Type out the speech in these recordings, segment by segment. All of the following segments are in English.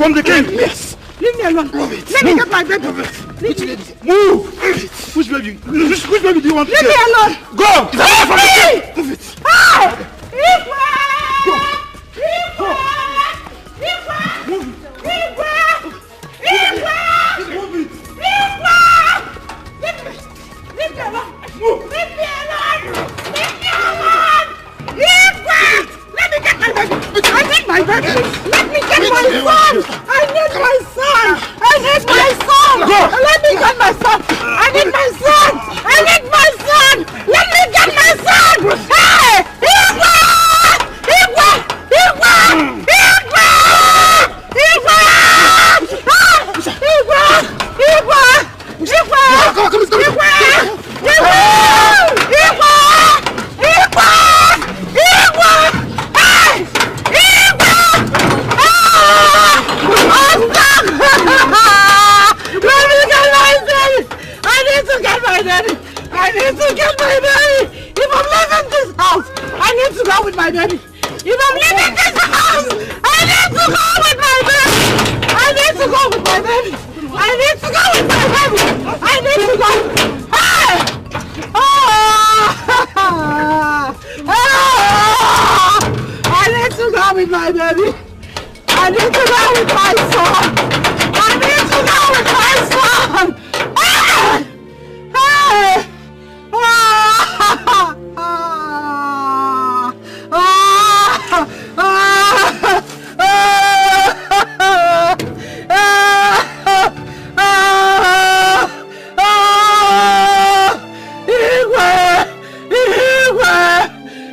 from the king. Yes. Leave me alone. Move it. Let me get my baby. Which baby? Move. Which baby? Which baby do you want to get? Leave me alone. Go. It's away from the king. Move it. Ah! Go. Move it. Leave me alone. Move. Leave me alone. Leave me alone. Let me get my baby. I need my baby. Let me get my son. I need my son. I need my son. Let me get my son. I need my son. I need my son. Let me get my son. Hey! Igwe! Igwe! Igwe! Igwe! Igwe! Igwe! Igwe! Igwe! I need to get my baby! If I'm leaving this house, I need to go with my baby! If I'm leaving this house, I need to go with my baby! I need to go with my baby! I need to go with my baby! I need to go! Hey! I need to go with my baby! I need to go with my son! I need to go with my son! Hey! Hey!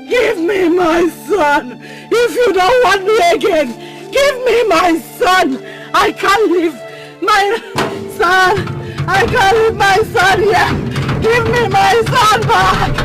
Give me my son. If you don't want me again, give me my son. I can't leave my son. I can't leave my son here. Give me my son back!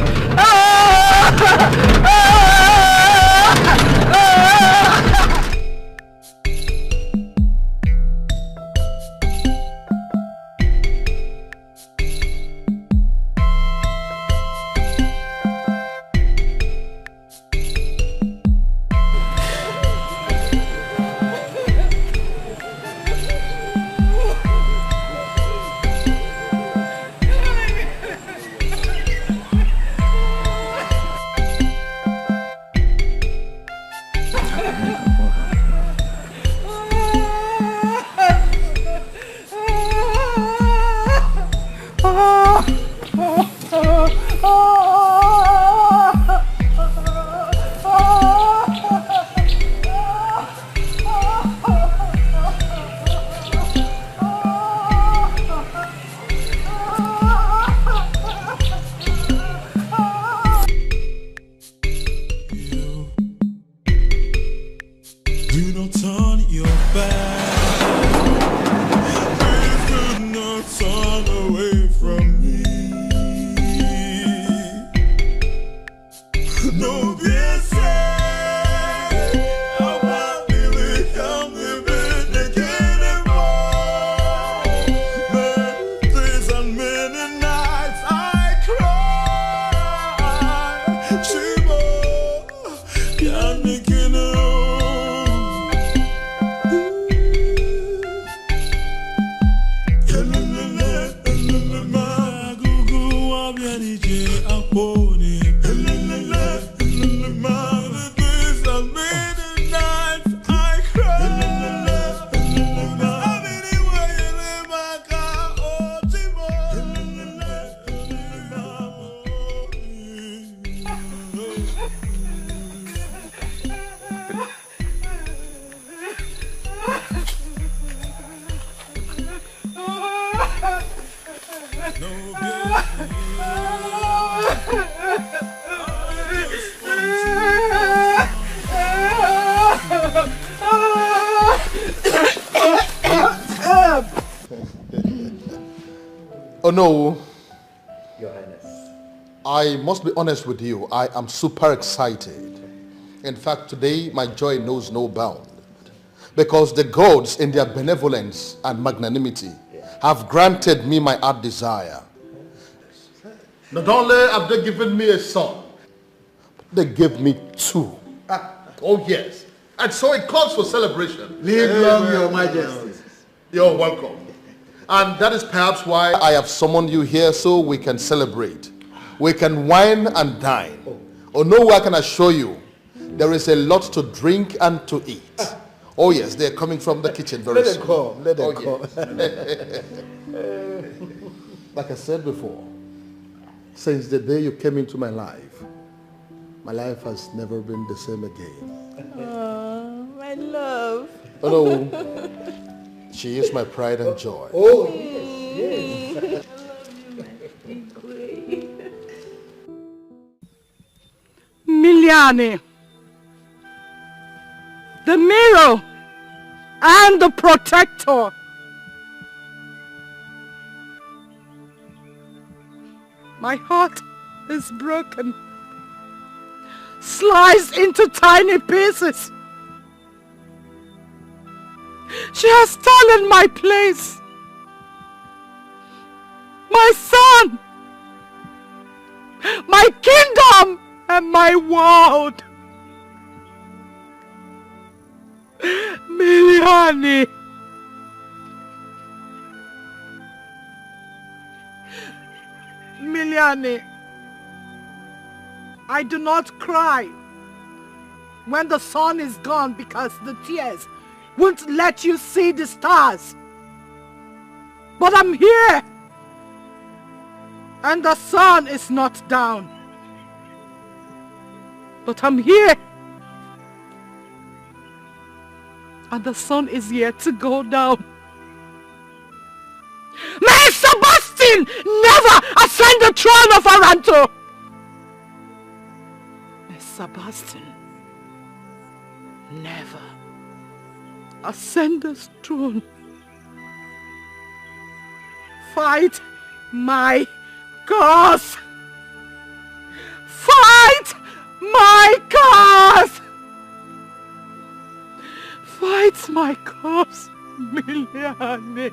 Oh no, Your Highness. I must be honest with you, I am super excited. In fact, today my joy knows no bound. Because the gods in their benevolence and magnanimity have granted me my heart desire. Not only have they given me a son, but they gave me two. Oh yes, And so it calls for celebration. Live long, Your Majesty. You're welcome. And that is perhaps why I have summoned you here, so we can celebrate. We can wine and dine. Oh no, I can assure you, there is a lot to drink and to eat. Oh yes, they're coming from the kitchen very soon. Let them come. Yes. Like I said before, since the day you came into my life has never been the same again. Oh, my love. Oh no, she is my pride and joy. Oh, yes. I love you, my sweet queen. Miliani, the mirror and the protector. My heart is broken, sliced into tiny pieces. She has stolen my place, my son, my kingdom, and my world. Miliani. Miliani, I do not cry when the sun is gone because the tears won't let you see the stars. But I'm here and the sun is not down. But I'm here and the sun is yet to go down. May Sebastian never ascend the throne of Aranto! May Sebastian never ascend the throne. Fight my cause! Fight my cause! Fight my cause, Miliani.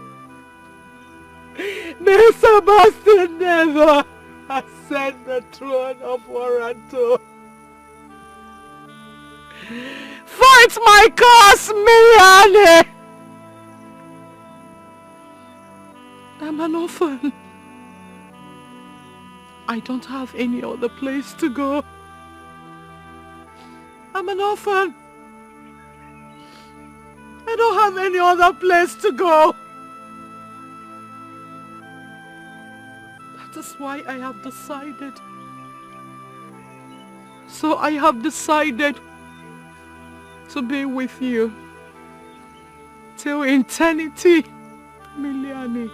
May Sebastian never ascend the throne of Aranto. Fight my cause, Miliani! I'm an orphan. I don't have any other place to go. I'm an orphan. I don't have any other place to go. That is why I have decided. So I have decided to be with you till eternity, Miliani.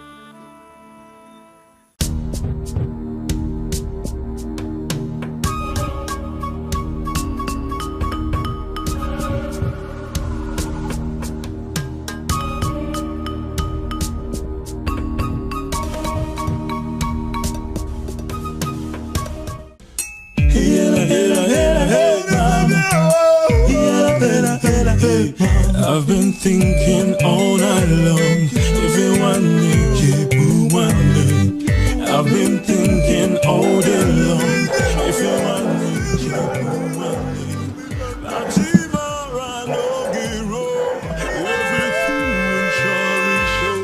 I've been thinking all night long. If you want me, you want me. I've been thinking all day long. If you want me, you want me. Everything will surely show.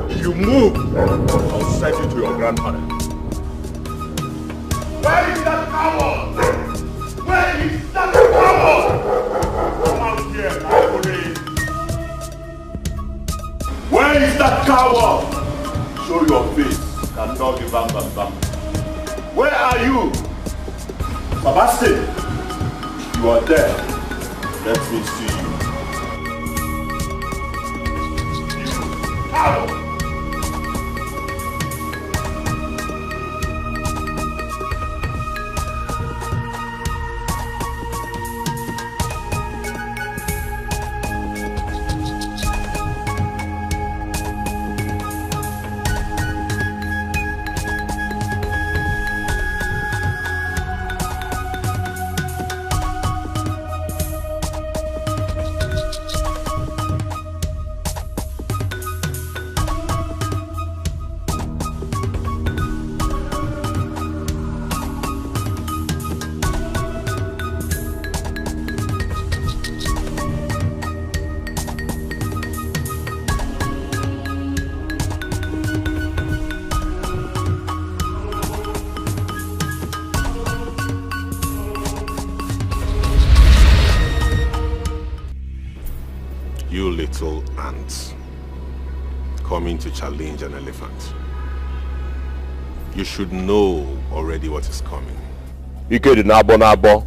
If you move, I'll send you to your grandmother. Where is that coward? Where is that coward? Come out here, police. Where is that coward? Show your face and not give bam bam bam. Where are you? Sebastian, you are there. Let me see you. ant coming to challenge an elephant. You should know already what is coming. Ike di nabo,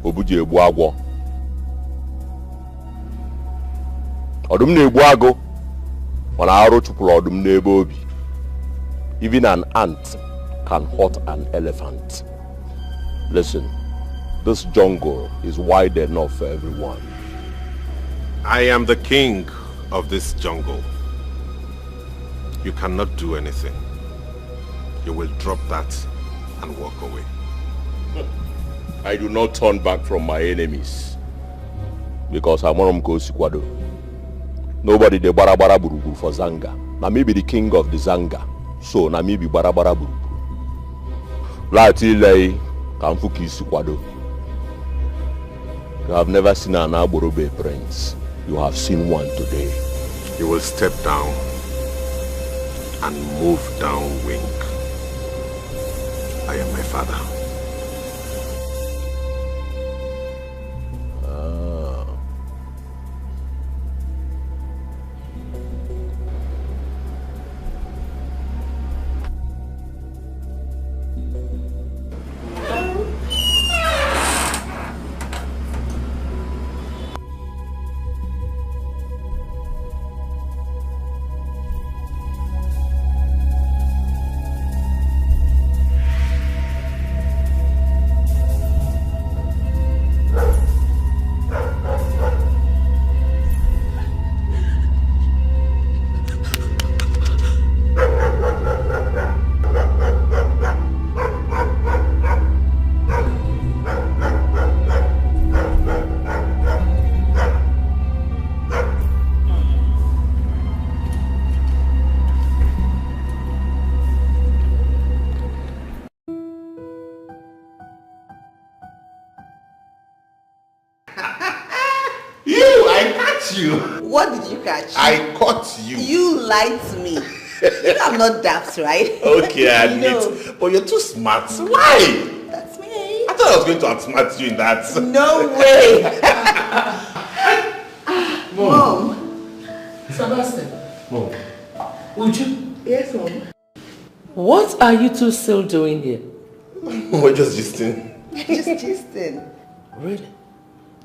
obuji egbu agwo. Ọdụm na-egbu agụ, mana arụ chụpụrụ ọdụm n'ebe obi. Even an ant can hurt an elephant. Listen, this jungle is wide enough for everyone. I am the king of this jungle. You cannot do anything. You will drop that and walk away. I do not turn back from my enemies. Because I'm on Sikwado. Nobody de barabara burubu for Zanga. Na me be the king of the Zanga. So na me be barabara burubu. Lati lei kamfuki Sikwado. You have never seen an Aborobe prince. You have seen one today. You will step down and move downwind. I am my father. What did you catch? I caught you. You lied to me. I'm not daft, right? Okay, I admit. But you're too smart. Why? That's me. I thought I was going to outsmart you in that. No way. Mom. Sebastian. Mom. Would you? Yes, Mom. What are you two still doing here? We're just gisting. Just gisting. Really?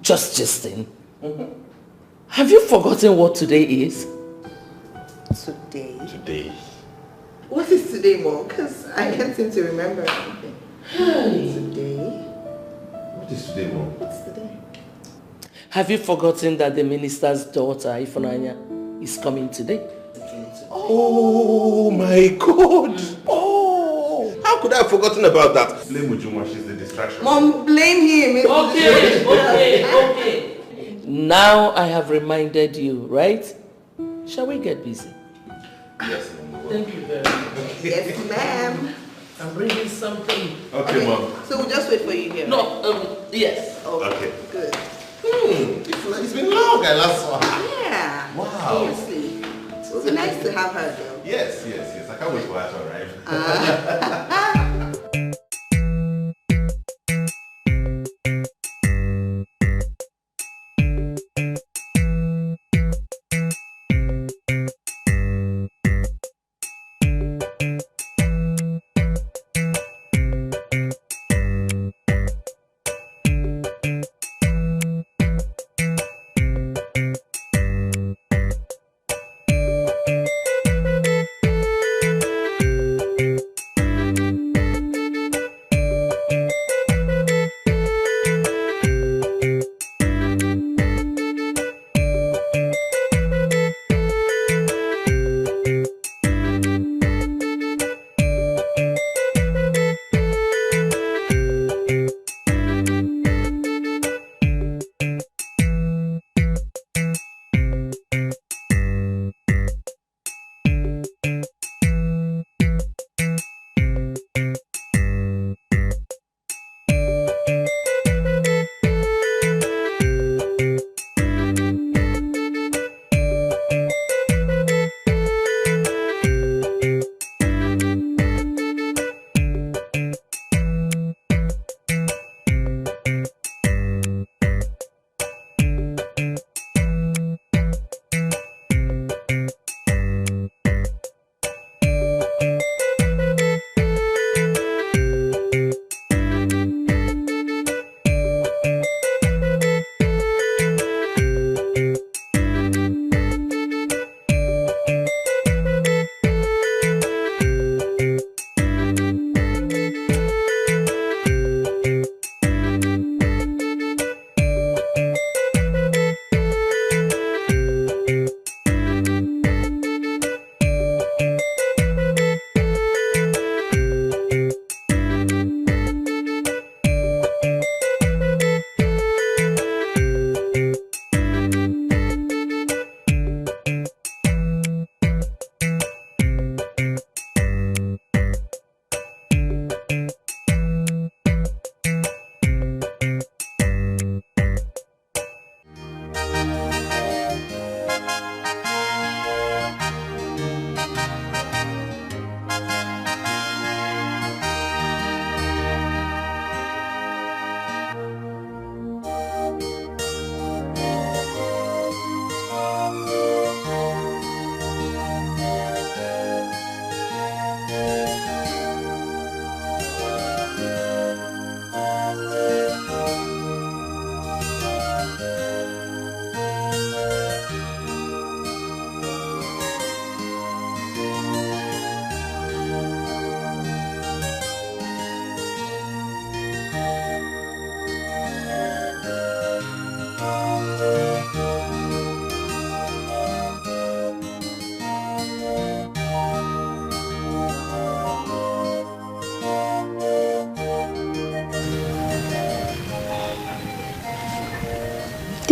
Just gisting? Mm-hmm. Have you forgotten what today is? Today? Today. What is today, Mom? Because I can't seem to remember anything. Hey. Today? What is today, Mom? What's today? Have you forgotten that the minister's daughter, Ifunanya, is coming today? Oh my God! Oh! How could I have forgotten about that? Blame Ujuma, she's the distraction. Mom, blame him. Okay. Now I have reminded you, right? Shall we get busy? Yes, Mom. Thank you very much. Yes, ma'am. I'm bringing something. Okay, Mom. So we'll just wait for you here. No, yes. Oh, okay. Good. It's been long, I last saw her. Yeah. Wow. Seriously. It would be nice to have her, though. Yes. I can't wait for her to arrive.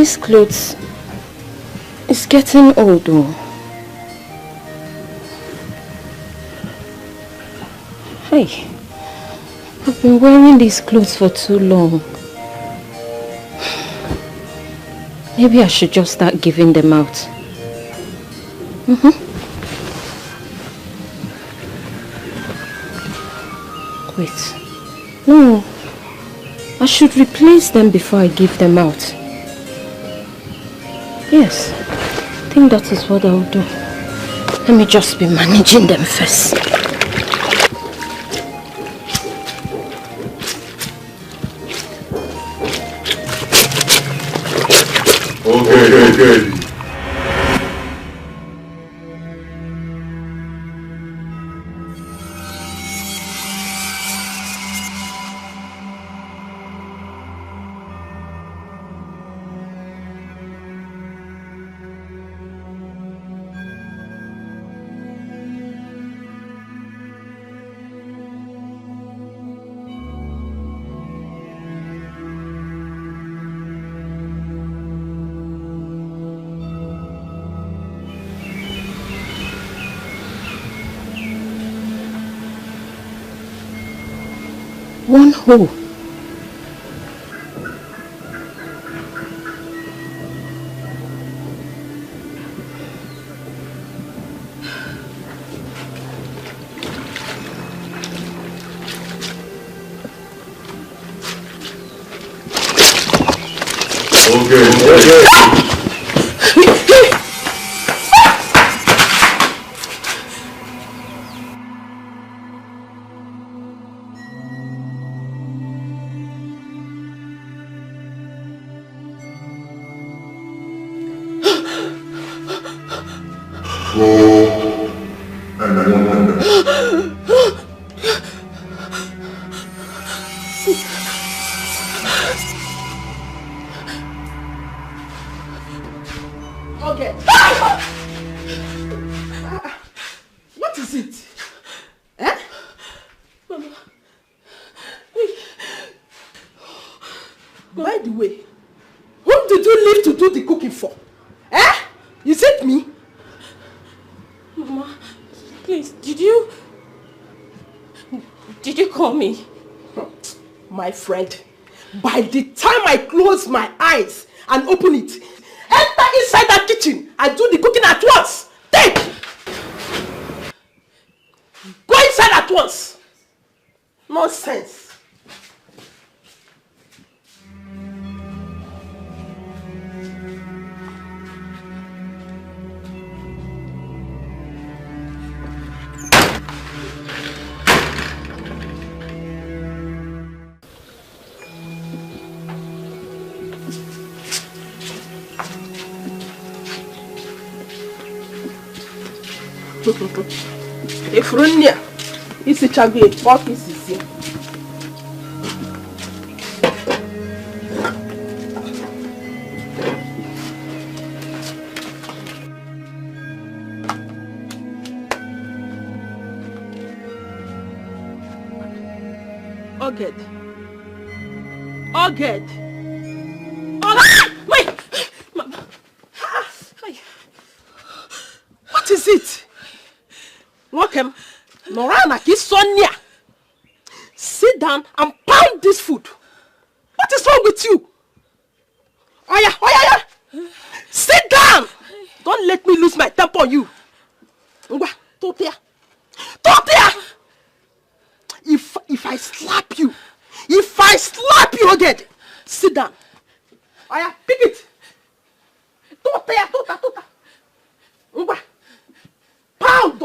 This clothes is getting old though. Hey, I've been wearing these clothes for too long. Maybe I should just start giving them out. Wait. No. I should replace them before I give them out. Yes. I think that is what I'll do. Let me just be managing them first. Okay. One hole. Okay. Okay. What is it? Eh? Mama. By the way, whom did you leave to do the cooking for? Eh? Is it me? Mama, please, did you call me? My friend, by the time I close my eyes and open it, enter inside that kitchen and do the cooking at once. Take! Go inside at once. Nonsense. Efrunia, isi chagwe, walk isi si. Oged. Wait! Mama. What is it? Welcome. Norana Kisonia. Sit down and pound this food. What is wrong with you? Oya. Sit down. Don't let me lose my temper on you. Totia. If I slap you again, sit down. Oya, pick it. Totia. Pound.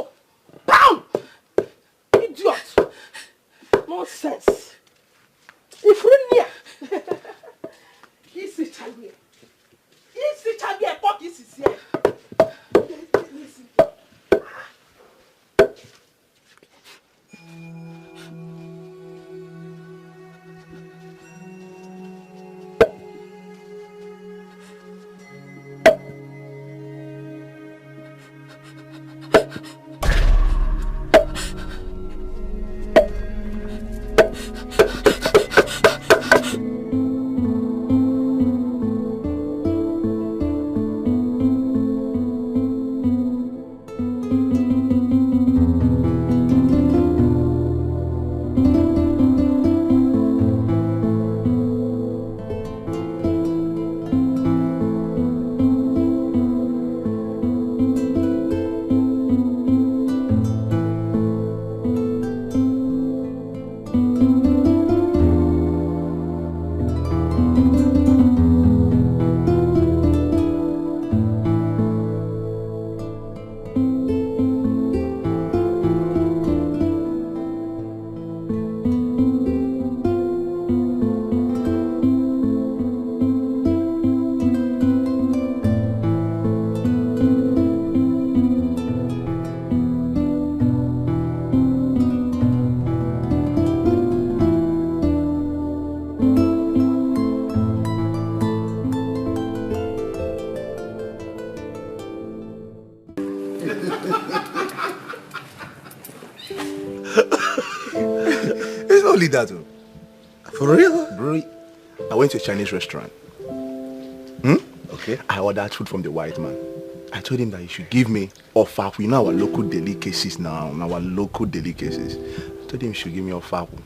Idiot. Nonsense. Ifrunia. Easy Chabie, fuck is here. Listen. It's only that. For real? Bro, I went to a Chinese restaurant. Okay. I ordered food from the white man. I told him that he should give me ofaku. You know our local delicacies now. Our local delicacies. I told him he should give me ofaku.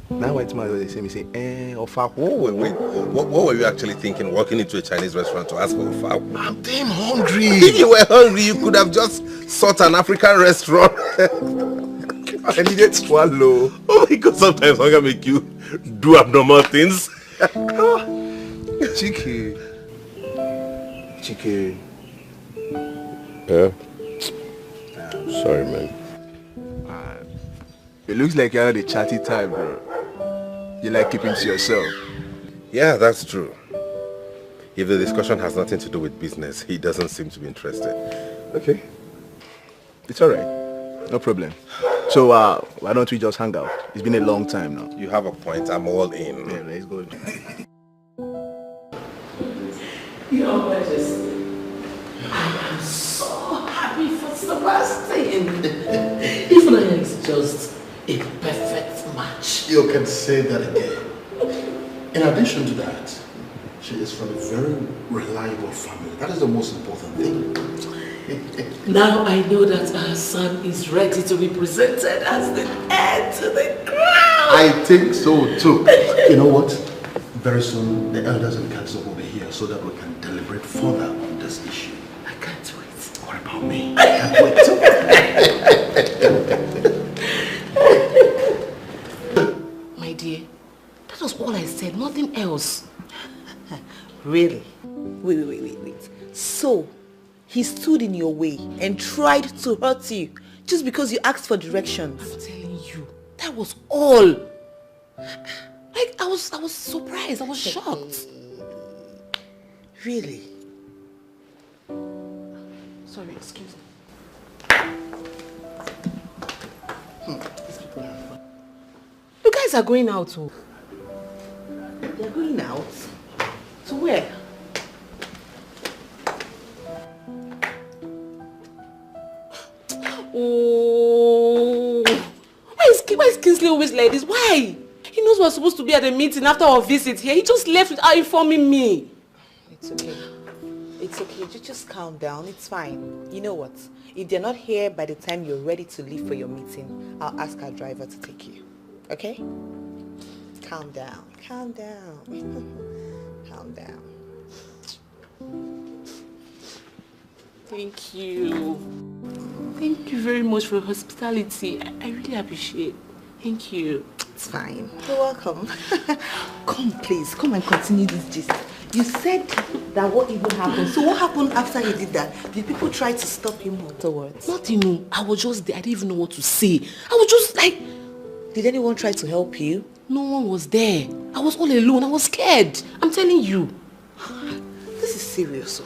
Now white man was saying, ofaku. Wait. What were you actually thinking walking into a Chinese restaurant to ask for ofaku? I'm damn hungry. If you were hungry, you could have just sought an African restaurant. I needed to swallow. Oh my God, sometimes hunger make you do abnormal things. Chiki. Yeah? Sorry, man. It looks like you're the chatty type, bro. You like keeping to yourself. Yeah, that's true. If the discussion has nothing to do with business, he doesn't seem to be interested. Okay. It's alright. No problem. So, why don't we just hang out? It's been a long time now. You have a point. I'm all in. Yeah, let's go. Your Majesty, I am so happy for Sebastian. Even though it's just a perfect match. You can say that again. In addition to that, she is from a very reliable family. That is the most important thing. Now I know that our son is ready to be presented as the heir to the crown. I think so too. You know what? Very soon the elders and council will be here so that we can deliberate further on this issue. I can't wait. What about me? I can't wait too. My dear, that was all I said, nothing else. Really? Wait. So, he stood in your way and tried to hurt you just because you asked for directions. I'm telling you, that was all. Like, I was surprised, I was shocked. Really? Sorry, excuse me. You guys are going out too. They're going out? To where? Oh, why is Kingsley always like this? Why? He knows we're supposed to be at a meeting after our visit here. He just left without informing me. It's okay. It's okay. Just calm down. It's fine. You know what? If they're not here by the time you're ready to leave for your meeting, I'll ask our driver to take you. Okay? Calm down. Calm down. Calm down. Thank you. Thank you very much for your hospitality. I really appreciate it. Thank you. It's fine. You're welcome. Come, please. Come and continue this gist. You said that what even happened. So what happened after you did that? Did people try to stop him afterwards? Nothing. I was just there. I didn't even know what to say. I was just like... Did anyone try to help you? No one was there. I was all alone. I was scared. I'm telling you. This is serious.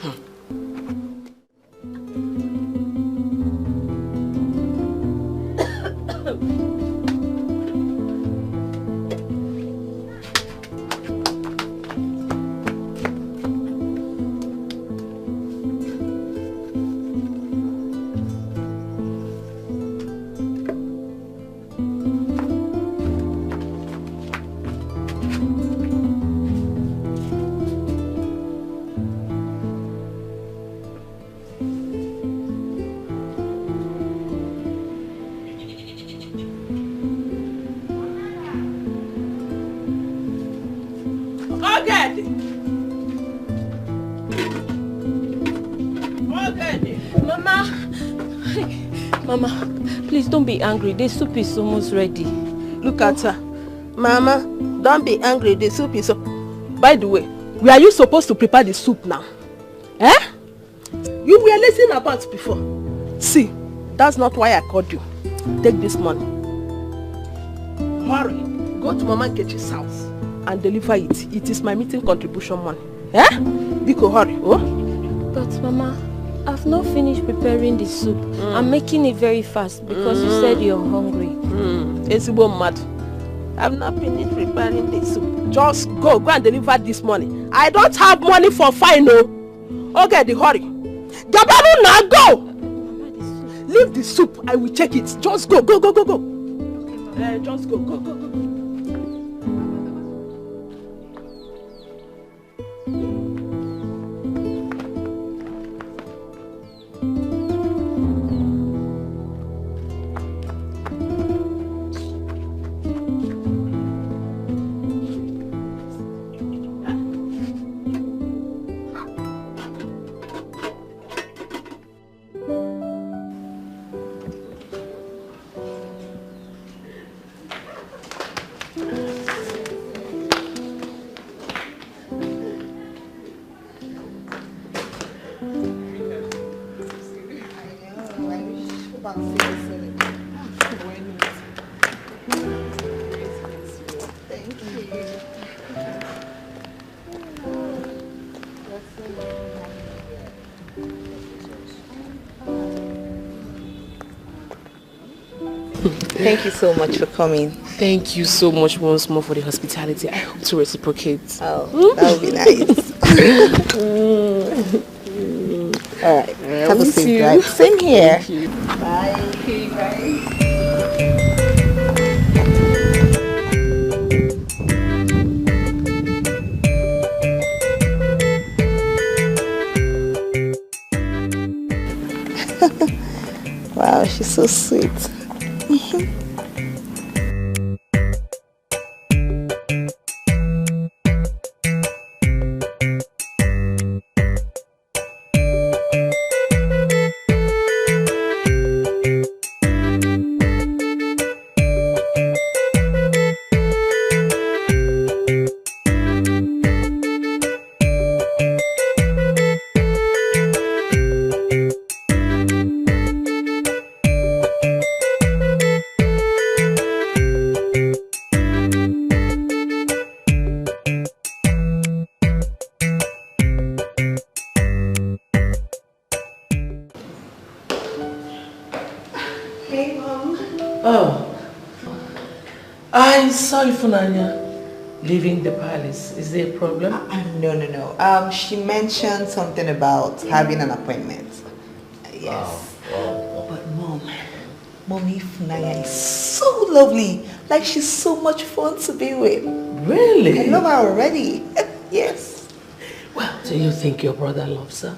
Mama, please don't be angry. The soup is almost ready. Look at her. Mama, don't be angry. The soup is... By the way, were you supposed to prepare the soup now? Eh? You were listening about before. See, that's not why I called you. Take this money. Hurry. Go to Mama Nkechi's house and deliver it. It is my meeting contribution money. Eh? Biko, hurry. Oh? But Mama, I've not finished preparing the soup. I'm making it very fast because you said you're hungry. Esibo mad. I've not finished preparing the soup. Just go and deliver this money. I don't have money for fine, no. Okay, the hurry. Gabaru now, go! Mama, the soup leave the soup. I will check it. Just go. Just go. Go. Thank you so much for coming. Thank you so much once more for the hospitality. I hope to reciprocate. Oh, that would be nice. All right. Have a safe drive. Same here. Thank you. Bye. Okay, bye. Wow, she's so sweet. Sorry, Funanya, leaving the palace. Is there a problem? No. She mentioned something about having an appointment. Yes. But Mommy Funanya is so lovely. Like, she's so much fun to be with. Really? I love her already. Yes. Well, do you think your brother loves her?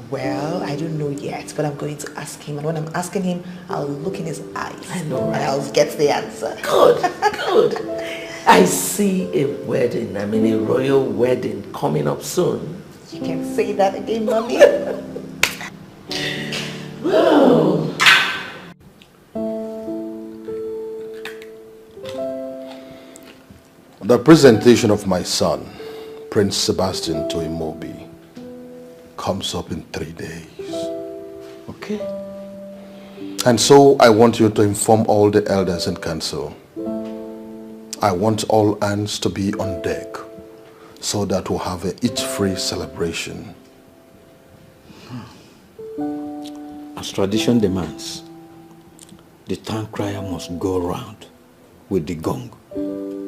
Well, I don't know yet, but I'm going to ask him. And when I'm asking him, I'll look in his eyes. I know, right? And I'll get the answer. Good. I see a wedding, a royal wedding coming up soon. You can say that again, Mommy. Wow. The presentation of my son, Prince Sebastian, to Imobi comes up in 3 days. Okay. And so I want you to inform all the elders in council. I want all hands to be on deck so that we'll have a eat-free celebration. As tradition demands, the town crier must go around with the gong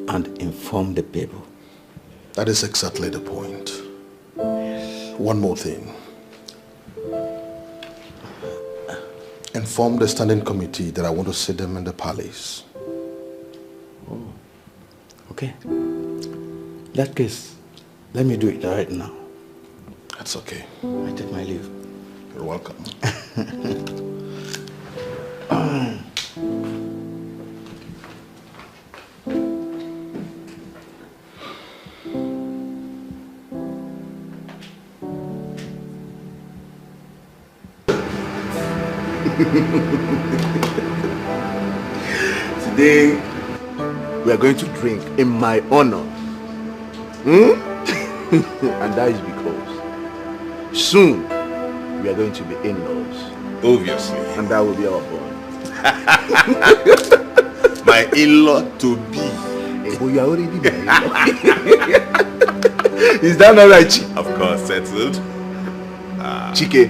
and inform the people. That is exactly the point. One more thing. Inform the standing committee that I want to see them in the palace. Oh, okay. In that case, let me do it right now. That's okay. I take my leave. You're welcome. Today, we are going to drink in my honor. And that is because soon we are going to be in-laws. Obviously. And that will be our bond. My in-law to be. Oh, you are already my in-law. Is that not right, Chi? Of course, settled. Chike.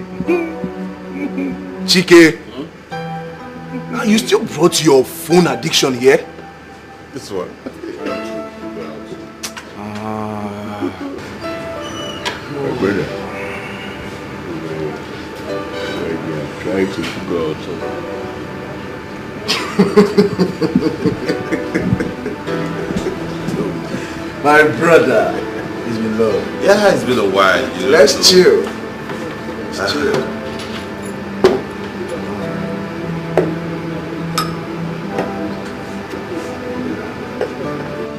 Chike. Now you still brought your phone addiction here? This one. trying to figure out My brother, it's been long. Yeah, it's been a while. Let's chill. Let's chill.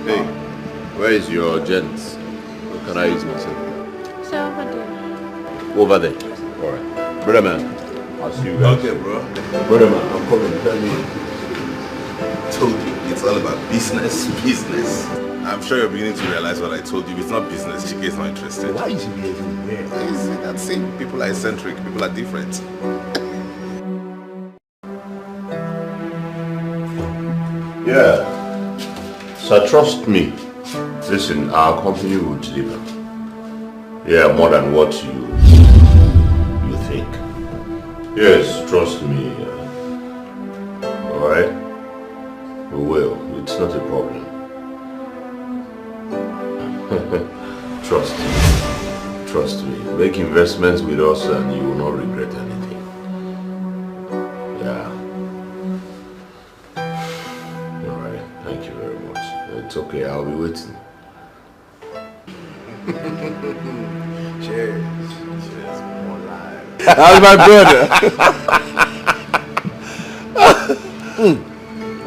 Hey, where is your gents? Or can I use myself? So over there. Over there. Alright. Brother man, I'll see you guys. Okay, bro. Brother man, I'm coming. Tell me. Told you, it's all about business. I'm sure you're beginning to realize what I told you. It's not business. Chike is not interested. Why is he behaving weird? That's same. People are eccentric. People are different. Yeah. So trust me. Listen, our company will deliver. Yeah, more than what you think. Yes, trust me. Alright? We will. It's not a problem. Trust me. Make investments with us and you will not regret anything. Yeah. Alright, thank you very much. It's okay, I'll be waiting. Cheers. Cheers. More live. How's my brother?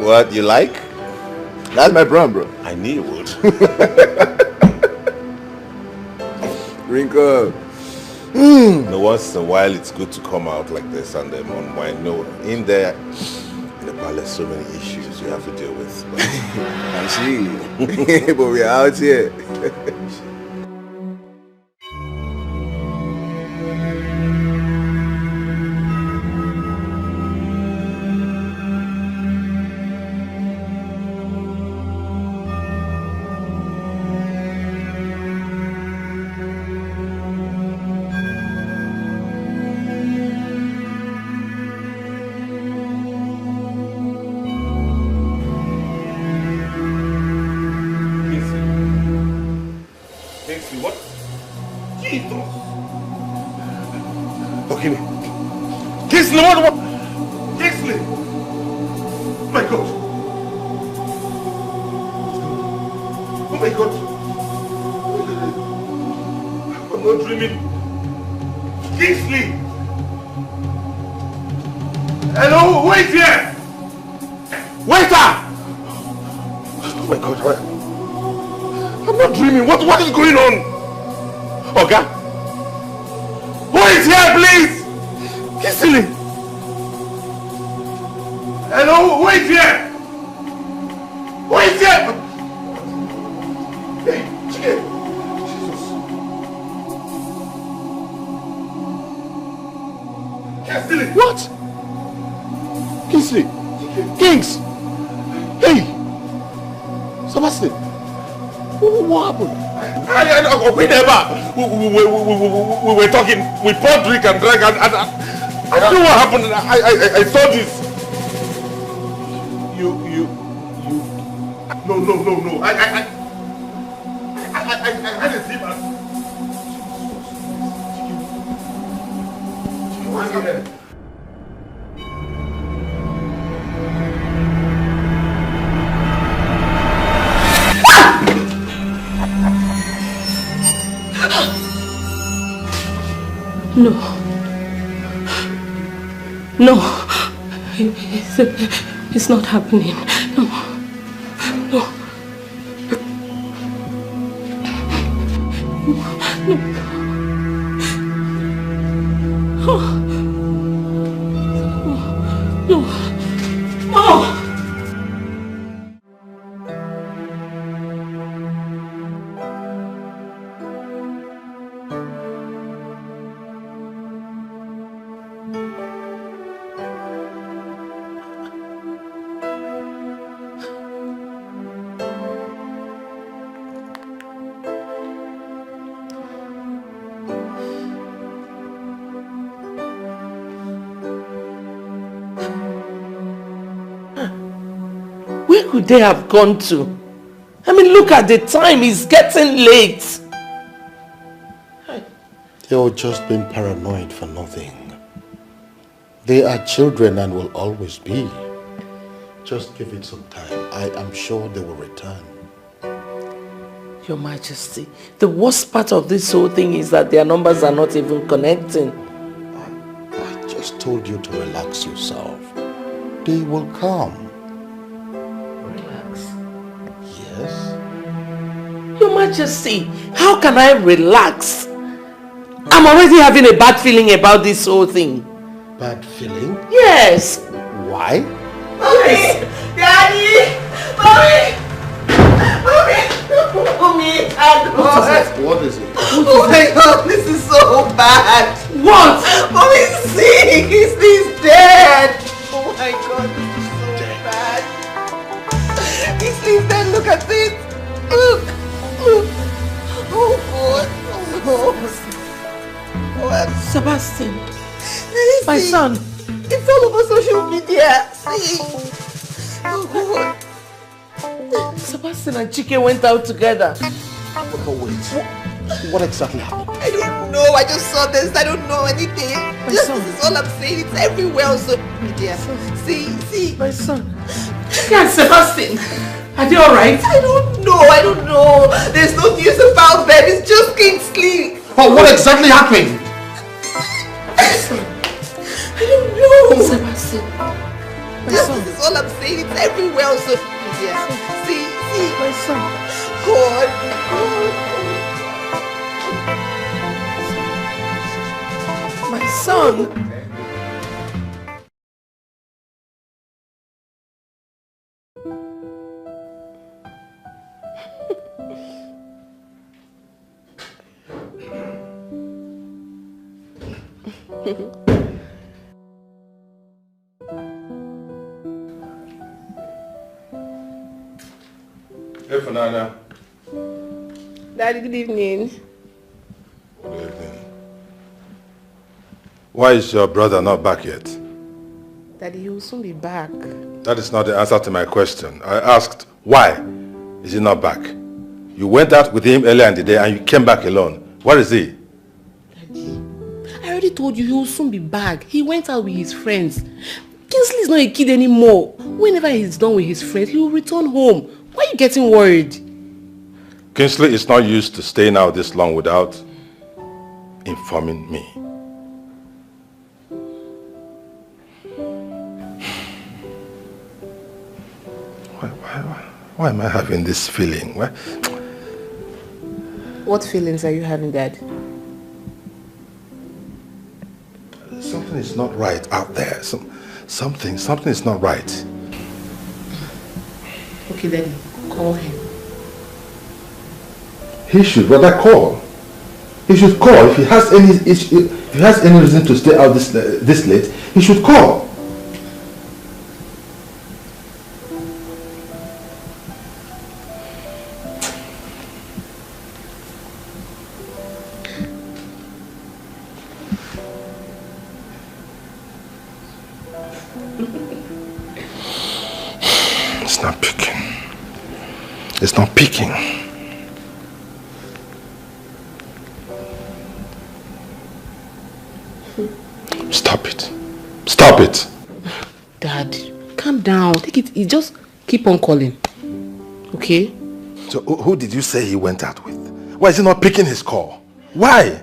What, you like? That's my brother, bro. I knew you would. Drink up. No, once in a while it's good to come out like this and then unwind. No, in the palace, so many issues you have to deal with. I see. But we're out here. What is going on? Oga? Who is here, please? Kissily? Hello? Who is here? Who is here? Hey, Chike. Jesus. Kissily? What? Kingsley? Kings? Hey! Sebastian? What happened? We were talking, we poured drink and drank and I don't know what happened. I saw this. You no. I had a sleep and No, it's not happening. No. Where could they have gone to? I mean, look at the time, it's getting late. They were just being paranoid for nothing. They are children and will always be. Just give it some time. I am sure they will return. Your Majesty, the worst part of this whole thing is that their numbers are not even connecting. I just told you to relax yourself. They will come. Relax? Yes. Your Majesty, how can I relax? I'm already having a bad feeling about this whole thing. Bad feeling? Yes. Why? Mommy! Daddy! Mommy! Mommy! What is it? Oh my God, this is so bad. What? Mommy's sick. He's dead. Oh my God, this is so bad. He's dead. Look at it. Look. Oh God. Oh. Sebastian. My son. It's all over social media. See. Oh God. Sebastian and Chike went out together. Oh, wait. What exactly happened? I don't know. I just saw this. I don't know anything. This is all I'm saying. It's everywhere on social media. See. My son. Chike and Sebastian. Are they alright? I don't know. There's no news about them. It's just Kingsley. But what exactly happened? I don't know. Sebastian. This is all I'm saying. It's everywhere on social media. See. My son. God. My son. Hey, Fernanda. Daddy, good evening. Good evening. Why is your brother not back yet? Daddy, he will soon be back. That is not the answer to my question. I asked, why is he not back? You went out with him earlier in the day and you came back alone. Where is he? Daddy, I already told you he will soon be back. He went out with his friends. Kingsley is not a kid anymore. Whenever he's done with his friends, he will return home. Why are you getting worried? Kingsley is not used to staying out this long without informing me. Why am I having this feeling? What feelings are you having, Dad? Something is not right out there. Something is not right. Okay, Daddy, call him. He should rather call. He should call. If he has any reason to stay out this late, he should call. It's not picking. Stop it. Stop it. Dad, calm down. Take it easy. Just keep on calling. Okay? So who did you say he went out with? Why is he not picking his call? Why?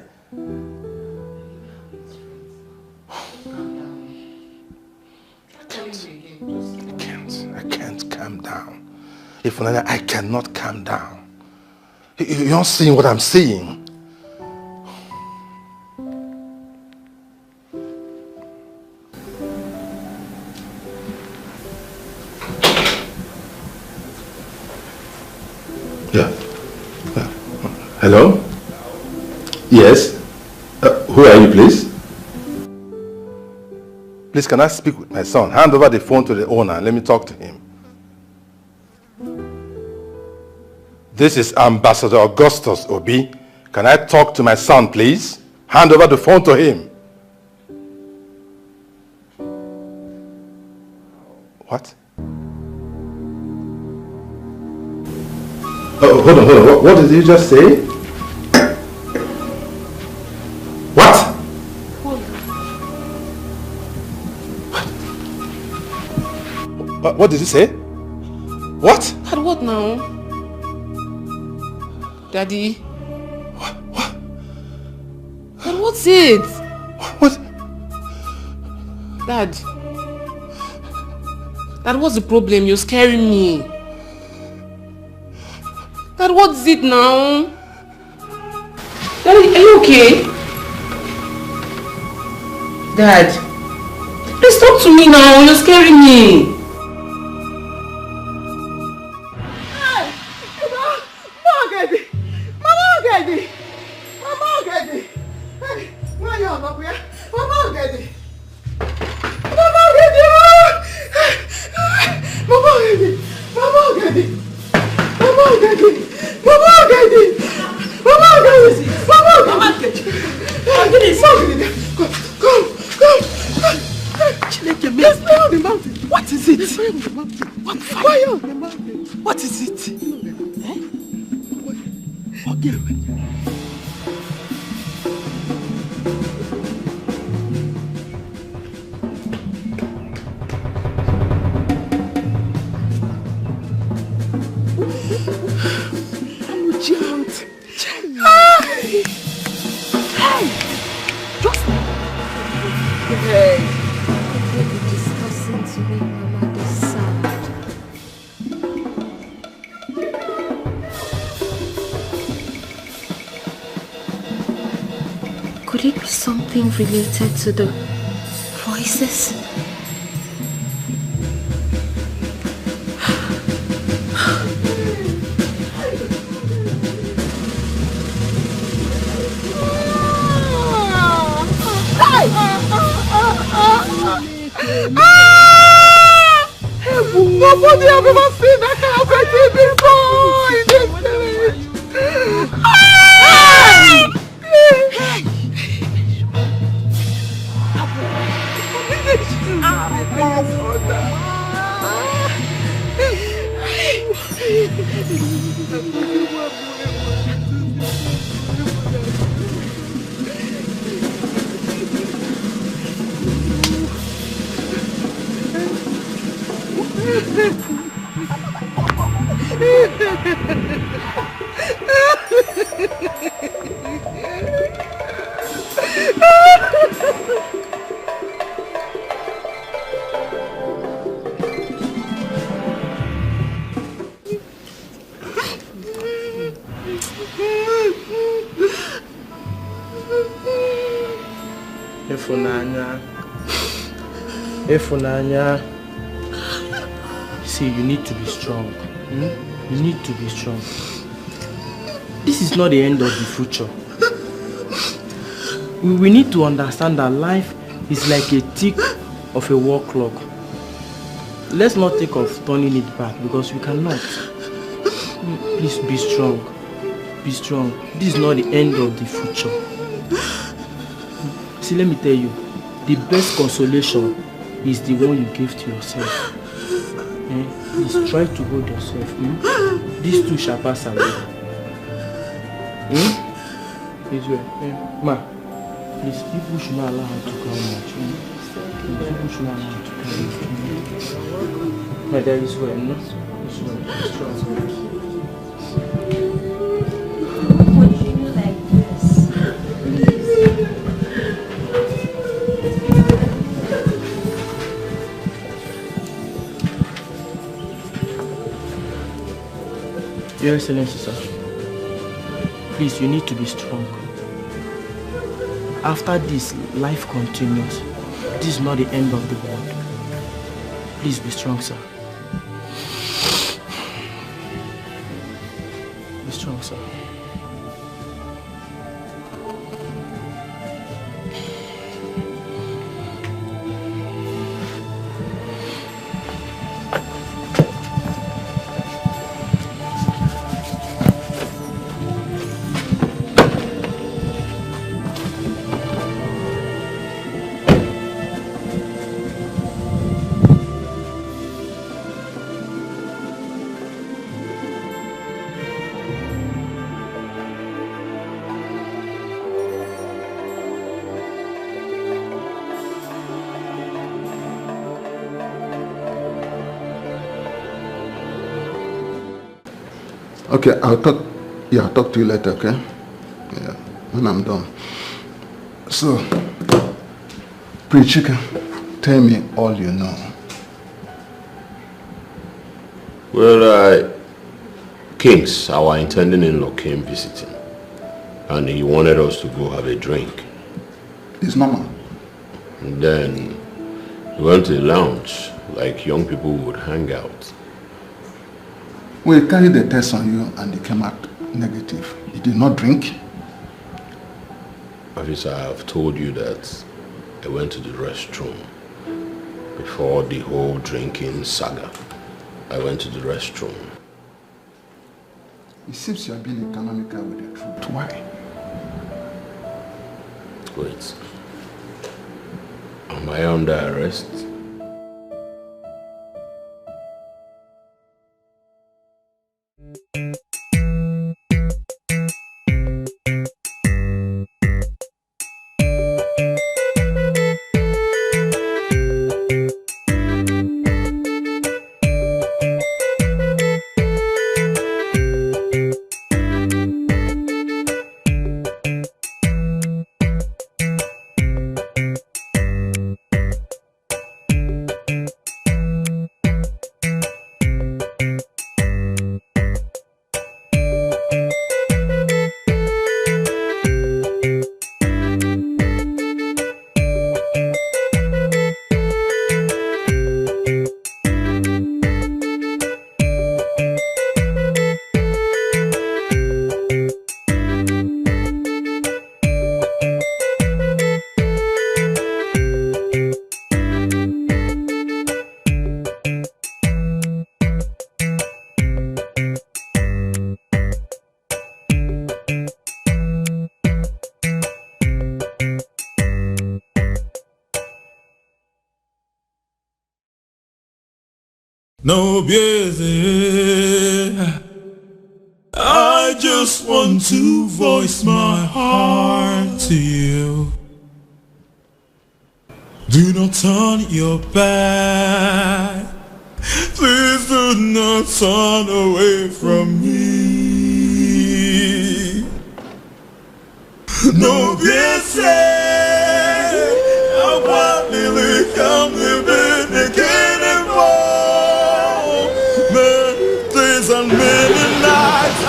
I can't calm down. If I cannot calm down. You're not seeing what I'm seeing. Yeah. Hello? Yes? Who are you, please? Please, can I speak with my son? Hand over the phone to the owner and let me talk to him. This is Ambassador Augustus Obi. Can I talk to my son, please? Hand over the phone to him. What? Oh, hold on. What did you just say? What? What did he say? What? Dad, what now? Daddy? What? Dad, what's it? What? Dad? Dad, what's the problem? You're scaring me. Dad, what's it now? Dad, are you okay? Dad? Please talk to me now. You're scaring me. What is it? What fire? What is it? Could it be something related to the voices? Nobody have ever seen that kind of thing before in this village. Efunanya, see, you need to be strong. You need to be strong. This is not the end of the future. We need to understand that life is like a tick of a wall clock. Let's not think of turning it back because we cannot. Please be strong. Be strong. This is not the end of the future. See, let me tell you, the best consolation is the one you give to yourself. Please try to hold yourself. These two shall pass away. Ma, please, people should not allow her to come much. People should not allow her to come. My dad is well, no? It's well. Would you like this? Your Excellency, sir. Please, you need to be strong. After this, life continues. This is not the end of the world. Please be strong, sir. Be strong, sir. Okay, I'll talk to you later, okay? Yeah, when I'm done. So, Pretty Chicken, tell me all you know. Well, Kings, our intending in-law, came visiting. And he wanted us to go have a drink. It's normal. And then we went to the lounge, like young people would hang out. We carried the test on you and it came out negative. You did not drink? Officer, I have told you that I went to the restroom before the whole drinking saga. I went to the restroom. It seems you are being economical with the truth. Why? Wait. Am I under arrest? No busy. I just want to voice my heart to you. Do not turn your back. Please do not turn away from me. No busy. I want to come living again. And many nights.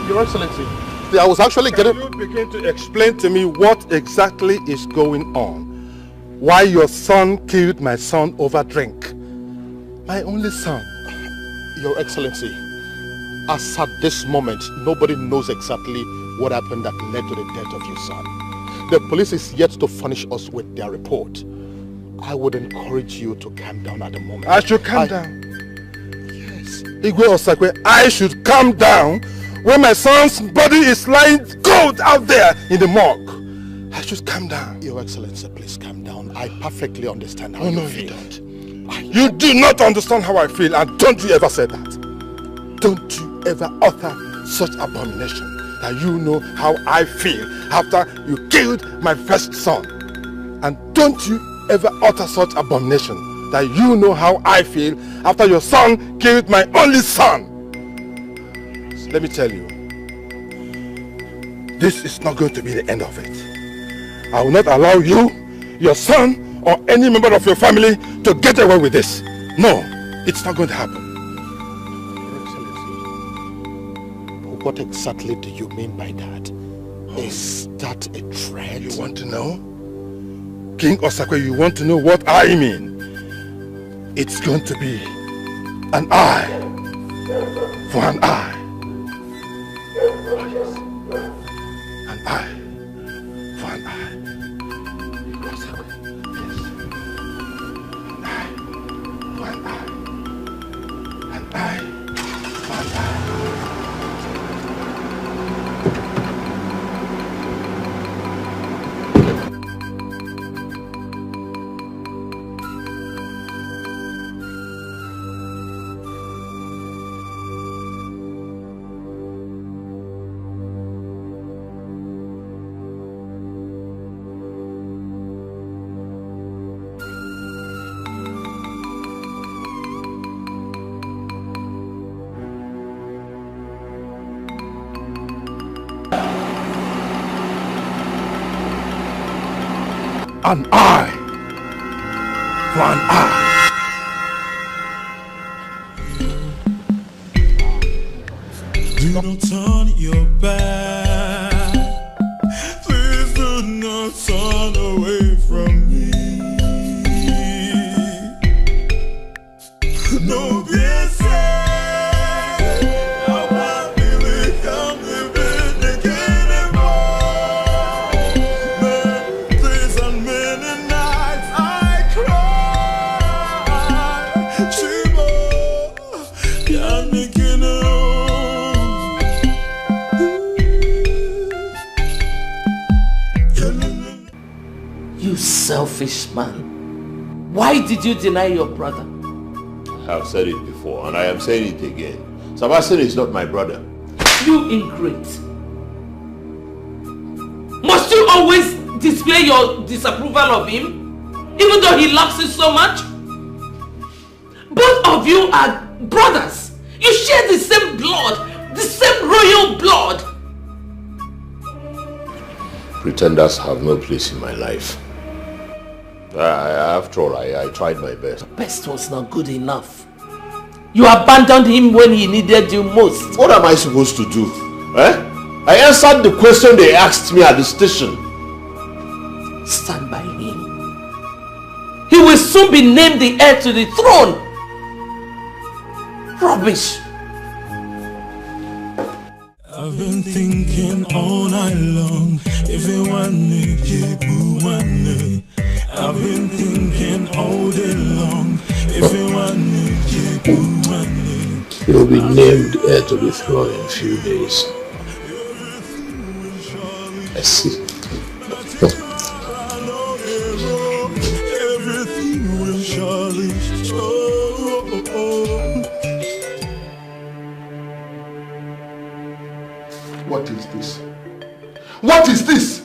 Your Excellency, I was actually getting... Can you begin to explain to me what exactly is going on? Why your son killed my son over drink? My only son. Your Excellency, as at this moment, nobody knows exactly what happened that led to the death of your son. The police is yet to furnish us with their report. I would encourage you to calm down at the moment. I should calm down? Yes. Igwe Osakwe, I should calm down when my son's body is lying cold out there in the morgue. I should calm down. Your Excellency, please calm down. I perfectly understand how you feel. You don't. You do not understand how I feel, and don't you ever say that. Don't you ever utter such abomination that you know how I feel after you killed my first son. And don't you ever utter such abomination that you know how I feel after your son killed my only son. So let me tell you, this is not going to be the end of it. I will not allow you, your son, or any member of your family to get away with this. No, it's not going to happen. What exactly do you mean by that? Is that a threat? You want to know? King Osakwe, you want to know what I mean? It's going to be an eye for an eye. Oh yes. An eye for an eye. Osakwe, yes. An eye for an eye. An eye for an eye. an eye for an eye. Do not turn your back. Please do not turn away from me. No, yes, selfish man. Why did you deny your brother? I have said it before and I am saying it again. Sebastian is not my brother. You ingrate. Must you always display your disapproval of him? Even though he loves you so much? Both of you are brothers. You share the same blood, the same royal blood. Pretenders have no place in my life. After all, I tried my best. Best was not good enough. You abandoned him when he needed you most. What am I supposed to do? I answered the question they asked me at the station. Stand by him. He will soon be named the heir to the throne. Rubbish. I've been thinking all night long. If you want me, you want me. I've been thinking all day long. If you want me, you want me. You'll be named heir to the throne in a few days. I see. Everything will surely show. What is this? What is this?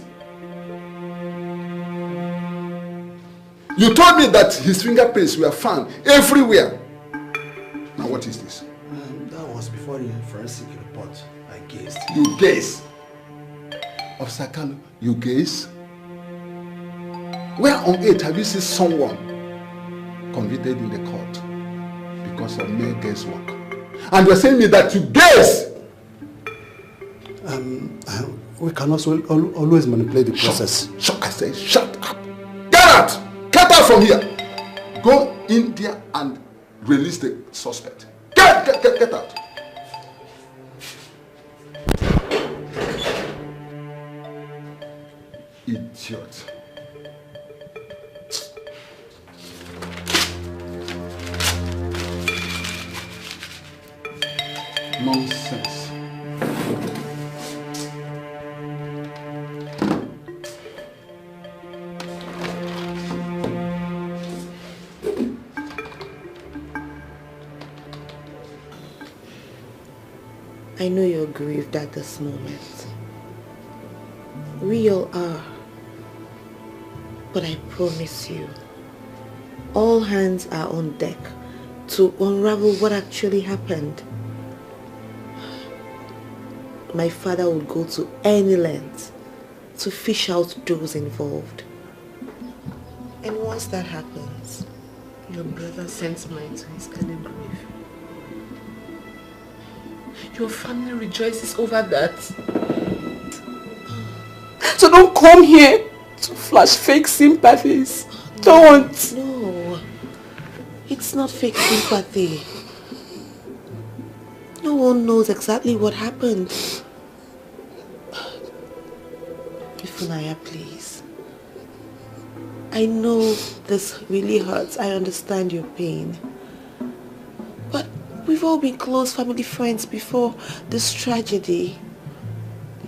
You told me that his fingerprints were found everywhere. Now what is this? That was before the forensic report. I guessed. You guess? Officer Kalu, you guess? Where on earth have you seen someone convicted in the court because of mere guesswork? And you're saying me that you guess? We can also always manipulate the process. I say, shut up. Get out! Get out from here. Go in there and release the suspect. Get out. Idiot. Nonsense. I know you're grieved at this moment. We all are. But I promise you, all hands are on deck to unravel what actually happened. My father would go to any length to fish out those involved. And once that happens, your brother sends mine to his early grave. Your family rejoices over that. So don't come here to flash fake sympathies. Don't. No. It's not fake sympathy. No one knows exactly what happened. Ifunaya, please. I know this really hurts. I understand your pain. But we've all been close family friends before this tragedy.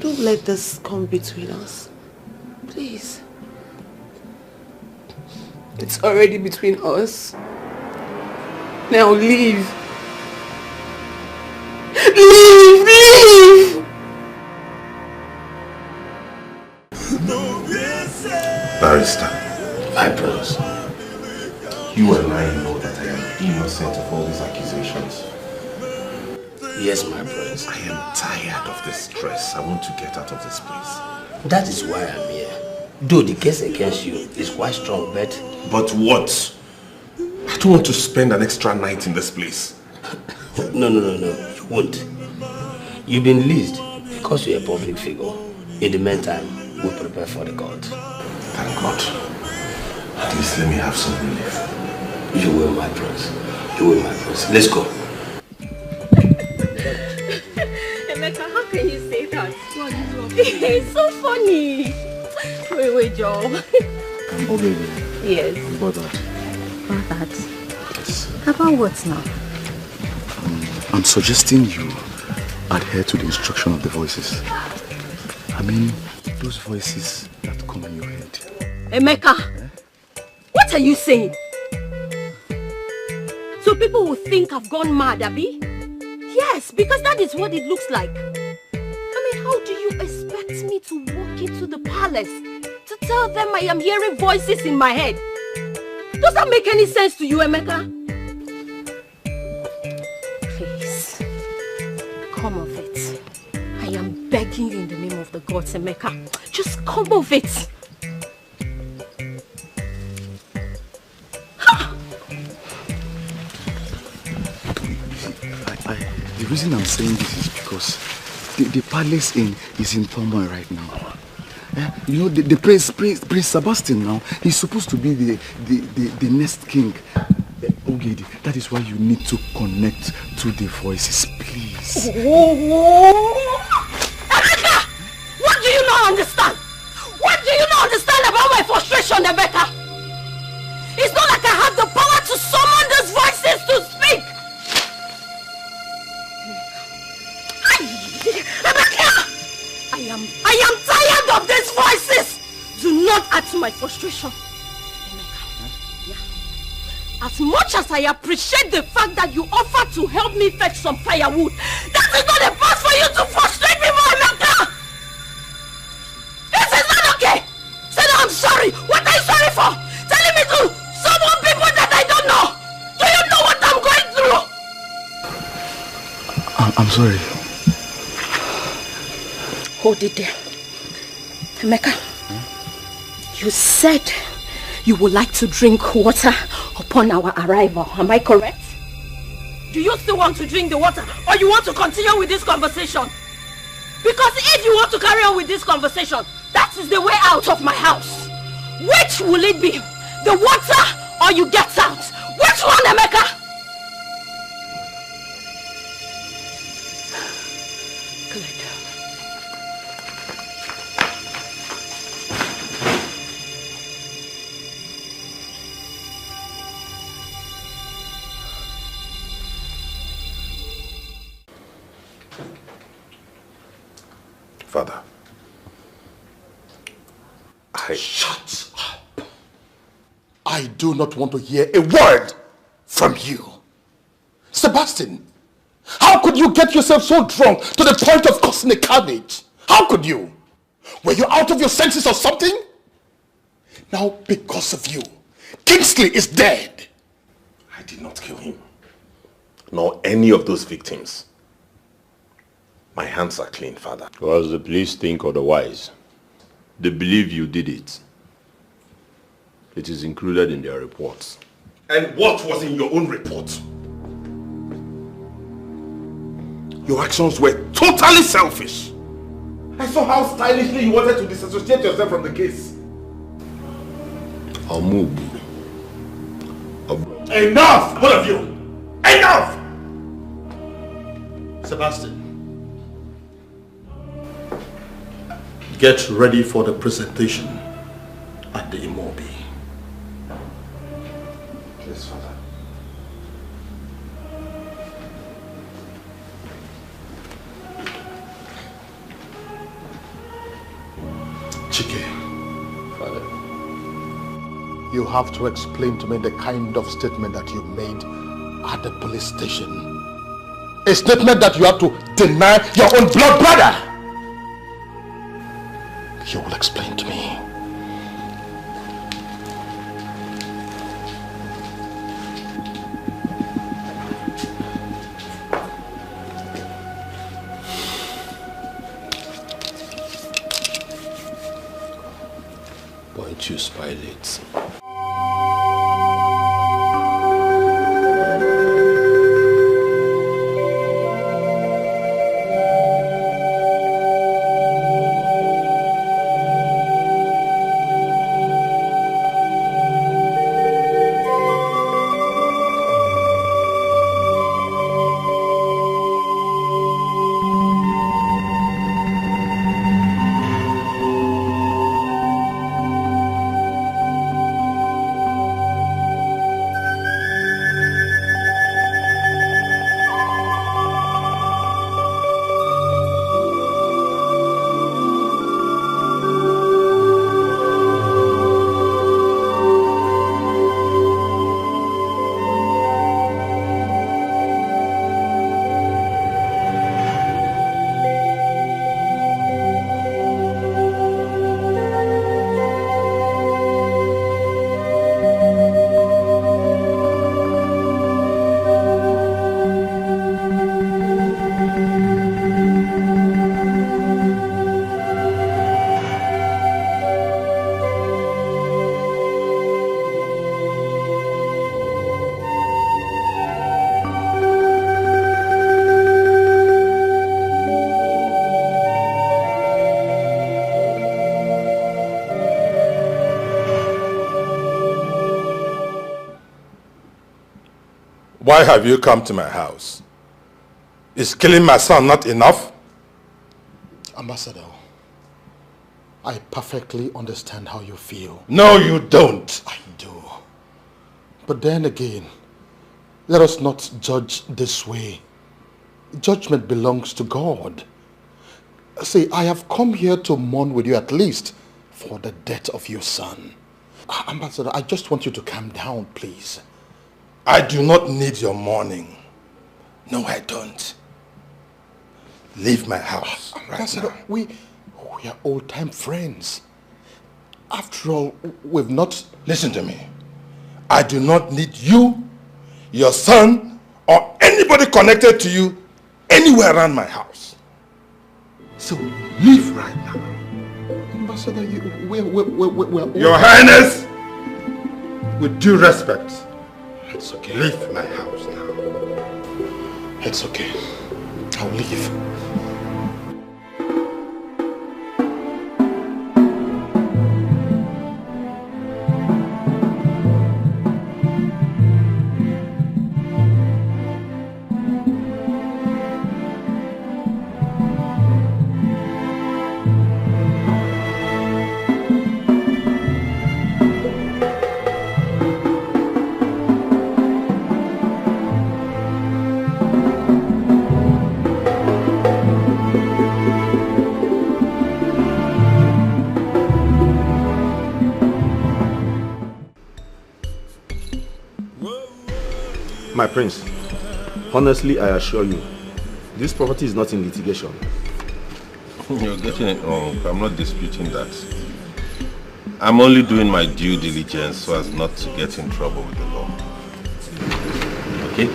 Don't let this come between us. Please. It's already between us. Now leave. Leave! Barrister, I promise. You and I know that I am innocent of all these accusations. Yes, my prince. I am tired of this stress. I want to get out of this place. That is why I'm here. Though the case against you is quite strong, but... But what? I don't want to spend an extra night in this place. No, you won't. You've been released because you're a public figure. In the meantime, we'll prepare for the court. Thank God. At least let me have some relief. You will, my prince. You will, my prince. Let's go. Emeka, how can you say that? What is wrong? It's so funny. Wait, Joe. Oh, baby. Yes. About that. About that? Yes. About what now? I'm suggesting you adhere to the instruction of the voices. I mean, those voices that come in your head. Emeka, what are you saying? So people will think I've gone mad, Abi? Yes, because that is what it looks like. I mean, how do you expect me to walk into the palace to tell them I am hearing voices in my head? Does that make any sense to you, Emeka? Please, come of it. I am begging you in the name of the gods, Emeka. Just come of it. The reason I'm saying this is because the palace is in turmoil right now. You know, the Prince Sebastian now, he's supposed to be the next king. Ogedi, that is why you need to connect to the voices, please. Emeka! What do you not understand? What do you not understand about my frustration, Emeka? It's not like I have the power to summon those voices to speak. Emeka! I am tired of these voices. Do not add to my frustration. As much as I appreciate the fact that you offered to help me fetch some firewood, that is not a cause for you to frustrate me more, Emeka! This is not okay! Say that I'm sorry! What are you sorry for? Telling me to summon people that I don't know! Do you know what I'm going through? I'm sorry. Hold it there. Emeka, you said you would like to drink water upon our arrival. Am I correct? Do you still want to drink the water, or you want to continue with this conversation? Because if you want to carry on with this conversation, that is the way out of my house. Which will it be? The water or you get out? Which one, Emeka? Father, Shut up. I do not want to hear a word from you. Sebastian, how could you get yourself so drunk to the point of causing a carnage? How could you? Were you out of your senses or something? Now, because of you, Kingsley is dead. I did not kill him, nor any of those victims. My hands are clean, Father. Because the police think otherwise. They believe you did it. It is included in their reports. And what was in your own report? Your actions were totally selfish. I saw how stylishly you wanted to disassociate yourself from the case. I'll move. Enough, both of you! Enough! Sebastian, get ready for the presentation at the Imobi. Yes, Father. Chike, Father, you have to explain to me the kind of statement that you made at the police station. A statement that you have to deny your own blood brother. You will explain to me. Don't you spoil it. Why have you come to my house? Is killing my son not enough? Ambassador, I perfectly understand how you feel. No, you don't. I do. But then again, let us not judge this way. Judgment belongs to God. See, I have come here to mourn with you at least for the death of your son. Ambassador, I just want you to calm down, please. I do not need your mourning. No, I don't. Leave my house right now. We are old-time friends. After all, we've not... Listen to me. I do not need you, your son, or anybody connected to you anywhere around my house. So leave right now. Ambassador, we're Your Highness, with due respect, it's okay. Leave my house now. It's okay. I'll leave. My prince, honestly, I assure you, this property is not in litigation. You're getting it wrong. I'm not disputing that. I'm only doing my due diligence so as not to get in trouble with the law. Okay?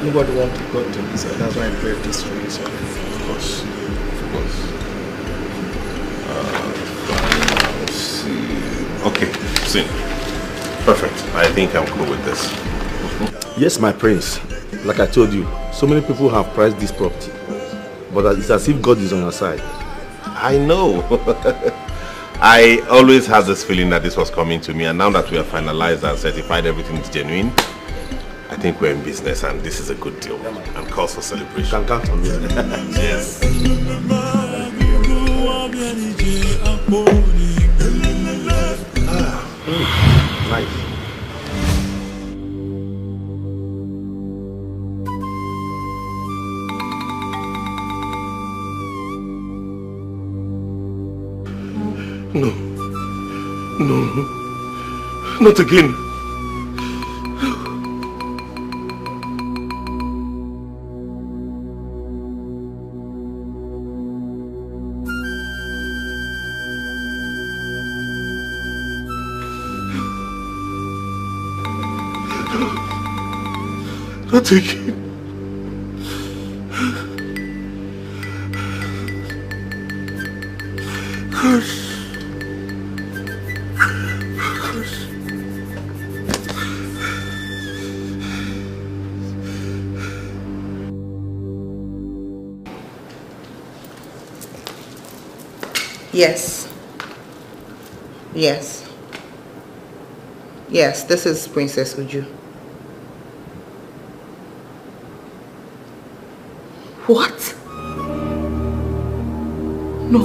Nobody wants to go to this, that's why I pray this for you, sir. Of course. Of course. Let's see. Okay, see. Perfect. I think I'm cool with this. Yes, my prince. Like I told you, so many people have priced this property. But it's as if God is on your side. I know. I always had this feeling that this was coming to me, and now that we have finalized and certified everything is genuine, I think we're in business and this is a good deal and calls for celebration. Can count on me. Yes. Nice. No. No. Not again. Not again. Yes. Yes. Yes, this is Princess Uju. What? No.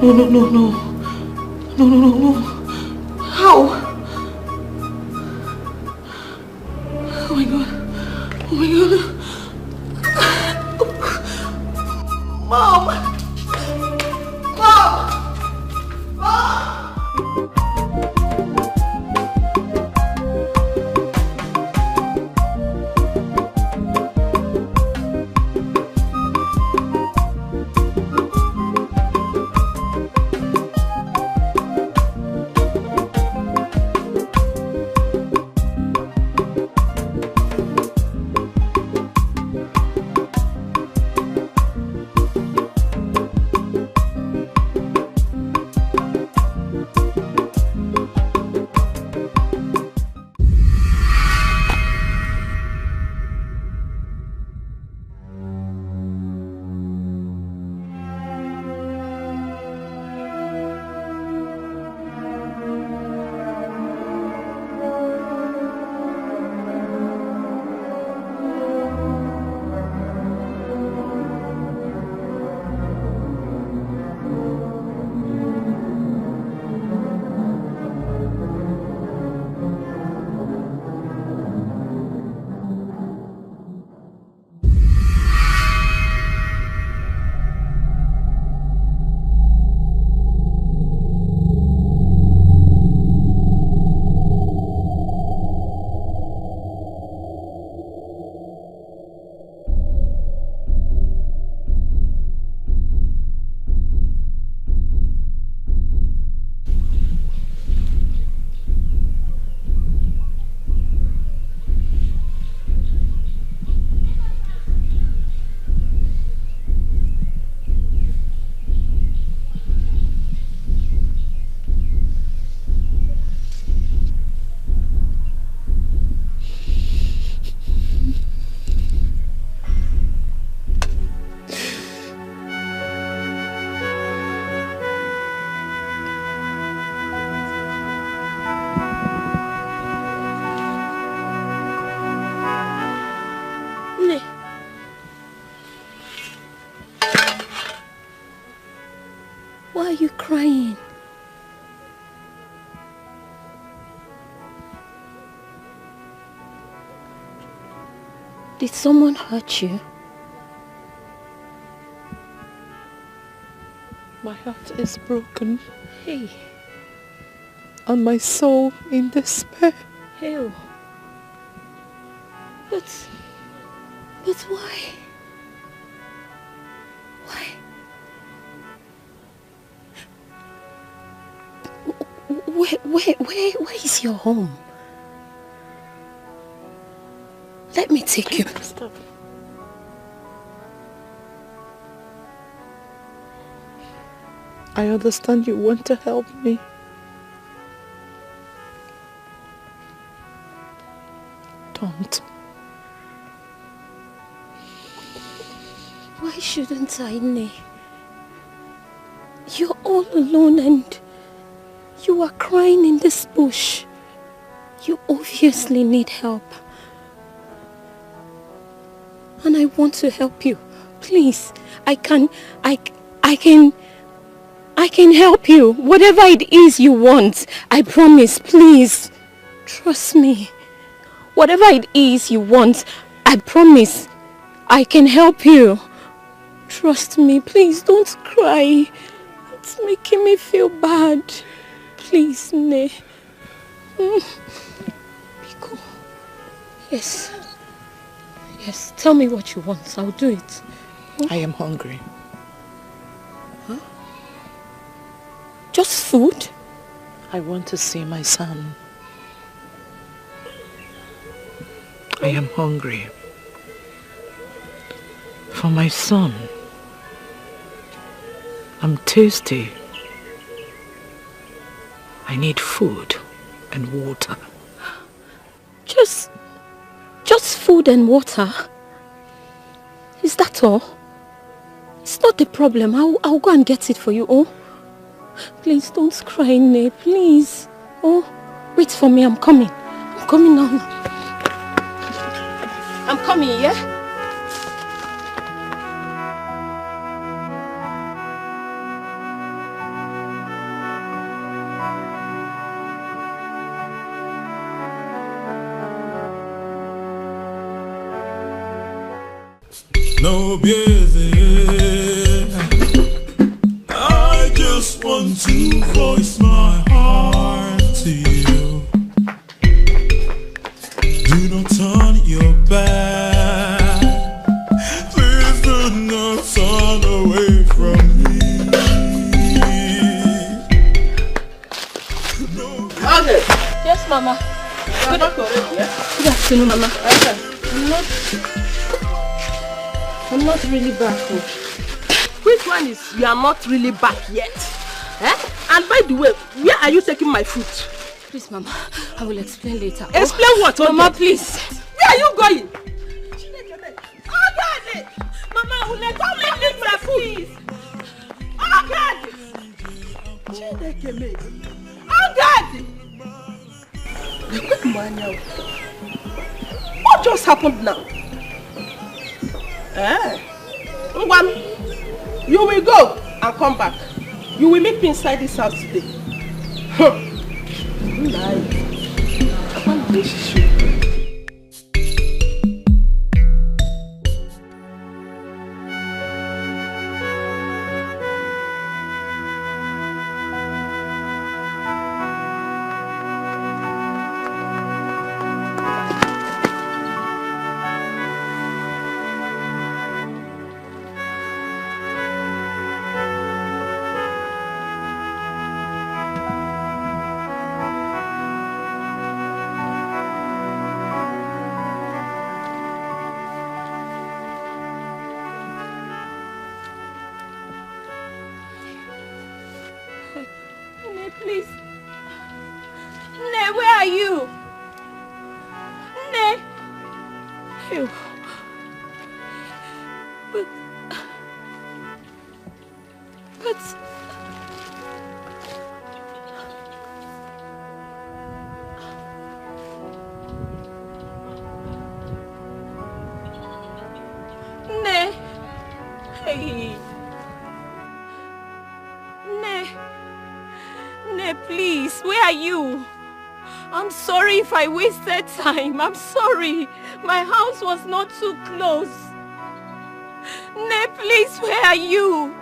No, no, no, no. No, no, no, no. How? Oh my God. Oh my God. Mom! Mom! Mom! Why are you crying? Did someone hurt you? My heart is broken. Hey. And my soul in despair. Hell. But why? Why? Where is your home? Let me take you. Stop. I understand you want to help me. Don't. Why shouldn't I, Ini? You're all alone and you are crying in this bush. You obviously need help. And I want to help you. Please, I can help you. Whatever it is you want, I promise, please. Trust me. Whatever it is you want, I promise, I can help you. Trust me, please don't cry. It's making me feel bad. Please, Ne. Be cool. Yes. Yes, tell me what you want. I'll do it. I am hungry. Huh? Just food? I want to see my son. I am hungry. For my son. I'm thirsty. I need food and water. Just food and water? Is that all? It's not a problem. I'll go and get it for you. Oh, Please don't cry, Ne, please. Oh, wait for me, I'm coming. I'm coming now. I'm coming, yeah? No busy. I just want to voice my heart to you. Do not turn your back. Please do not turn away from me. Okay. Yes, Mama. Good afternoon, Mama. I'm not really back home. Which one is you are not really back yet? Eh? And by the way, where are you taking my food? Please, Mama, I will explain later. Explain what? Mama, please. Where are you going? Oh, God! Mama, I will let you leave my food. Oh, God! Oh, God! What just happened now? You will go and come back. You will meet me inside this house today. I can't believe you. Please. Ne, where are you? Ne. Phew. But... Ne. Hey. Ne, please, where are you? I'm sorry if I wasted time. I'm sorry. My house was not too close. Ne, please, where are you?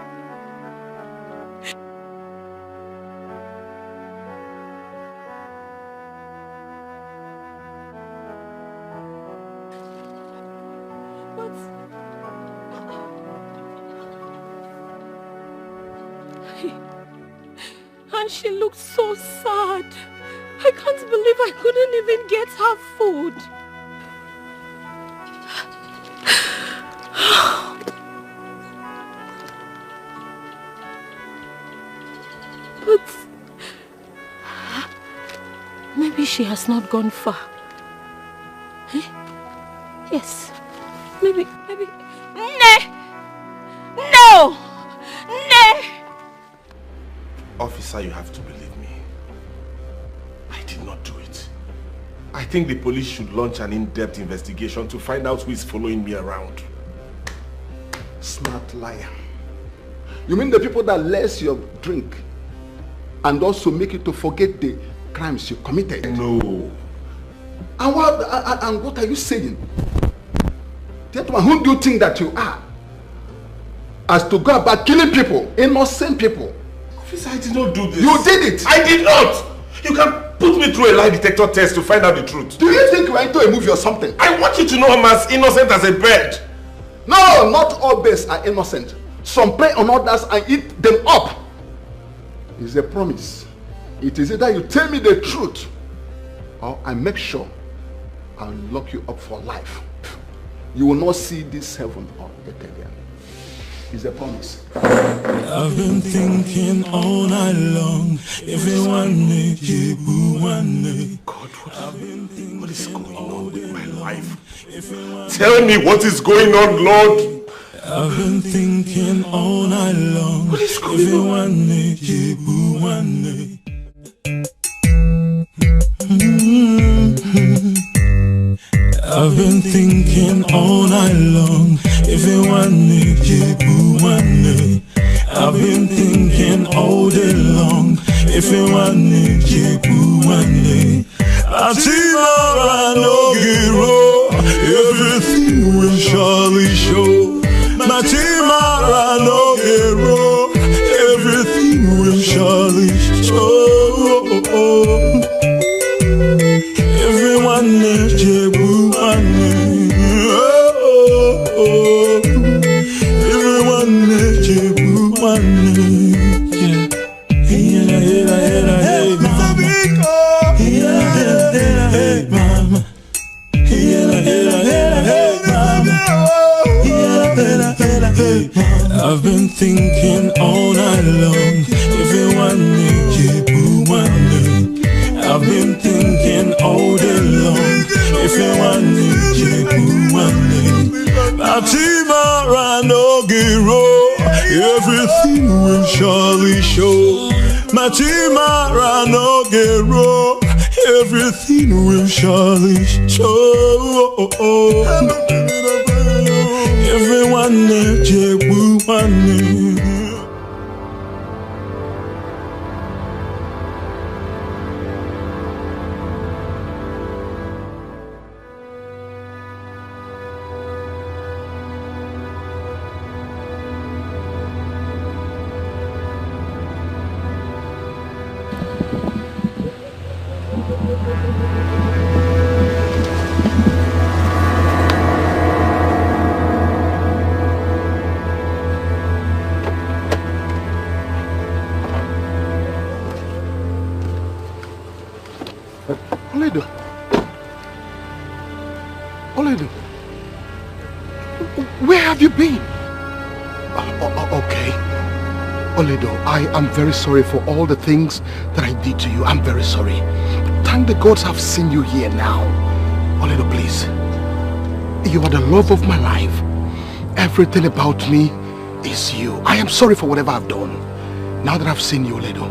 And she looked so sad. I can't believe I couldn't even get her food. But maybe she has not gone far. Eh? Yes. Maybe. Ne! No! Ne! Officer, you have to believe me. I did not do it. I think the police should launch an in-depth investigation to find out who is following me around. Smart liar. You mean the people that less your drink and also make you to forget the crimes you committed? No. And what are you saying? Gentlemen, who do you think that you are? As to go about killing people, innocent people. Officer, I did not do this. You did it! I did not! You can put me through a lie detector test to find out the truth. Do you think we're into a movie or something? I want you to know I'm as innocent as a bird. No, not all birds are innocent. Some prey on others and eat them up. It's a promise. It is either you tell me the truth or I make sure I'll lock you up for life. You will not see this heaven or earth again. It's a promise. I've been thinking all night long. Everyone needs you, God, what is going on with my life? Tell me what is going on, Lord. I've been thinking all night long. What is going on? I've been thinking all night long. If you want it, I've been thinking all day long. If you want it, Atimara no giro, everything will surely show. Matimara no giro, everything will surely show. Everyone is Jebu. Everyone is Jebu. I've been thinking all night long. If you want me, I've been thinking all day long. If you want me, Atimara no giro, everything will surely show. Matimara no giro, everything will surely show. Everyone Jebu one. Where have you been? Okay. Oledo, I am very sorry for all the things that I did to you. I'm very sorry. Thank the gods I've seen you here now. Oledo, please. You are the love of my life. Everything about me is you. I am sorry for whatever I've done. Now that I've seen you, Oledo,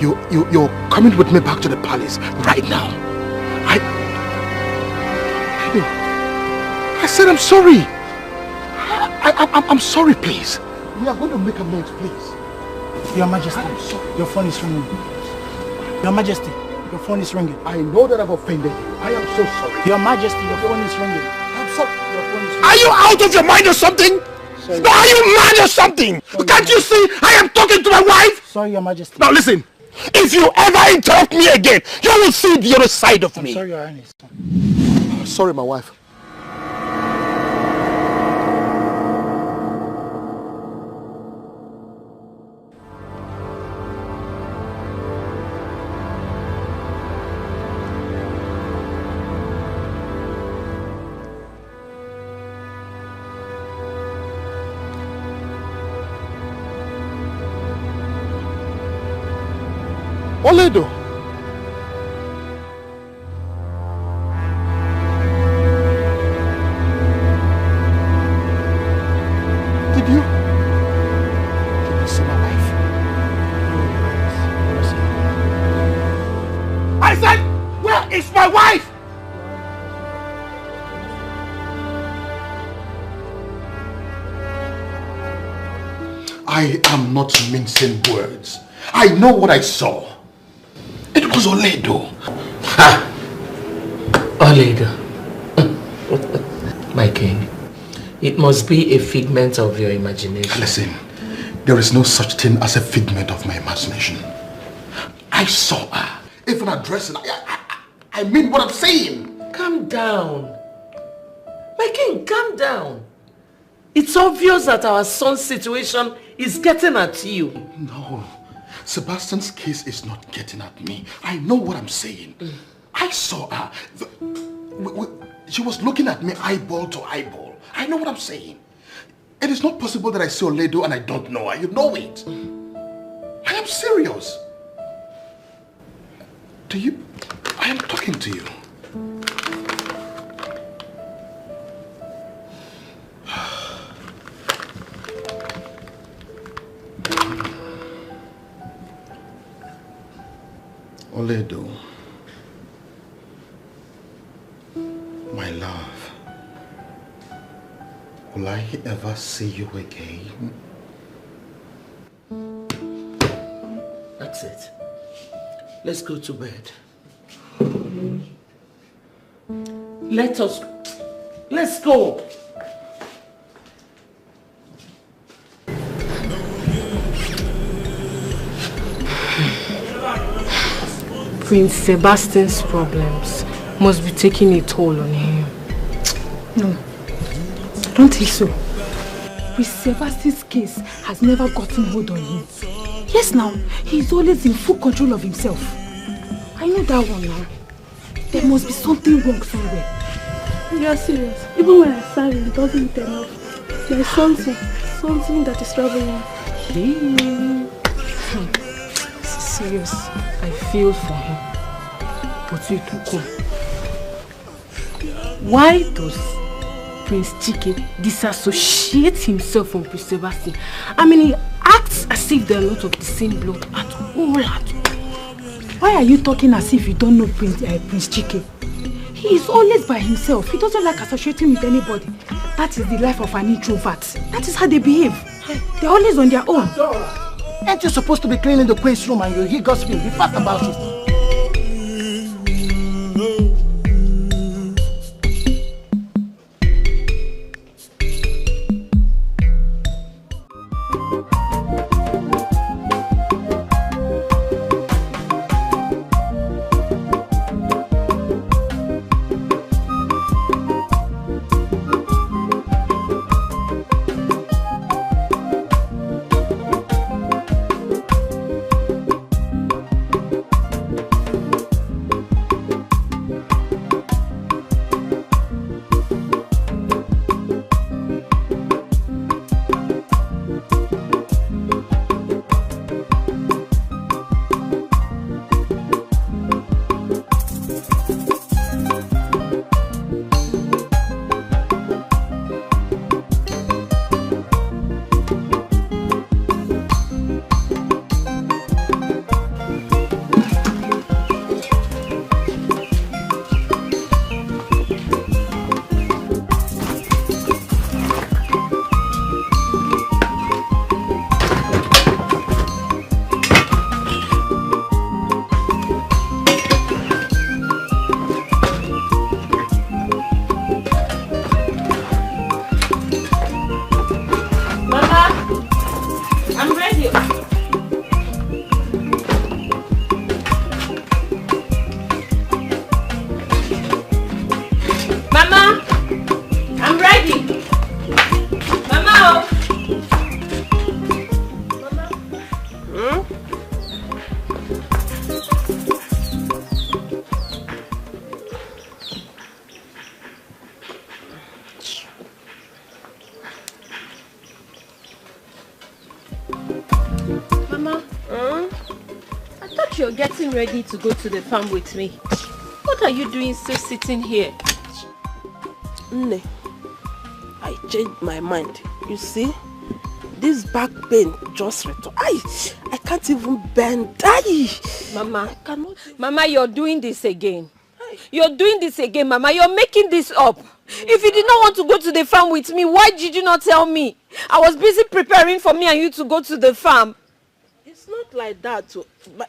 you're coming with me back to the palace right now. I said I'm sorry. I'm sorry, please. We are going to make amends, please. Your Majesty, your phone is ringing. Your Majesty, your phone is ringing. I know that I've offended you. I am so sorry. Your Majesty, your phone is ringing. I'm sorry. Your phone is ringing. Are you out of your mind or something? Sorry. No, are you mad or something? Sorry, can't you see I am talking to my wife? Sorry, Your Majesty. Now listen. If you ever interrupt me again, you will see the other side of me. Sorry, Your Highness. Sorry, my wife. Oledo. Did you see my wife? I said, where is my wife? I am not mincing words. I know what I saw. It was Oledo. Ha! Oledo. My king, it must be a figment of your imagination. Listen, there is no such thing as a figment of my imagination. I saw her. Even her dressing. I mean what I'm saying. Calm down. My king, calm down. It's obvious that our son's situation is getting at you. No. Sebastian's case is not getting at me. I know what I'm saying. I saw her. She was looking at me eyeball to eyeball. I know what I'm saying. It is not possible that I see Oledo and I don't know her. You know it. I am serious. I am talking to you. Oledo, my love, will I ever see you again? That's it. Let's go to bed. Let's go. Prince Sebastian's problems must be taking a toll on him. No, I don't think so. Prince Sebastian's case has never gotten hold on him. Yes, now, he's always in full control of himself. I know that one now. There must be something wrong somewhere. You are serious. Even when I sang it doesn't turn off. There is something that is troubling him. Serious. I feel for him. But you too come. Why does Prince Dikeh disassociate himself from Prince Sebastian? I mean, he acts as if they're not of the same blood at all. Why are you talking as if you don't know Prince Dikeh? He is always by himself. He doesn't like associating with anybody. That is the life of an introvert. That is how they behave. They're always on their own. Ain't you supposed to be cleaning the queen's room and you hear gossiping? Be fast about it. You're getting ready to go to the farm with me. What are you doing still sitting here? Nne, I changed my mind. You see, this back pain just returned. I can't even bend. Mama, you're doing this again. You're doing this again, Mama. You're making this up. If you did not want to go to the farm with me, why did you not tell me? I was busy preparing for me and you to go to the farm. It's not like that. But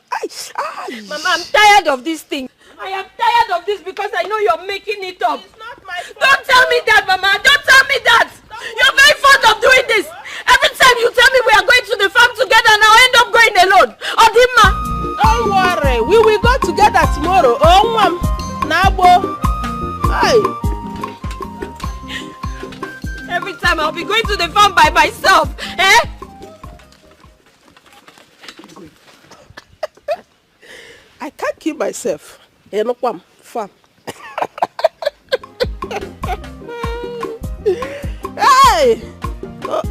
Mama, I'm tired of this thing. I am tired of this because I know you're making it up. It's not my fault. Don't tell me that, Mama. Don't tell me that. You're very fond of doing this. Every time you tell me we are going to the farm together and I'll end up going alone. Odima. Don't worry. We will go together tomorrow. Oh, Nabo. Every time I'll be going to the farm by myself. Eh? I can't keep myself. Farm. Hey! Look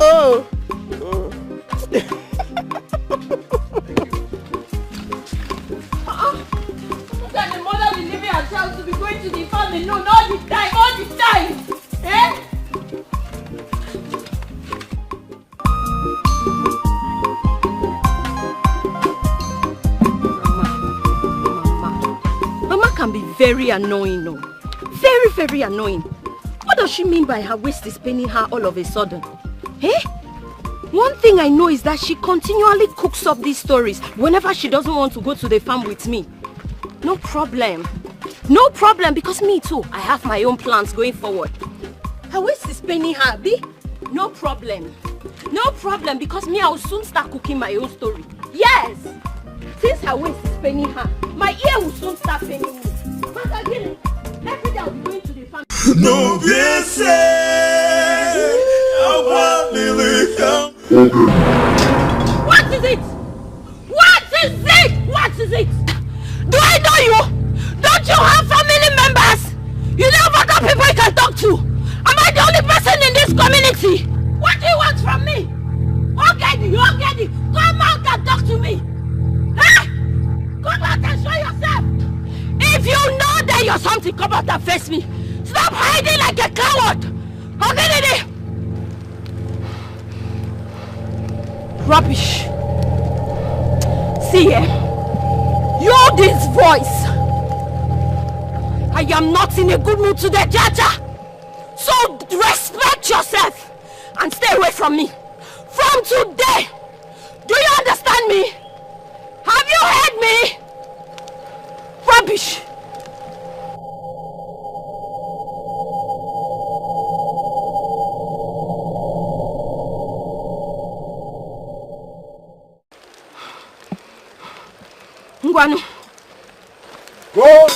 at the mother will leave her child to be going to the farm alone all the time. Eh? very annoying, no. Very, very annoying. What does she mean by her waist is paining her all of a sudden? Eh? One thing I know is that she continually cooks up these stories whenever she doesn't want to go to the farm with me. No problem. No problem, because me too, I have my own plans going forward. Her waist is paining her, B? No problem. No problem, because me, I will soon start cooking my own story. Yes! Since her waist is paining her, my ear will soon start paining me. But again, every day I'll be going to the farm. No, yes, What is it? What is it? What is it? Do I know you? Don't you have family members? You know what other people you can talk to? Am I the only person in this community? What do you want from me? Okay, come out and talk to me. Huh? Come out and show yourself. If you know that you're something, come out and face me. Stop hiding like a coward. Okay, rubbish. See here. You this voice. I am not in a good mood today, Jaja. So respect yourself and stay away from me. From today. Do you understand me? Have you heard me? Rubbish. Ngwanu. Go!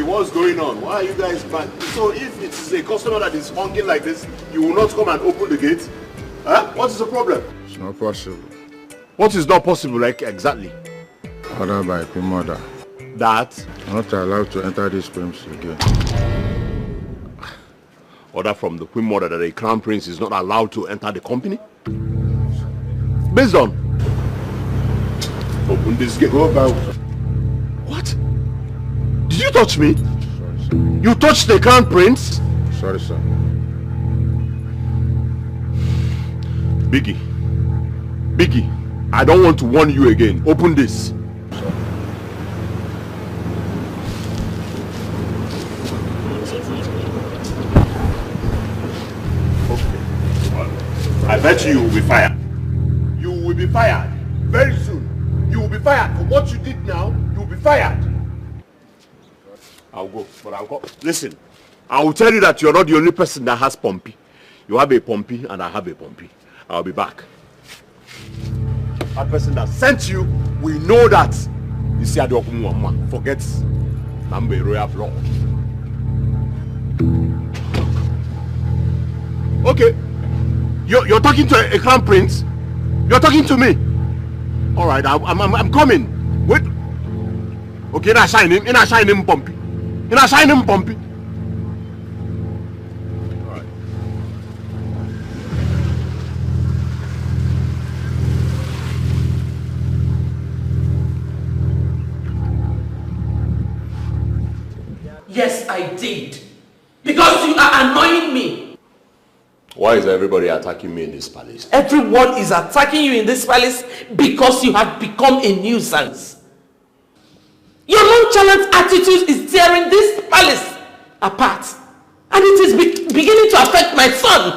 What's going on? Why are you guys back? So if it is a customer that is honking like this, you will not come and open the gate? Huh? What is the problem? It's not possible. What is not possible, like exactly? Order by Queen Mother. That? I'm not allowed to enter this premises again. Order from the Queen Mother that a crown prince is not allowed to enter the company? Based on? Open this gate. Go about. What? Did you touch me? Sorry, sir. You touched the crown prince? Sorry, sir. Biggie, I don't want to warn you again. Open this. Okay. I bet you will be fired. You will be fired very soon. You will be fired for what you did now. You will be fired. I'll go, but I'll go. Listen, I will tell you that you're not the only person that has Pompey. You have a Pompey and I have a Pompey. I'll be back. That person that sent you, we know that. You see, forget number royal blood. Okay, you're talking to a crown prince. You're talking to me. All right, I'm coming. Wait. Okay, in a shine him, Pompey. In a shine him, Pompey. All right. Yes, I did. Because you are annoying me. Why is everybody attacking me in this palace? Everyone is attacking you in this palace because you have become a nuisance. Your nonchalant attitude is tearing this palace apart. And it is beginning to affect my son.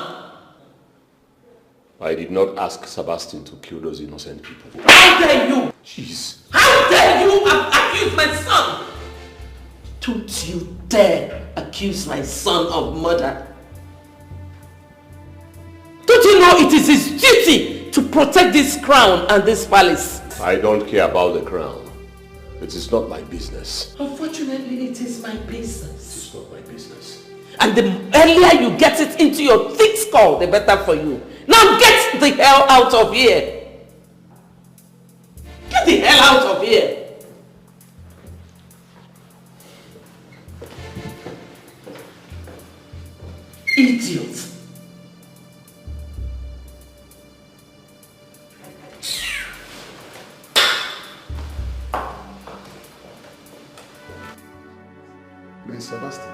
I did not ask Sebastian to kill those innocent people. How dare you? Jeez. How dare you accuse my son? Don't you dare accuse my son of murder. Don't you know it is his duty to protect this crown and this palace? I don't care about the crown. It is not my business. Unfortunately, it is my business. It is not my business. And the earlier you get it into your thick skull, the better for you. Now get the hell out of here. Get the hell out of here. Idiot. Sebastian.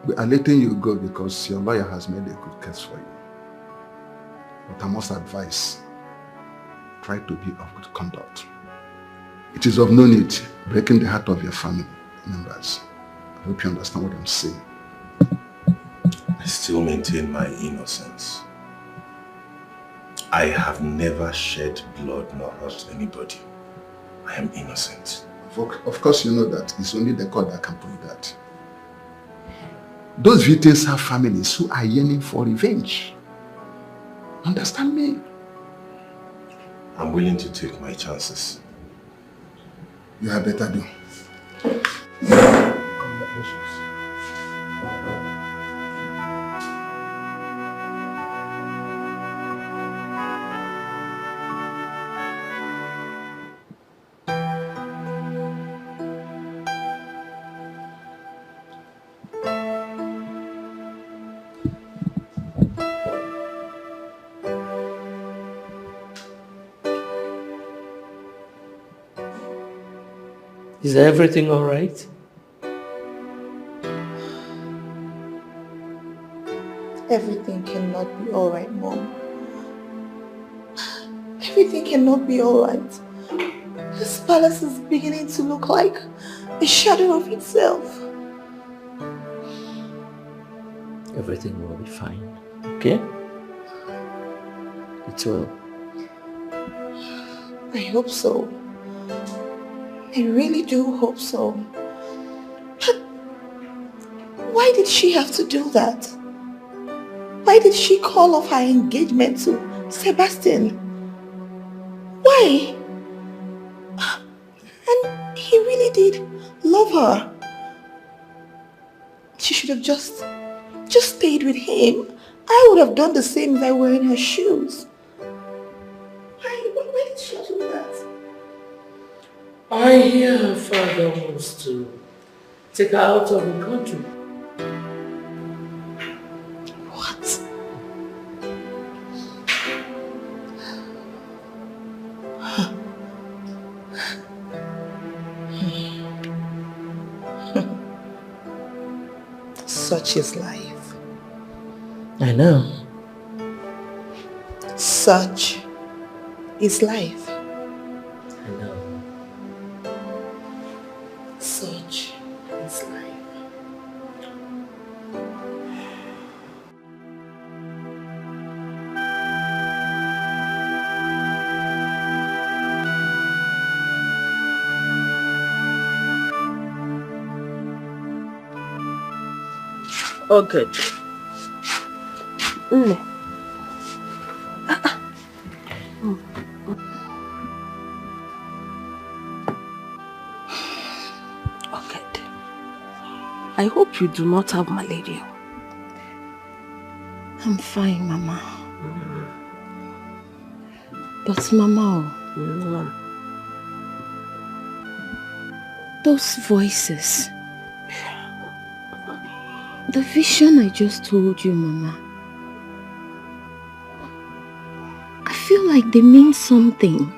We are letting you go because your lawyer has made a good case for you. But I must advise, try to be of good conduct. It is of no need breaking the heart of your family members. I hope you understand what I'm saying. I still maintain my innocence. I have never shed blood nor hurt anybody. I am innocent. Of course you know that. It's only the court that can prove that. Those victims have families who are yearning for revenge. Understand me? I'm willing to take my chances. You had better do. Congratulations. Is everything all right? Everything cannot be all right, Mom. Everything cannot be all right. This palace is beginning to look like a shadow of itself. Everything will be fine, okay? It will. I hope so. I really do hope so. But why did she have to do that? Why did she call off her engagement to Sebastian? Why? And he really did love her. She should have just stayed with him. I would have done the same if I were in her shoes. Why did she do that? I hear her father wants to take her out of the country. What? Such is life. I know. Such is life. I know. Such is life. Oh, good. Okay. I hope you do not have malaria. I'm fine, Mama. But Mama, those voices, the vision I just told you, Mama, I feel like they mean something.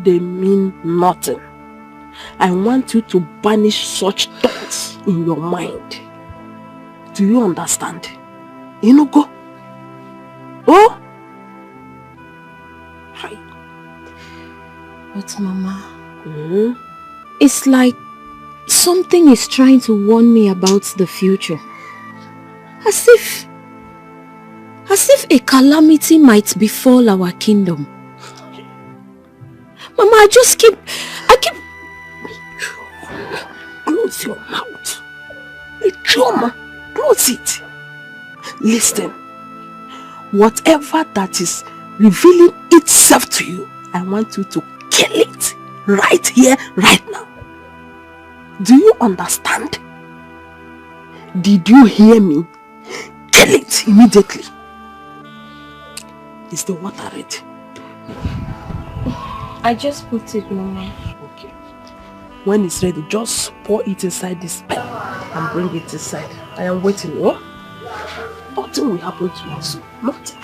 They mean nothing. I want you to banish such thoughts in your mind. Do you understand? Go. Oh? Hi. But Mama, it's like something is trying to warn me about the future. As if a calamity might befall our kingdom. Mama, I keep... Close your mouth. Close it. Listen. Whatever that is revealing itself to you, I want you to kill it right here, right now. Do you understand? Did you hear me? Kill it immediately. Is the water ready? I just put it, Mama. Okay. When it's ready, just pour it inside this pen and bring it inside. I am waiting, oh? Nothing will happen to you soon. Nothing.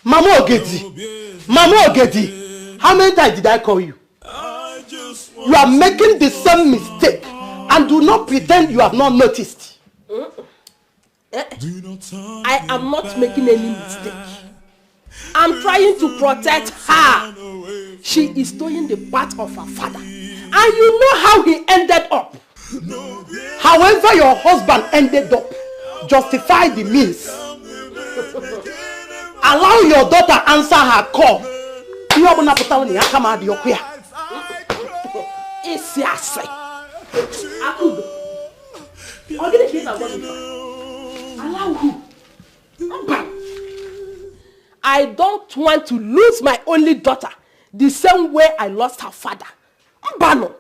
Mama Ogedi, how many times did I call you? You are making the same mistake and do not pretend you have not noticed. I am not making any mistake. I'm trying to protect her. She is doing the part of her father. And you know how he ended up. However your husband ended up, justify the means. Allow your daughter answer her call. Allow who? I don't want to lose my only daughter the same way I lost her father. I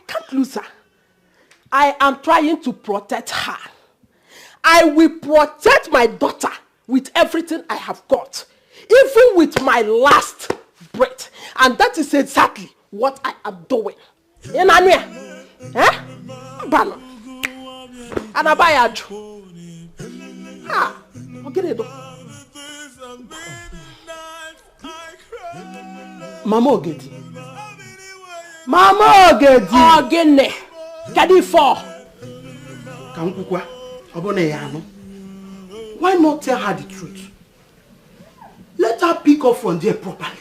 can't lose her. I am trying to protect her. I will protect my daughter with everything I have got, even with my last breath. And that is exactly what I am doing. Mama Ogedi. Mama Ogedi. Ogene. Kadifo. Kankukwa. Why not tell her the truth? Let her pick up from there properly.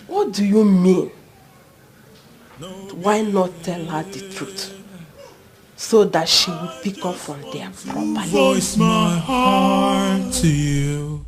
What do you mean? Why not tell her the truth? So that she will pick up from there properly. Voice my heart to you.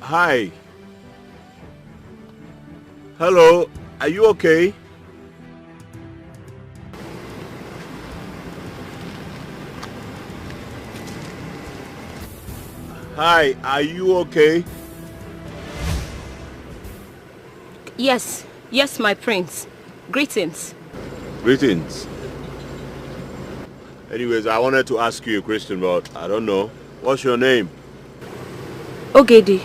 Hi. Hello, are you okay? Hi, are you okay? Yes, yes, my prince. Greetings. Greetings. Anyways, I wanted to ask you a question, but I don't know. What's your name? Ogedi.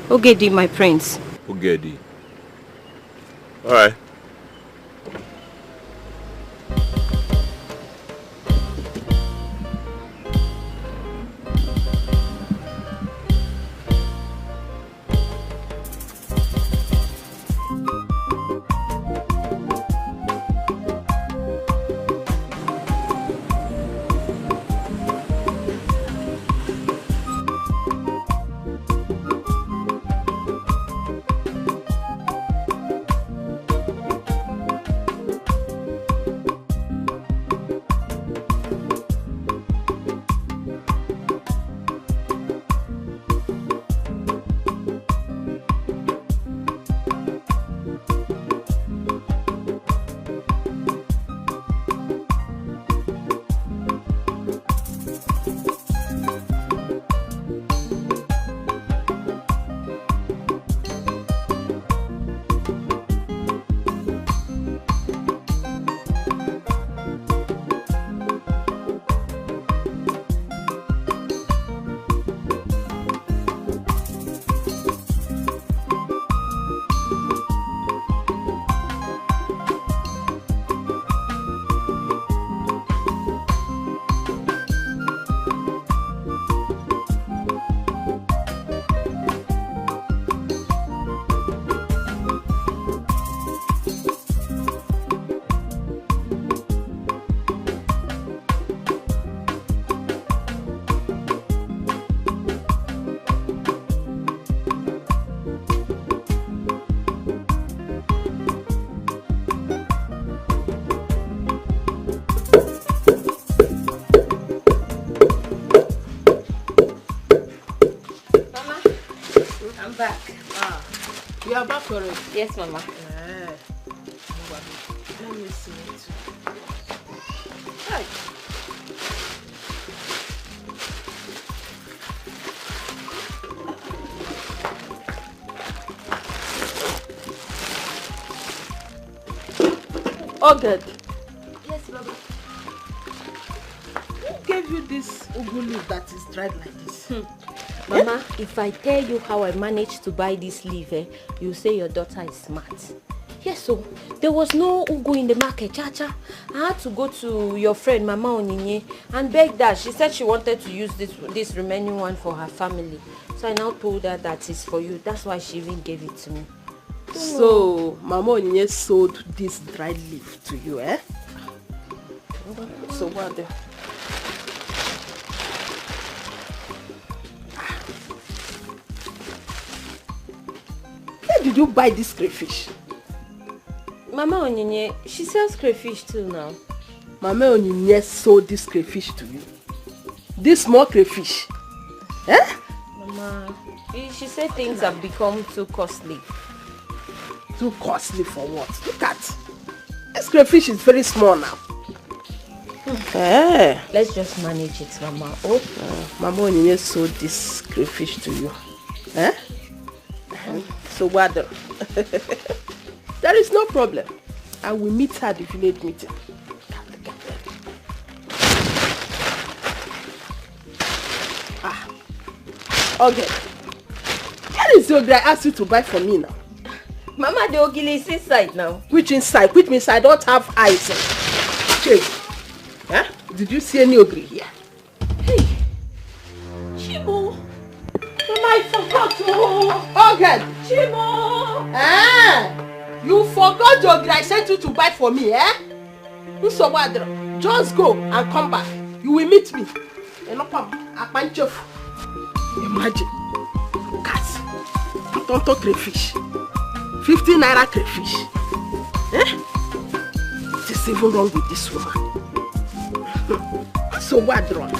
Ogedi, my prince. Ogedi. Alright. You are back already? Yes, Mama. Let me see it. Hi. Oh, good. Yes, Mama. Who gave you this ugu leaf that is dried like this? Mama, if I tell you how I managed to buy this leaf, you say your daughter is smart. Yes, so there was no ugu in the market, Chacha. I had to go to your friend, Mama Onyinye, and beg that. She said she wanted to use this remaining one for her family. So I now told her that it's for you. That's why she even gave it to me. So, Mama Onyinye sold this dried leaf to you, eh? So what the... Where did you buy this crayfish? Mama Onyinye, she sells crayfish too now. Mama Onyinye sold this crayfish to you. This small crayfish. Eh? Mama, she said things have become too costly. Too costly for what? Look at. This crayfish is very small now. Eh. Let's just manage it, Mama. Oh. Mama Onyinye sold this crayfish to you. Eh? So what? There is no problem. I will meet her at the village meeting. Okay. Where is the ogre I asked you to buy for me now? Mama, the ogili is inside now. Which inside? Which means I don't have eyes. Okay. Huh? Did you see any ogre here? Hey. Chibo. Mama, I forgot to. Okay. Chibo. Ah. You forgot the ogre I sent you to buy for me, eh? Just go and come back. You will meet me. Imagine. Cats. Tonto crayfish. 50 naira crayfish. Eh? What is even wrong with this woman? So what, Ron?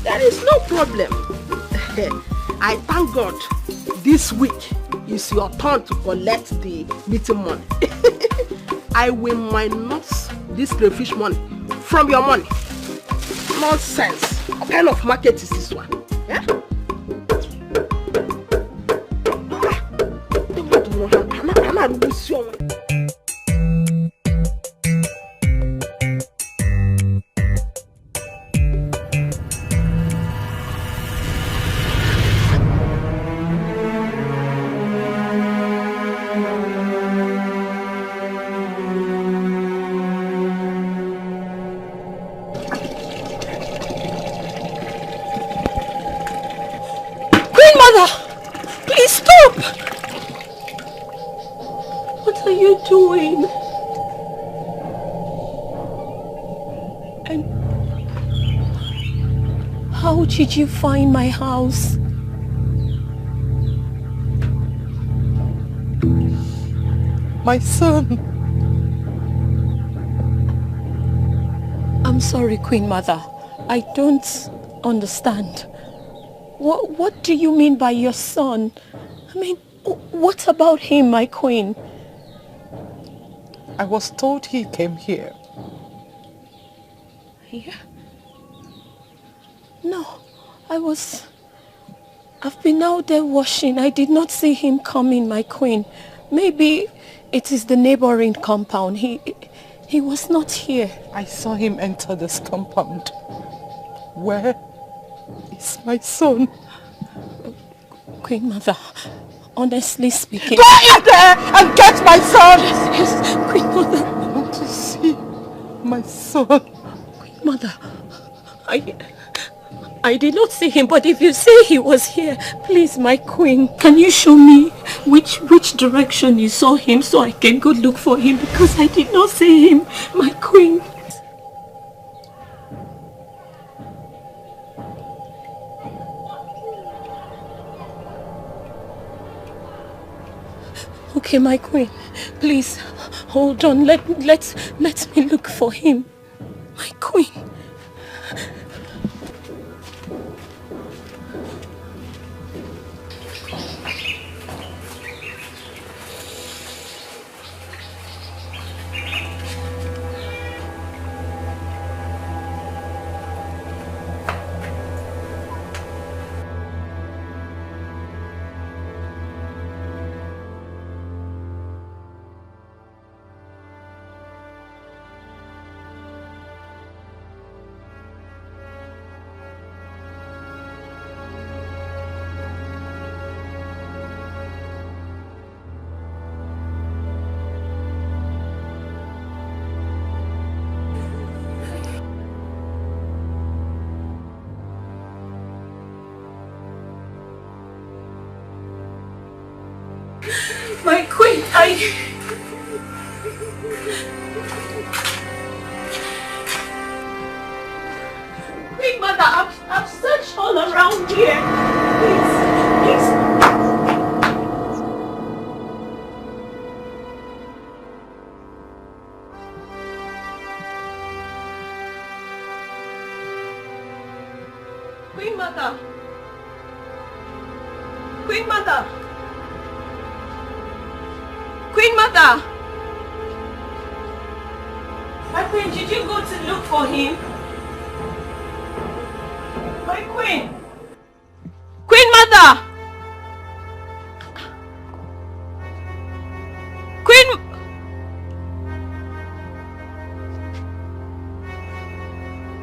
There is no problem. I thank God this week is your turn to collect the meeting money. I will minus this crayfish money from your money. Nonsense. What kind of market is this one? Yeah? Please stop! What are you doing? And how did you find my house? My son. I'm sorry, Queen Mother. I don't understand. What do you mean by your son? I mean, what about him, my queen? I was told he came here. Here? No, I've been out there washing. I did not see him coming, my queen. Maybe it is the neighboring compound. He was not here. I saw him enter this compound. Where is my son? Queen Mother, honestly speaking... Go in there and get my son! Yes, Queen Mother. I want to see my son. Queen Mother, I did not see him, but if you say he was here, please, my queen, can you show me which direction you saw him so I can go look for him, because I did not see him, my queen. Okay, my queen, please hold on. Let me look for him, my queen. My queen, Queen Mother, I've searched all around here. Please. Queen Mother. Queen Mother. Queen Mother! My queen, did you go to look for him? My queen! Queen Mother! Queen...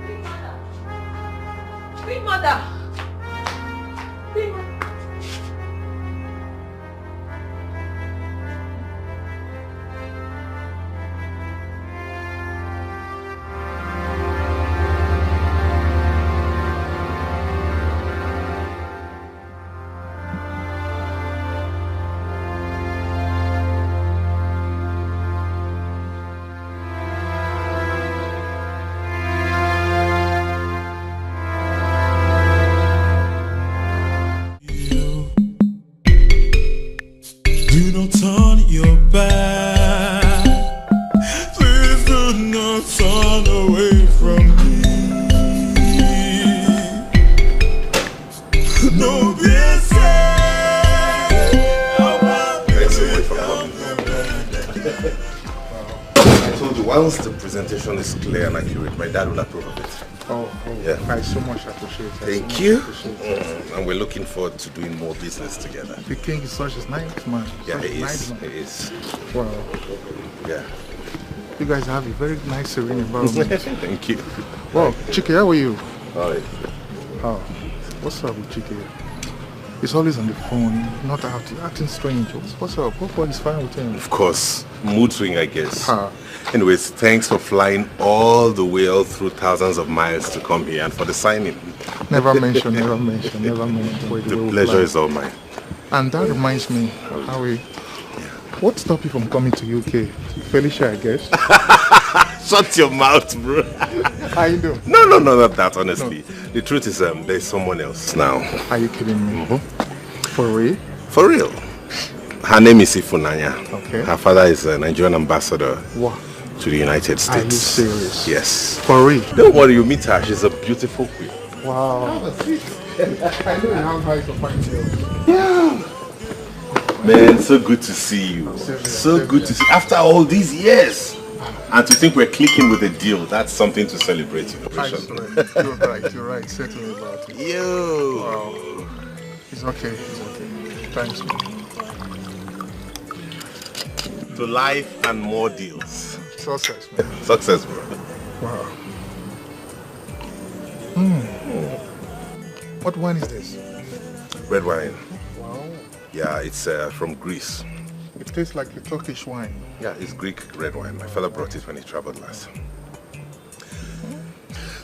Queen Mother! Queen Mother! Queen Mother! once the presentation is clear and accurate, my dad will approve of it. Oh, yeah. I so much appreciate it. Thank you. And we're looking forward to doing more business together. The king is such a nice man. Yeah, Such a he nice is. man. He is. Wow. Yeah. You guys have a very nice, serene environment. Thank you. Well, Chike, how are you? Alright. Oh, what's up with Chike? He's always on the phone, not out, acting strange. What's up? What is fine with him? Of course. Mood swing, I guess. Anyways, thanks for flying all the way all through thousands of miles to come here and for the signing. Never mention. The pleasure is all mine. And that reminds me, Harry, what stopped you from coming to UK? Felicia, I guess. Shut your mouth, bro. I know. No, not that, honestly. No. The truth is, there's someone else now. Are you kidding me? For real? For real. Her name is Ifunanya. Okay. Her father is a Nigerian ambassador to the United States. Are you serious? Yes. For real? Don't worry, you meet her. She's a beautiful queen. Wow. I know you have high to find you. Yeah. Man, so good to see you. So good to see you. After all these years. And to think we're clicking with a deal, that's something to celebrate, you know. You're right. Say to me about it. Yo. Wow. It's okay. Thanks, man. To life and more deals. Success, man. Success, bro. Wow. What wine is this? Red wine. Wow. Yeah, it's from Greece. It tastes like a Turkish wine. Yeah, it's Greek red wine. My father brought it when he traveled last.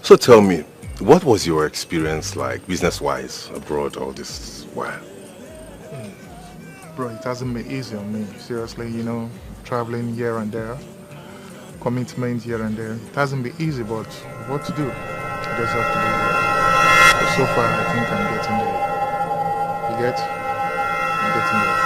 So tell me, what was your experience like, business-wise, abroad all this while? Bro, it hasn't been easy on me. Seriously, traveling here and there, commitment here and there. It hasn't been easy, but what to do? I just have to do it. But so far, I think I'm getting there. You get? I'm getting there.